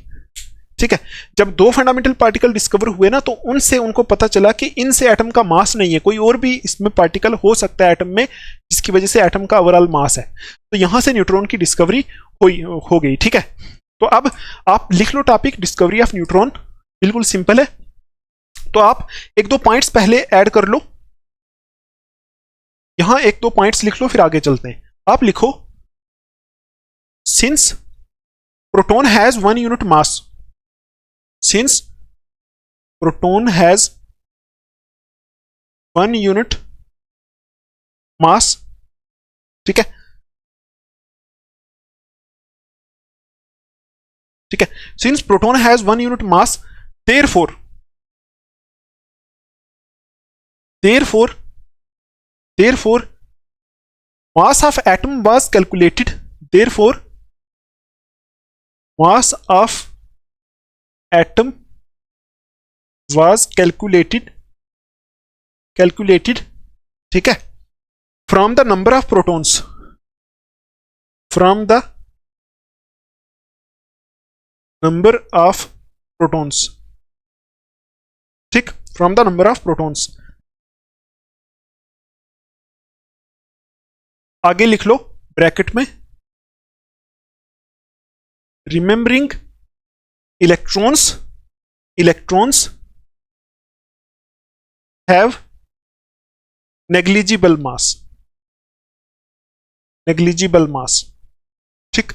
ठीक है, जब दो फंडामेंटल पार्टिकल डिस्कवर हुए ना, तो उनसे उनको पता चला कि इनसे एटम का मास नहीं है, कोई और भी इसमें पार्टिकल हो सकता है एटम में, जिसकी वजह से एटम का ओवरऑल मास है। तो यहां से न्यूट्रॉन की डिस्कवरी हो गई। ठीक है, तो अब आप लिख लो टॉपिक डिस्कवरी ऑफ न्यूट्रॉन, बिल्कुल सिंपल है। तो आप एक दो पॉइंट्स पहले ऐड कर लो, यहां एक दो पॉइंट्स लिख लो, फिर आगे चलते हैं। आप लिखो, since proton has 1 unit mass, since proton has 1 unit mass, ठीक है, ठीक है, since proton has 1 unit mass, therefore mass of atom was calculated, therefore mass of atom was calculated, ठीक है, from the number of protons, from the number of protons, ठीक, from the number of protons। आगे लिख लो bracket में, remembering electrons have negligible mass, ठीक।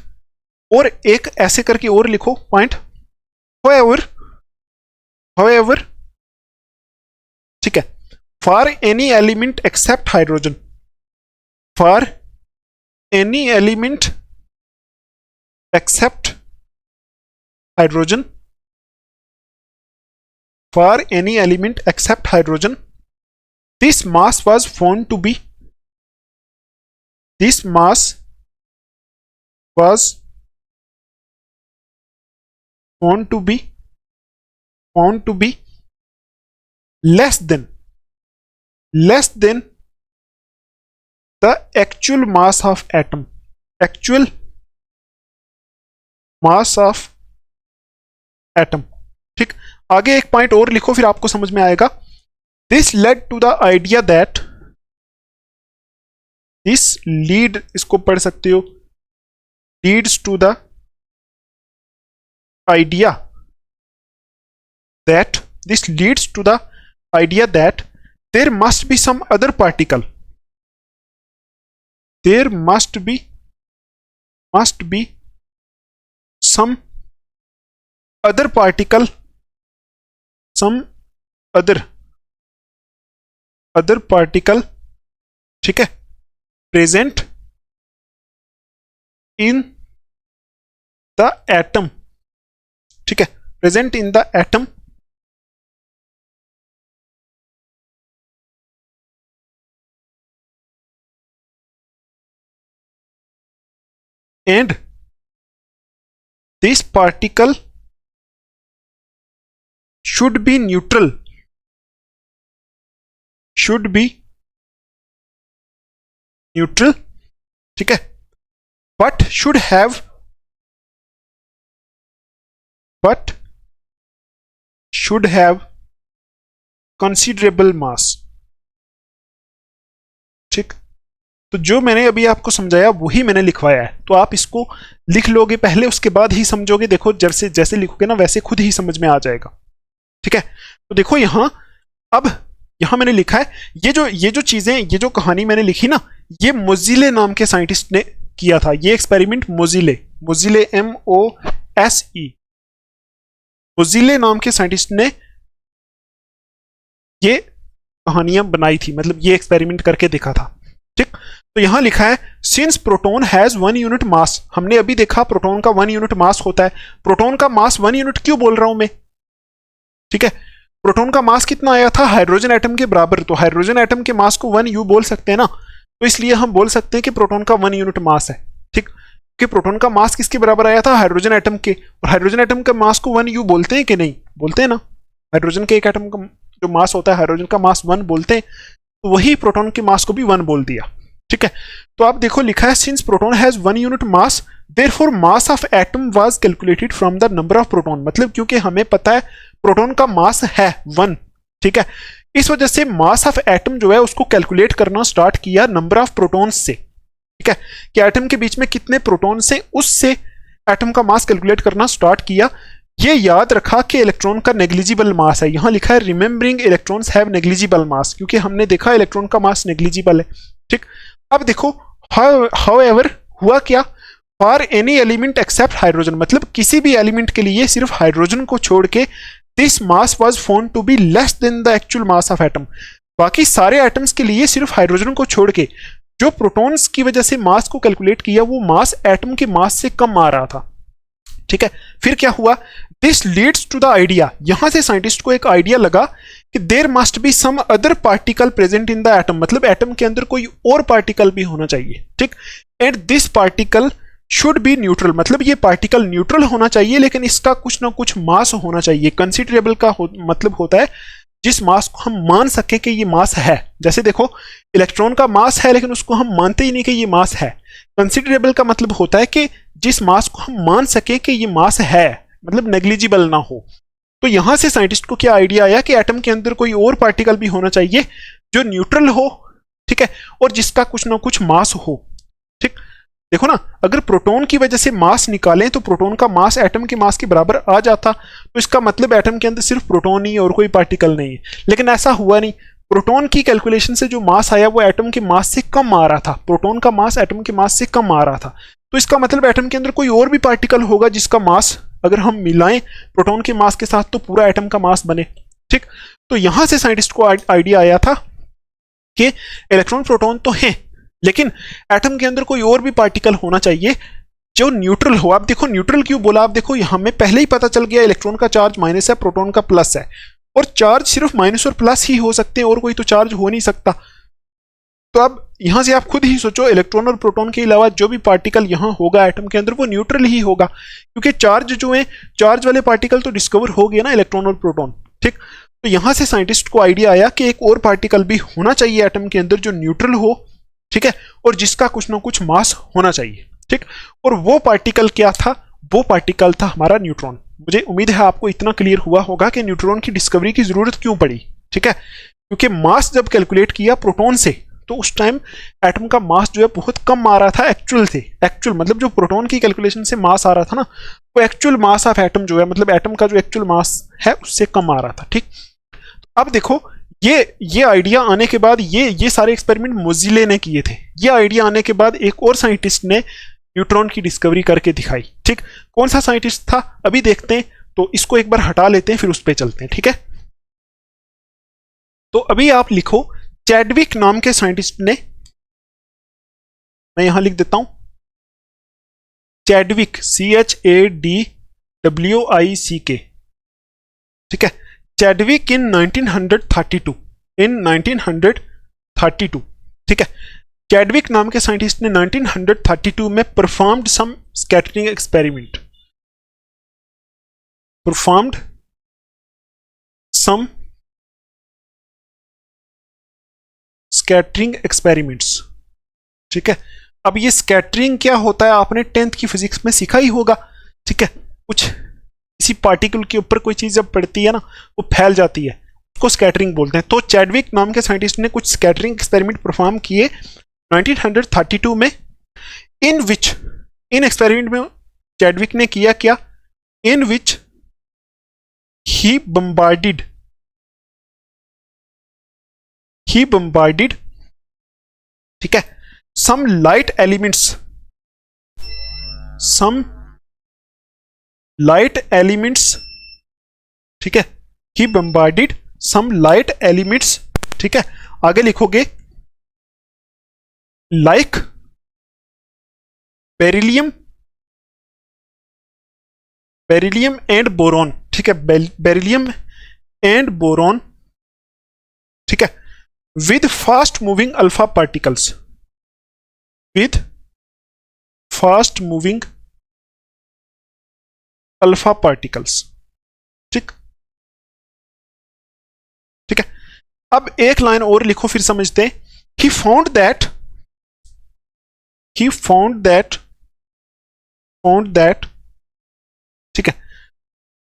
और एक ऐसे करके और लिखो पॉइंट, however, ठीक है, for any element except hydrogen, for any element except hydrogen, for any element except hydrogen, this mass was found to be less than the actual mass of atom, ठीक। आगे एक पॉइंट और लिखो, फिर आपको समझ में आएगा। This led to the idea that, this lead, इसको पढ़ सकते हो, leads to the idea that, this leads to the idea that there must be some other particle, there must be some other particle, some other particle, ठीक है, present in the atom, ठीक है, present in the atom, and this particle should be neutral, ठीक है, but should have considerable mass, ठीक। तो जो मैंने अभी आपको समझाया वही मैंने लिखवाया है, तो आप इसको लिख लोगे पहले, उसके बाद ही समझोगे। देखो जैसे जैसे लिखोगे ना वैसे खुद ही समझ में आ जाएगा, ठीक है। तो देखो यहां, अब यहां मैंने लिखा है, ये जो चीजें, ये जो कहानी मैंने लिखी ना, ये मोजिले नाम के साइंटिस्ट ने किया था। ये एक्सपेरिमेंट मोजिले MOSE, मोजिले नाम के साइंटिस्ट ने ये कहानियां बनाई थी, मतलब ये एक्सपेरिमेंट करके देखा था, ठीक। तो यहां लिखा है since proton has 1 unit mass, हमने अभी देखा प्रोटॉन का 1 यूनिट मास होता है, प्रोटॉन का मास 1 यूनिट क्यों बोल रहा हूं मैं, ठीक है, प्रोटॉन का मास कितना आया था हाइड्रोजन एटम के बराबर, तो हाइड्रोजन एटम के मास को 1 यू बोल सकते हैं ना, तो इसलिए हम बोल सकते हैं कि प्रोटॉन का 1 यूनिट मास है, ठीक, कि प्रोटॉन का मास किसके बराबर आया था हाइड्रोजन एटम के, और हाइड्रोजन एटम का मास को 1 यू बोलते हैं कि नहीं, बोलते हैं ना, हाइड्रोजन के एक एटम का जो मास होता है हाइड्रोजन का मास 1 बोलते हैं, तो वही प्रोटॉन के मास को भी 1 बोल दिया, ठीक है। तो आप देखो लिखा है since proton has 1 unit mass therefore mass of atom was calculated from the number of proton, मतलब क्योंकि हमें पता है प्रोटॉन का मास है 1, ठीक है, इस वजह से मास ऑफ एटम जो है उसको कैलकुलेट करना स्टार्ट किया नंबर ऑफ प्रोटॉन्स से, ठीक है, कि एटम के बीच में कितने प्रोटॉन से उससे एटम का मास कैलकुलेट करना स्टार्ट किया। ये याद रखा कि इलेक्ट्रॉन का नेग्लिजिबल मास है, यहां लिखा है remembering electrons have negligible mass, क्योंकि हमने देखा इलेक्ट्रॉन का मास नेग्लिजिबल है, ठीक। अब देखो हाउएवर हुआ क्या, for any element except hydrogen, मतलब किसी भी एलिमेंट के लिए सिर्फ हाइड्रोजन को छोड़ के this mass was found to be less than the actual mass of atom, बाकी सारे एटम्स के लिए सिर्फ हाइड्रोजन को छोड़ के जो प्रोटॉन्स की वजह से मास को कैलकुलेट किया वो मास एटम के मास से कम आ रहा था, ठीक है। फिर क्या हुआ, this leads to the idea, यहां से साइंटिस्ट को एक आइडिया लगा कि there must be some other particle present in the atom, मतलब एटम के अंदर कोई और पार्टिकल भी होना चाहिए, ठीक, and this particle should be neutral, मतलब ये पार्टिकल न्यूट्रल होना चाहिए लेकिन इसका कुछ ना कुछ मास होना चाहिए, कंसिडरेबल का मतलब होता है जिस मास को हम मान सके कि ये मास है, जैसे देखो इलेक्ट्रॉन का मास है लेकिन उसको हम मानते ही नहीं कि ये मास है, कंसिडरेबल का मतलब होता है कि जिस मास को हम मान सके कि ये मास है, मतलब नेग्लिजिबल ना हो। तो यहां से साइंटिस्ट को क्या आइडिया आया कि एटम के अंदर कोई और पार्टिकल भी होना चाहिए जो न्यूट्रल हो, ठीक है, और जिसका कुछ ना कुछ मास हो, ठीक। देखो ना, अगर प्रोटॉन की वजह से मास निकालें तो प्रोटॉन का मास एटम के मास के बराबर आ जाता, तो इसका मतलब एटम के अंदर सिर्फ प्रोटॉन ही है और कोई पार्टिकल नहीं है, लेकिन ऐसा हुआ नहीं, प्रोटॉन की कैलकुलेशन से जो मास आया वो एटम के मास से कम आ रहा था, प्रोटॉन का मास एटम के मास से कम आ रहा था, तो इसका मतलब एटम के अंदर कोई और भी पार्टिकल होगा जिसका मास अगर हम मिलाएं प्रोटॉन के मास के साथ तो पूरा एटम का मास बने, ठीक। तो यहां से साइंटिस्ट को आइडिया आया था कि इलेक्ट्रॉन प्रोटॉन तो हैं लेकिन एटम के अंदर कोई और भी पार्टिकल होना चाहिए जो न्यूट्रल हो। आप देखो न्यूट्रल क्यों बोला, आप देखो यहां में पहले ही पता चल गया इलेक्ट्रॉन का चार्ज माइनस है, प्रोटॉन का प्लस है, और चार्ज सिर्फ माइनस और प्लस ही हो सकते हैं और कोई तो चार्ज हो नहीं सकता। तो अब यहां से आप खुद ही सोचो इलेक्ट्रॉन और प्रोटॉन के अलावा जो भी पार्टिकल यहां होगा एटम के अंदर वो न्यूट्रल ही होगा, क्योंकि चार्ज जो है चार्ज वाले पार्टिकल तो डिस्कवर हो गए ना इलेक्ट्रॉन और प्रोटॉन, ठीक। तो यहां से साइंटिस्ट को आइडिया आया कि एक और पार्टिकल भी होना चाहिए एटम के अंदर जो न्यूट्रल हो, ठीक है, और जिसका कुछ ना कुछ मास होना चाहिए, ठीक। और वो पार्टिकल क्या था, वो पार्टिकल था हमारा न्यूट्रॉन। मुझे उम्मीद है आपको इतना क्लियर हुआ होगा कि न्यूट्रॉन की डिस्कवरी की जरूरत क्यों पड़ी, ठीक है, क्योंकि मास जब कैलकुलेट किया प्रोटॉन से तो उस टाइम एटम का मास जो है बहुत कम आ रहा था एक्चुअल से, एक्चुअल मतलब जो प्रोटॉन की कैलकुलेशन से मास आ रहा था ना वो एक्चुअल मास ऑफ एटम जो है मतलब एटम का जो एक्चुअल मास है उससे कम आ रहा था, ठीक। अब देखो ये आइडिया आने के बाद ये सारे एक्सपेरिमेंट मोजिले ने किए थे, ये आइडिया आने के बाद एक और साइंटिस्ट ने न्यूट्रॉन की डिस्कवरी करके दिखाई, ठीक। कौन सा साइंटिस्ट था अभी देखते हैं, तो इसको एक बार हटा लेते हैं फिर उस पर चलते हैं, ठीक है। तो अभी आप लिखो चैडविक नाम के साइंटिस्ट ने, मैं यहां लिख देता हूं चैडविक CHADWICK, ठीक है, चैडविक इन 1932, ठीक है। चैडविक नाम के साइंटिस्ट ने 1932 में परफॉर्म्ड सम स्कैटरिंग एक्सपेरिमेंट, परफॉर्म्ड सम स्कैटरिंग एक्सपेरिमेंट्स, ठीक है। अब ये स्कैटरिंग क्या होता है आपने 10th की फिजिक्स में सीखा ही होगा, ठीक है। कुछ किसी पार्टिकल के ऊपर कोई चीज जब पड़ती है ना वो फैल जाती है, उसको स्कैटरिंग बोलते हैं। तो चैडविक नाम के साइंटिस्ट ने कुछ स्कैटरिंग एक्सपेरिमेंट परफॉर्म किए 1932 में, इन एक्सपेरिमेंट में चैडविक ने किया क्या, इन विच ही बम्बार्डेड, ठीक है, some light elements, ठीक है, he bombarded some light elements, ठीक है। आगे लिखोगे लाइक बेरिलियम एंड बोरॉन, ठीक है, बेरिलियम एंड बोरॉन, ठीक है, with fast moving alpha particles, with fast moving alpha particles, ठीक, ठीक है। अब एक लाइन और लिखो, फिर समझते हैं। ही फाउंड दैट, ठीक है,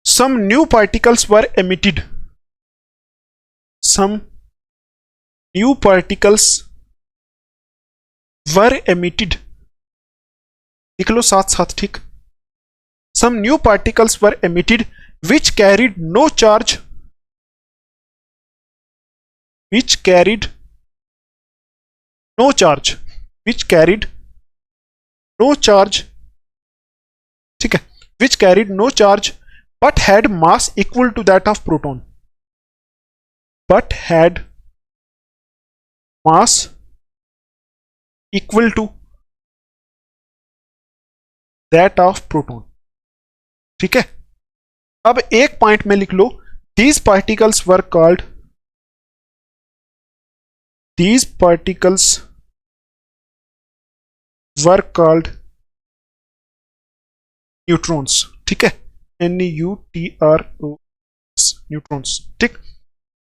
some new particles were emitted, some new particles were emitted, लिख लो साथ साथ, ठीक, some new particles were emitted which carried no charge, which carried no charge, ठीक है, which carried no charge but had mass equal to that of proton, but had mass equal to that of proton, ठीक है। अब एक point में लिख लो, these particles were called neutrons, ठीक है, NUTRONS, न्यूट्रॉन्स, ठीक।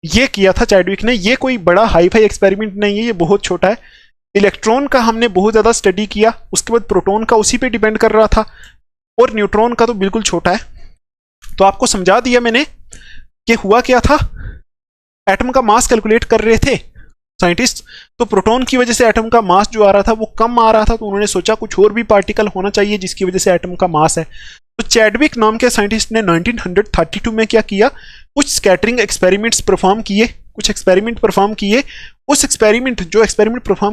ये किया था चैडविक ने। ये कोई बड़ा हाई फाई एक्सपेरिमेंट नहीं है, ये बहुत छोटा है। इलेक्ट्रॉन का हमने बहुत ज्यादा स्टडी किया, उसके बाद प्रोटॉन का उसी पे डिपेंड कर रहा था, और न्यूट्रॉन का तो बिल्कुल छोटा है। तो आपको समझा दिया मैंने कि हुआ क्या था। एटम का मास कैलकुलेट कर रहे थे साइंटिस्ट, तो प्रोटॉन की वजह से एटम का मास जो आ रहा था वो कम आ रहा था, तो उन्होंने सोचा कुछ और भी पार्टिकल होना चाहिए जिसकी वजह से एटम का मास है। तो चैडविक नाम के साइंटिस्ट ने 1932 में क्या किया, कुछ स्कैटरिंग एक्सपेरिमेंट्स परफॉर्म किए, उस एक्सपेरिमेंट परफॉर्म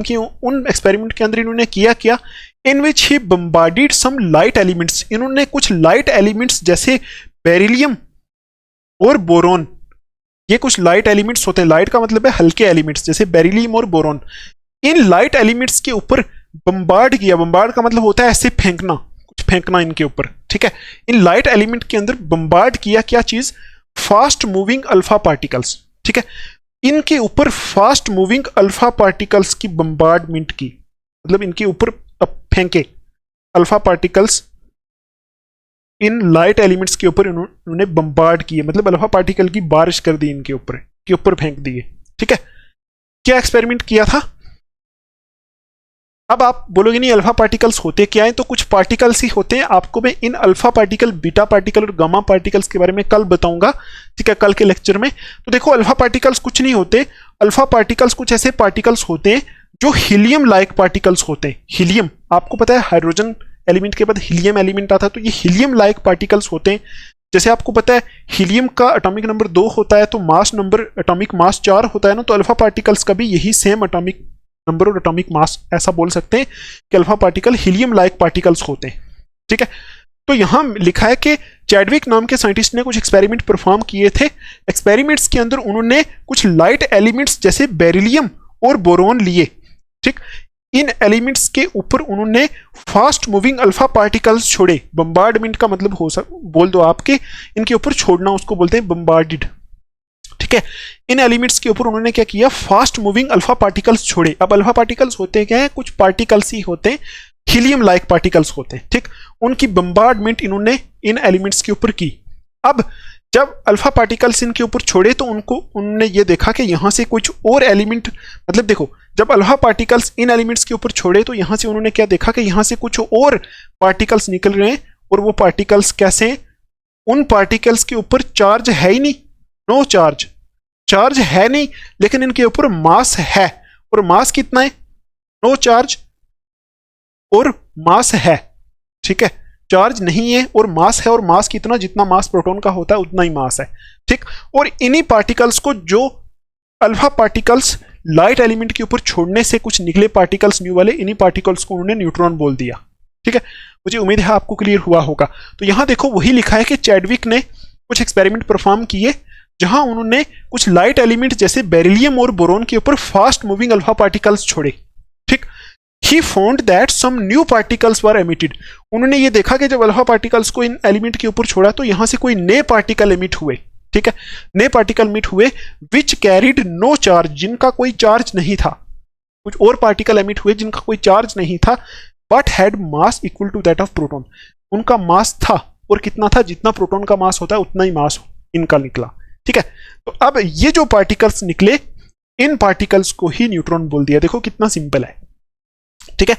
किए, उन एक्सपेरिमेंट के अंदर इन्होंने किया क्या, इन विच ही बम्बार्डेड सम लाइट एलिमेंट्स, इन्होंने कुछ लाइट एलिमेंट्स जैसे बेरिलियम और बोरॉन, ये कुछ लाइट एलिमेंट्स होते हैं, लाइट का मतलब है हल्के एलिमेंट्स, जैसे बेरिलियम और बोरॉन, इन लाइट एलिमेंट्स के ऊपर बम्बार्ड किया। बम्बार्ड का मतलब होता है ऐसे फेंकना, कुछ फेंकना इनके ऊपर, ठीक है। इन लाइट एलिमेंट के अंदर बम्बार्ड किया क्या चीज, फास्ट मूविंग अल्फा पार्टिकल्स, ठीक है। इनके ऊपर फास्ट मूविंग अल्फा पार्टिकल्स की बम्बार्डमेंट की, मतलब इनके ऊपर फेंके alpha particles, in light elements के ऊपर इन्होंने बम्बार्ड किए, मतलब अल्फा पार्टिकल की बारिश कर दी, इनके ऊपर फेंक दिए, ठीक है। क्या एक्सपेरिमेंट किया था। अब आप बोलोगे नहीं अल्फा पार्टिकल्स होते क्या हैं, तो कुछ पार्टिकल्स ही होते हैं। आपको मैं इन अल्फा पार्टिकल, बीटा पार्टिकल और गामा पार्टिकल्स के बारे में कल बताऊंगा, ठीक है, कल के लेक्चर में। तो देखो अल्फा पार्टिकल्स कुछ नहीं होते, अल्फा पार्टिकल्स कुछ ऐसे पार्टिकल्स होते हैं जो हीलियम लाइक पार्टिकल्स होते हैं। हीलियम, आपको पता है हाइड्रोजन एलिमेंट के बाद हीलियम एलिमेंट आता है, तो ये हीलियम लाइक पार्टिकल्स होते हैं। जैसे आपको पता है हीलियम का एटॉमिक नंबर 2 होता है, तो मास नंबर, एटॉमिक मास 4 होता है ना, तो अल्फा पार्टिकल्स का भी यही सेम एटॉमिक नंबर और एटॉमिक मास, ऐसा बोल सकते हैं कि alpha particle helium like particles होते हैं, ठीक है। तो यहां लिखा है कि चैडविक नाम के साइंटिस्ट ने कुछ एक्सपेरिमेंट परफॉर्म किए थे। एक्सपेरिमेंट्स के अंदर उन्होंने कुछ लाइट एलिमेंट्स जैसे बेरिलियम और बोरॉन लिए, ठीक। इन एलिमेंट्स के ऊपर उन्होंने फास्ट मूविंग अल्फा पार्टिकल्स छोड़े। बम्बार्डमेंट का मतलब बोल दो आपके, इनके ऊपर छोड़ना, उसको बोलते हैं बम्बार्डेड, ठीक है। इन एलिमेंट्स के ऊपर उन्होंने क्या किया, फास्ट मूविंग अल्फा पार्टिकल्स छोड़े। अब अल्फा पार्टिकल्स होते क्या है, कुछ पार्टिकल्स ही होते हैं, हीलियम लाइक पार्टिकल्स होते हैं, ठीक। उनकी बम्बार्डमेंट इन्होंने इन एलिमेंट्स के ऊपर की। अब जब अल्फा पार्टिकल्स इनके ऊपर छोड़े तो उन्होंने ये देखा कि यहां से कुछ और एलिमेंट, मतलब देखो जब अल्फा पार्टिकल्स इन एलिमेंट्स के ऊपर छोड़े तो यहां से उन्होंने क्या देखा कि यहां से कुछ और पार्टिकल्स निकल रहे हैं, और वो पार्टिकल्स कैसे हैं, उन पार्टिकल्स के ऊपर चार्ज है ही नहीं, नो चार्ज है नहीं, लेकिन इनके ऊपर मास है, और मास कितना है, नो चार्ज और मास है, ठीक है। चार्ज नहीं है और मास है, और मास कितना, जितना मास प्रोटॉन का होता है उतना ही मास है, ठीक। और इन्हीं पार्टिकल्स को, जो अल्फा पार्टिकल्स लाइट एलिमेंट के ऊपर छोड़ने से कुछ निकले पार्टिकल्स न्यू वाले, इन्हीं पार्टिकल्स को उन्होंने न्यूट्रॉन बोल दिया, ठीक है। मुझे उम्मीद है आपको क्लियर हुआ होगा। तो यहां देखो वही लिखा है कि चैडविक ने कुछ एक्सपेरिमेंट परफॉर्म किए जहां उन्होंने कुछ लाइट एलिमेंट जैसे बेरिलियम और बोरॉन के ऊपर फास्ट मूविंग अल्फा पार्टिकल्स छोड़े, ठीक। He found that some new particles were emitted. उन्होंने ये देखा कि जब अल्फा पार्टिकल्स को इन एलिमेंट के ऊपर छोड़ा तो यहां से कोई नए पार्टिकल एमिट हुए, ठीक है, नए पार्टिकल एमिट हुए विच कैरिड नो चार्ज, जिनका कोई चार्ज नहीं था। कुछ और पार्टिकल एमिट हुए जिनका कोई चार्ज नहीं था, but had mass equal to that of proton. उनका मास था, और कितना था, जितना प्रोटॉन का मास होता है उतना ही मास इनका निकला, ठीक है। तो अब ये जो पार्टिकल्स निकले, इन पार्टिकल्स को ही न्यूट्रॉन बोल दिया। देखो कितना सिंपल है, ठीक है।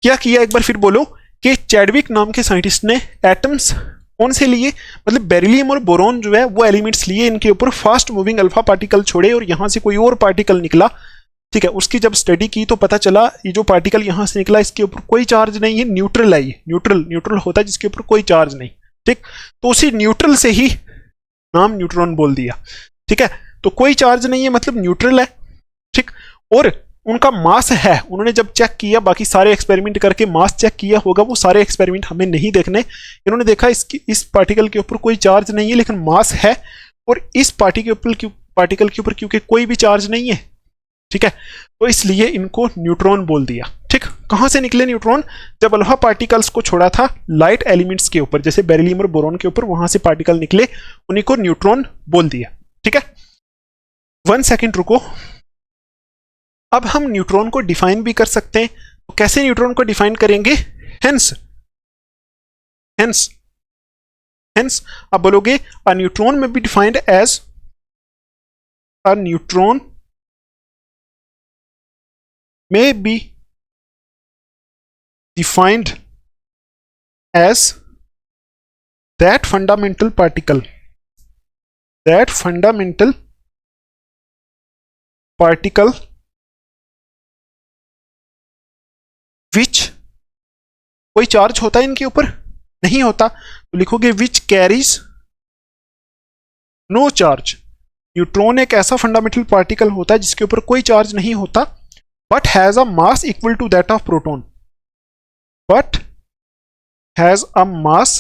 क्या किया एक बार फिर बोलो, कि चैडविक नाम के साइंटिस्ट ने एटम्स कौन से लिए, मतलब बेरिलियम और बोरॉन जो है वो एलिमेंट्स लिए, इनके ऊपर फास्ट मूविंग अल्फा पार्टिकल छोड़े और यहां से कोई और पार्टिकल निकला, ठीक है। उसकी जब स्टडी की तो पता चला ये जो पार्टिकल यहां से निकला इसके ऊपर कोई चार्ज नहीं है, न्यूट्रल है ये, न्यूट्रल होता है जिसके ऊपर कोई चार्ज नहीं, ठीक। तो उसी न्यूट्रल से ही नाम न्यूट्रॉन बोल दिया, ठीक है। तो कोई चार्ज नहीं है मतलब न्यूट्रल है, ठीक। और उनका मास है, उन्होंने जब चेक किया, बाकी सारे एक्सपेरिमेंट करके मास चेक किया होगा, वो सारे एक्सपेरिमेंट हमें नहीं देखने, इन्होंने देखा इस पार्टिकल के ऊपर कोई चार्ज नहीं है लेकिन मास है, और इस पार्टिकल के ऊपर क्योंकि कोई भी चार्ज नहीं है, ठीक है, तो इसलिए इनको न्यूट्रॉन बोल दिया, ठीक। कहां से निकले न्यूट्रॉन, जब अल्फा पार्टिकल्स को छोड़ा था लाइट एलिमेंट्स के ऊपर, जैसे बेरिलियम और बोरॉन के ऊपर, वहां से पार्टिकल निकले, उन्हीं को न्यूट्रॉन बोल दिया, ठीक है। 1 सेकेंड रुको। अब हम न्यूट्रॉन को डिफाइन भी कर सकते हैं, तो कैसे न्यूट्रॉन को डिफाइन करेंगे, हेंस आप बोलोगे a neutron may be defined as, a neutron may be defined as that fundamental particle which, कोई चार्ज होता है इनके ऊपर, नहीं होता, तो लिखोगे which carries no charge। Neutron एक ऐसा फंडामेंटल पार्टिकल होता है जिसके ऊपर कोई चार्ज नहीं होता, but has a mass equal to that of proton, but has a mass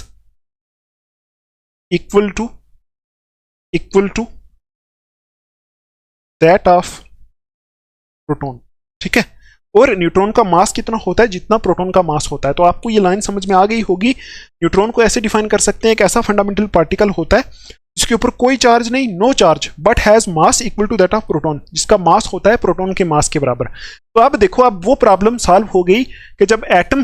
equal to that of proton, ठीक है। और न्यूट्रॉन का मास कितना होता है, जितना प्रोटॉन का मास होता है। तो आपको ये लाइन समझ में आ गई होगी। न्यूट्रॉन को ऐसे डिफाइन कर सकते हैं, एक ऐसा फंडामेंटल पार्टिकल होता है जिसके ऊपर कोई चार्ज नहीं, no charge, but has mass equal to that of proton, जिसका मास होता है प्रोटॉन के मास के बराबर। तो अब देखो, अब वो प्रॉब्लम सॉल्व हो गई कि जब एटम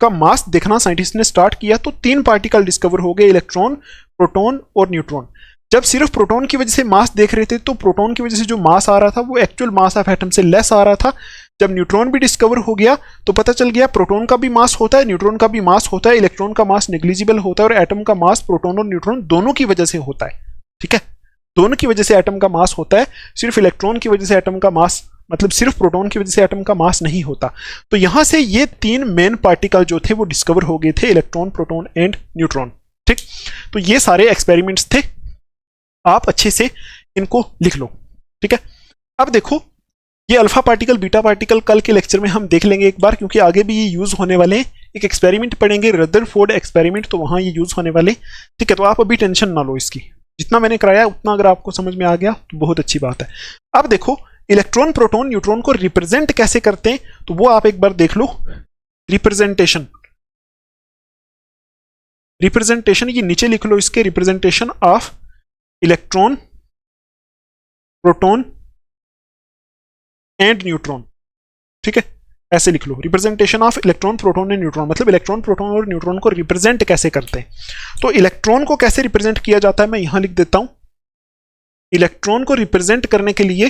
का मास देखना साइंटिस्ट ने स्टार्ट किया तो 3 पार्टिकल डिस्कवर हो गए, इलेक्ट्रॉन, प्रोटॉन और न्यूट्रॉन। जब सिर्फ प्रोटॉन की वजह से मास देख रहे थे तो प्रोटॉन की वजह से जो मास आ रहा था वो एक्चुअल मास ऑफ एटम से लेस आ रहा था। जब न्यूट्रॉन भी डिस्कवर हो गया तो पता चल गया प्रोटॉन का भी मास होता है, न्यूट्रॉन का भी मास होता है, इलेक्ट्रॉन का मास नेग्लिजिबल होता है, और एटम का मास प्रोटॉन और न्यूट्रॉन दोनों की वजह से होता है, ठीक है। दोनों की वजह से एटम का मास होता है, सिर्फ इलेक्ट्रॉन की वजह से एटम का मास, मतलब सिर्फ प्रोटॉन की वजह से एटम का मास नहीं होता। तो यहां से ये 3 मेन पार्टिकल जो थे वो डिस्कवर हो गए थे, इलेक्ट्रॉन, प्रोटॉन एंड न्यूट्रॉन, ठीक। तो ये सारे एक्सपेरिमेंट्स थे, आप अच्छे से इनको लिख लो, ठीक है। अब देखो, ये अल्फा पार्टिकल, बीटा पार्टिकल कल के लेक्चर में हम देख लेंगे एक बार, क्योंकि आगे भी ये यूज होने वाले हैं। एक एक्सपेरिमेंट पढ़ेंगे, रदरफोर्ड एक्सपेरिमेंट, तो वहां ये यूज होने वाले, ठीक है। तो आप अभी टेंशन ना लो इसकी, जितना मैंने कराया उतना अगर आपको समझ में आ गया तो बहुत अच्छी बात है। अब देखो, इलेक्ट्रॉन, प्रोटॉन, न्यूट्रॉन को रिप्रेजेंट कैसे करते हैं, तो वो आप एक बार देख लो। रिप्रेजेंटेशन, ये नीचे लिख लो, इसके representation of electron, proton and neutron, ठीक है, ऐसे लिख लो। Representation of electron, proton and neutron, मतलब इलेक्ट्रॉन, प्रोटॉन और न्यूट्रॉन को रिप्रेजेंट कैसे करते हैं। तो इलेक्ट्रॉन को कैसे रिप्रेजेंट किया जाता है, मैं यहां लिख देता हूं। इलेक्ट्रॉन को रिप्रेजेंट करने के लिए,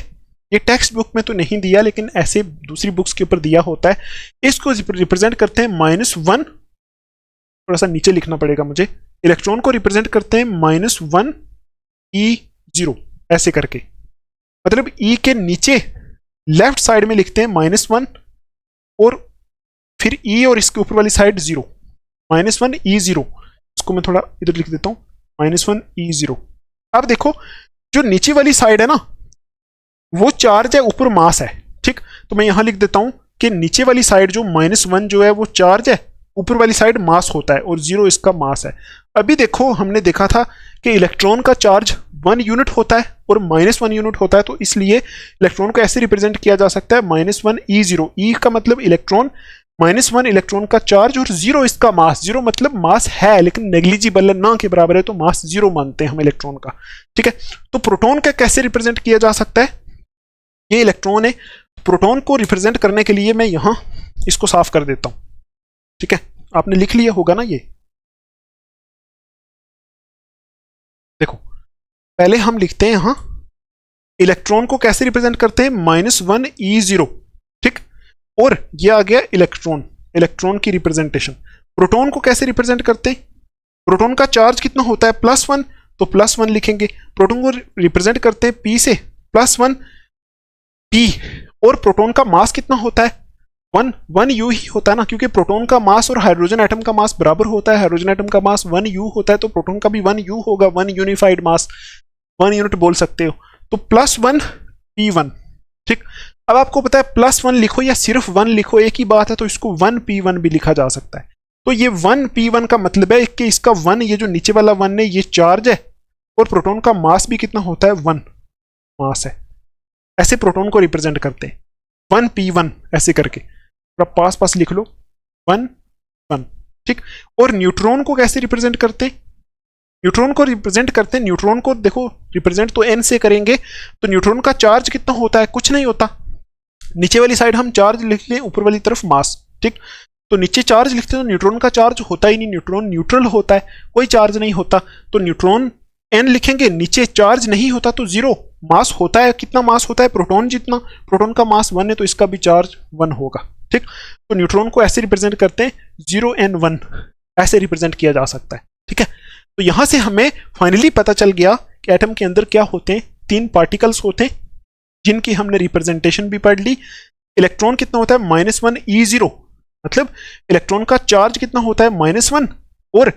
ये टेक्स्ट बुक में तो नहीं दिया लेकिन ऐसे दूसरी बुक्स के ऊपर दिया होता है, इसको रिप्रेजेंट करते हैं -1, थोड़ा सा नीचे लिखना पड़ेगा मुझे। इलेक्ट्रॉन को रिप्रेजेंट करते हैं -1 E0, ऐसे करके, मतलब E के नीचे लेफ्ट साइड में लिखते हैं -1 और फिर E और इसके ऊपर वाली साइड 0, -1 E0। इसको मैं थोड़ा इधर लिख देता हूं, -1 E0। अब देखो, जो नीचे वाली साइड है ना वो चार्ज है, ऊपर मास है, ठीक। तो मैं यहां लिख देता हूं कि नीचे वाली साइड जो -1 जो है वो चार्ज है, ऊपर वाली साइड मास होता है, और 0 इसका मास है। अभी देखो, हमने देखा था कि इलेक्ट्रॉन का चार्ज 1 यूनिट होता है और -1 यूनिट होता है, तो इसलिए इलेक्ट्रॉन को ऐसे रिप्रेजेंट किया जा सकता है -1 E0। ई का मतलब इलेक्ट्रॉन, -1 इलेक्ट्रॉन का चार्ज और 0 इसका मास। 0 मतलब मास है लेकिन नेग्लिजिबल है, ना के बराबर है, तो मास 0 मानते हैं हम इलेक्ट्रॉन का। ठीक है, तो प्रोटॉन का कैसे रिप्रेजेंट किया जा सकता है? ये इलेक्ट्रॉन है, प्रोटॉन को रिप्रेजेंट करने के लिए मैं यहां इसको साफ कर देता हूं। ठीक है, आपने लिख लिया होगा ना ये। देखो पहले हम लिखते हैं यहां इलेक्ट्रॉन को कैसे रिप्रेजेंट करते हैं, -1 E0। ठीक, और ये आ गया इलेक्ट्रॉन, इलेक्ट्रॉन की रिप्रेजेंटेशन। प्रोटॉन को कैसे रिप्रेजेंट करते हैं? प्रोटॉन का चार्ज कितना होता है, +1, तो +1 लिखेंगे। प्रोटॉन को रिप्रेजेंट करते हैं P से, +1 P। और प्रोटॉन का मास कितना होता है, 1 U ही होता है ना, क्योंकि प्रोटॉन का मास और हाइड्रोजन एटम का मास बराबर होता है। हाइड्रोजन एटम का मास 1 U होता है, तो प्रोटॉन का भी 1 U होगा, 1 यूनिफाइड मास, 1 यूनिट बोल सकते हो। तो +1 P1। ठीक, अब आपको पता है +1 लिखो या सिर्फ 1 लिखो एक ही बात है, तो इसको 1 P1 भी लिखा जा सकता है। तो ये 1 P1 का मतलब है कि इसका 1, ये जो नीचे वाला 1 है ये चार्ज है, और प्रोटॉन का मास भी कितना होता है, 1 मास है। ऐसे प्रोटॉन को रिप्रेजेंट करते हैं 1 P1 ऐसे करके, आप पास पास लिख लो 1 1। ठीक, और न्यूट्रॉन को कैसे रिप्रेजेंट करते हैं? न्यूट्रॉन को रिप्रेजेंट करते हैं, न्यूट्रॉन को देखो रिप्रेजेंट तो n से करेंगे, तो न्यूट्रॉन का चार्ज कितना होता है, कुछ नहीं होता। नीचे वाली साइड हम चार्ज लिख लें, ऊपर वाली तरफ मास। ठीक, तो नीचे चार्ज लिखते हैं तो न्यूट्रॉन का चार्ज होता ही नहीं, न्यूट्रॉन न्यूट्रल होता है, कोई चार्ज नहीं होता। तो न्यूट्रॉन n लिखेंगे, नीचे चार्ज नहीं होता तो 0 मास होता है। कितना मास होता है, प्रोटॉन जितना। प्रोटॉन का मास 1 है तो इसका भी चार्ज 1 होगा। ठीक, तो न्यूट्रॉन को ऐसे रिप्रेजेंट करते हैं 0 n 1, ऐसे रिप्रेजेंट किया जा सकता है। ठीक है, तो यहां से हमें फाइनली पता चल गया कि एटम के अंदर क्या होते हैं, 3 पार्टिकल्स होते हैं जिनकी हमने रिप्रेजेंटेशन भी पढ़ ली। इलेक्ट्रॉन कितना होता है, -1 E0, मतलब इलेक्ट्रॉन का चार्ज कितना होता है, -1, और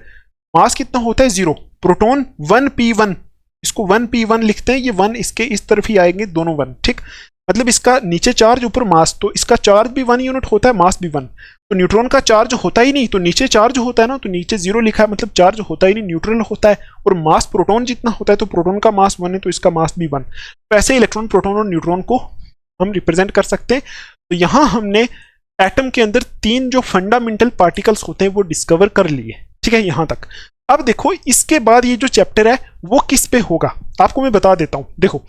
मास कितना होता है, 0। प्रोटॉन 1 P1, इसको 1 P1 लिखते हैं, ये 1 इसके इस तरफ ही आएंगे दोनों 1। ठीक, मतलब इसका नीचे चार्ज ऊपर मास, तो इसका चार्ज भी 1 यूनिट होता है, मास भी 1। तो न्यूट्रॉन का चार्ज होता ही नहीं, तो नीचे चार्ज होता है ना, तो नीचे 0 लिखा है, मतलब चार्ज होता ही नहीं, न्यूट्रल होता है। और मास प्रोटॉन जितना होता है, तो प्रोटॉन का मास 1 है तो इसका मास भी 1। तो ऐसे इलेक्ट्रॉन, प्रोटॉन और न्यूट्रॉन को हम रिप्रेजेंट कर सकते हैं। तो यहां हमने एटम के अंदर 3 जो फंडामेंटल पार्टिकल्स होते हैं वो डिस्कवर कर लिए। ठीक है, यहां तक। अब देखो इसके बाद ये जो चैप्टर है वो किस पे होगा, आपको मैं बता देता हूं। देखो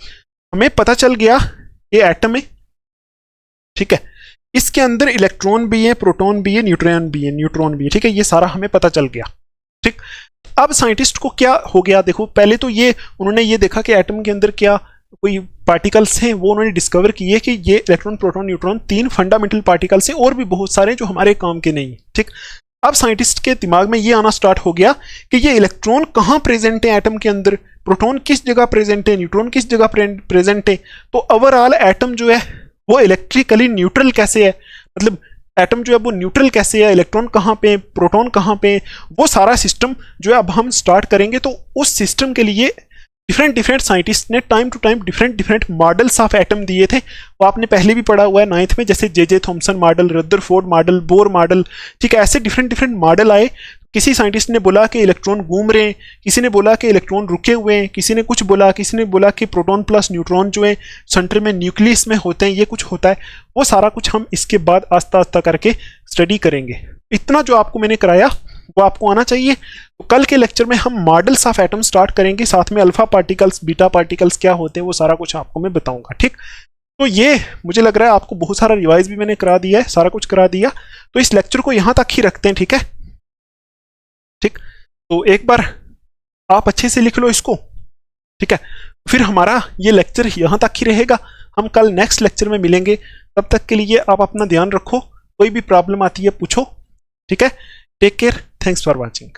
हमें पता चल गया ये एटम है, ठीक है, इसके अंदर इलेक्ट्रॉन भी है, प्रोटॉन भी है, न्यूट्रॉन भी है, न्यूट्रॉन भी है। ठीक है, ये सारा हमें पता चल गया। ठीक, अब साइंटिस्ट को क्या हो गया, देखो पहले तो ये उन्होंने ये देखा कि एटम के अंदर क्या कोई पार्टिकल्स हैं, वो उन्होंने डिस्कवर किए कि ये electron, proton, neutron 3 fundamental particles हैं, और भी बहुत सारे जो हमारे काम के नहीं है। ठीक, अब साइंटिस्ट के दिमाग में ये आना स्टार्ट हो गया कि ये इलेक्ट्रॉन कहाँ प्रेजेंट है एटम के अंदर, प्रोटॉन किस जगह प्रेजेंट है, न्यूट्रॉन किस जगह प्रेजेंट है। तो ओवरऑल एटम जो है वो इलेक्ट्रिकली न्यूट्रल कैसे है, मतलब एटम जो है वो न्यूट्रल कैसे है, इलेक्ट्रॉन कहाँ पे, प्रोटॉन कहाँ पे, वो सारा सिस्टम जो है अब हम स्टार्ट करेंगे। तो उस सिस्टम के लिए डिफरेंट साइंटिस्ट ने time to time different models of atom दिए थे। वो आपने पहले भी पढ़ा हुआ है 9th में, जैसे J Thomson model, Rutherford model, Bohr model. ठीक है, ऐसे डिफरेंट मॉडल आए। किसी साइंटिस्ट ने बोला कि इलेक्ट्रॉन घूम रहे हैं, किसी ने बोला कि इलेक्ट्रॉन रुके हुए हैं, किसी ने कुछ बोला, किसी ने बोला कि प्रोटॉन प्लस न्यूट्रॉन जो है सेंटर में न्यूक्लियस में होते हैं, ये कुछ होता है। वो सारा कुछ हम इसके बाद आस्ता आस्ता करके स्टडी करेंगे। इतना जो आपको मैंने कराया वो आपको आना चाहिए। तो कल के लेक्चर में हम मॉडल्स ऑफ एटम स्टार्ट करेंगे, साथ में अल्फा पार्टिकल्स, बीटा पार्टिकल्स क्या होते हैं वो सारा कुछ आपको मैं बताऊंगा। ठीक, तो ये मुझे लग रहा है आपको बहुत सारा रिवाइज भी मैंने करा दिया है, सारा कुछ करा दिया। तो इस लेक्चर को यहां तक ही रखते हैं। ठीक है, ठीक, तो एक बार आप अच्छे से लिख लो इसको। ठीक है, फिर हमारा ये लेक्चर यहां तक ही रहेगा, हम कल नेक्स्ट लेक्चर में मिलेंगे। तब तक के लिए आप अपना ध्यान रखो, कोई भी प्रॉब्लम आती है पूछो। ठीक है, take care, thanks for watching.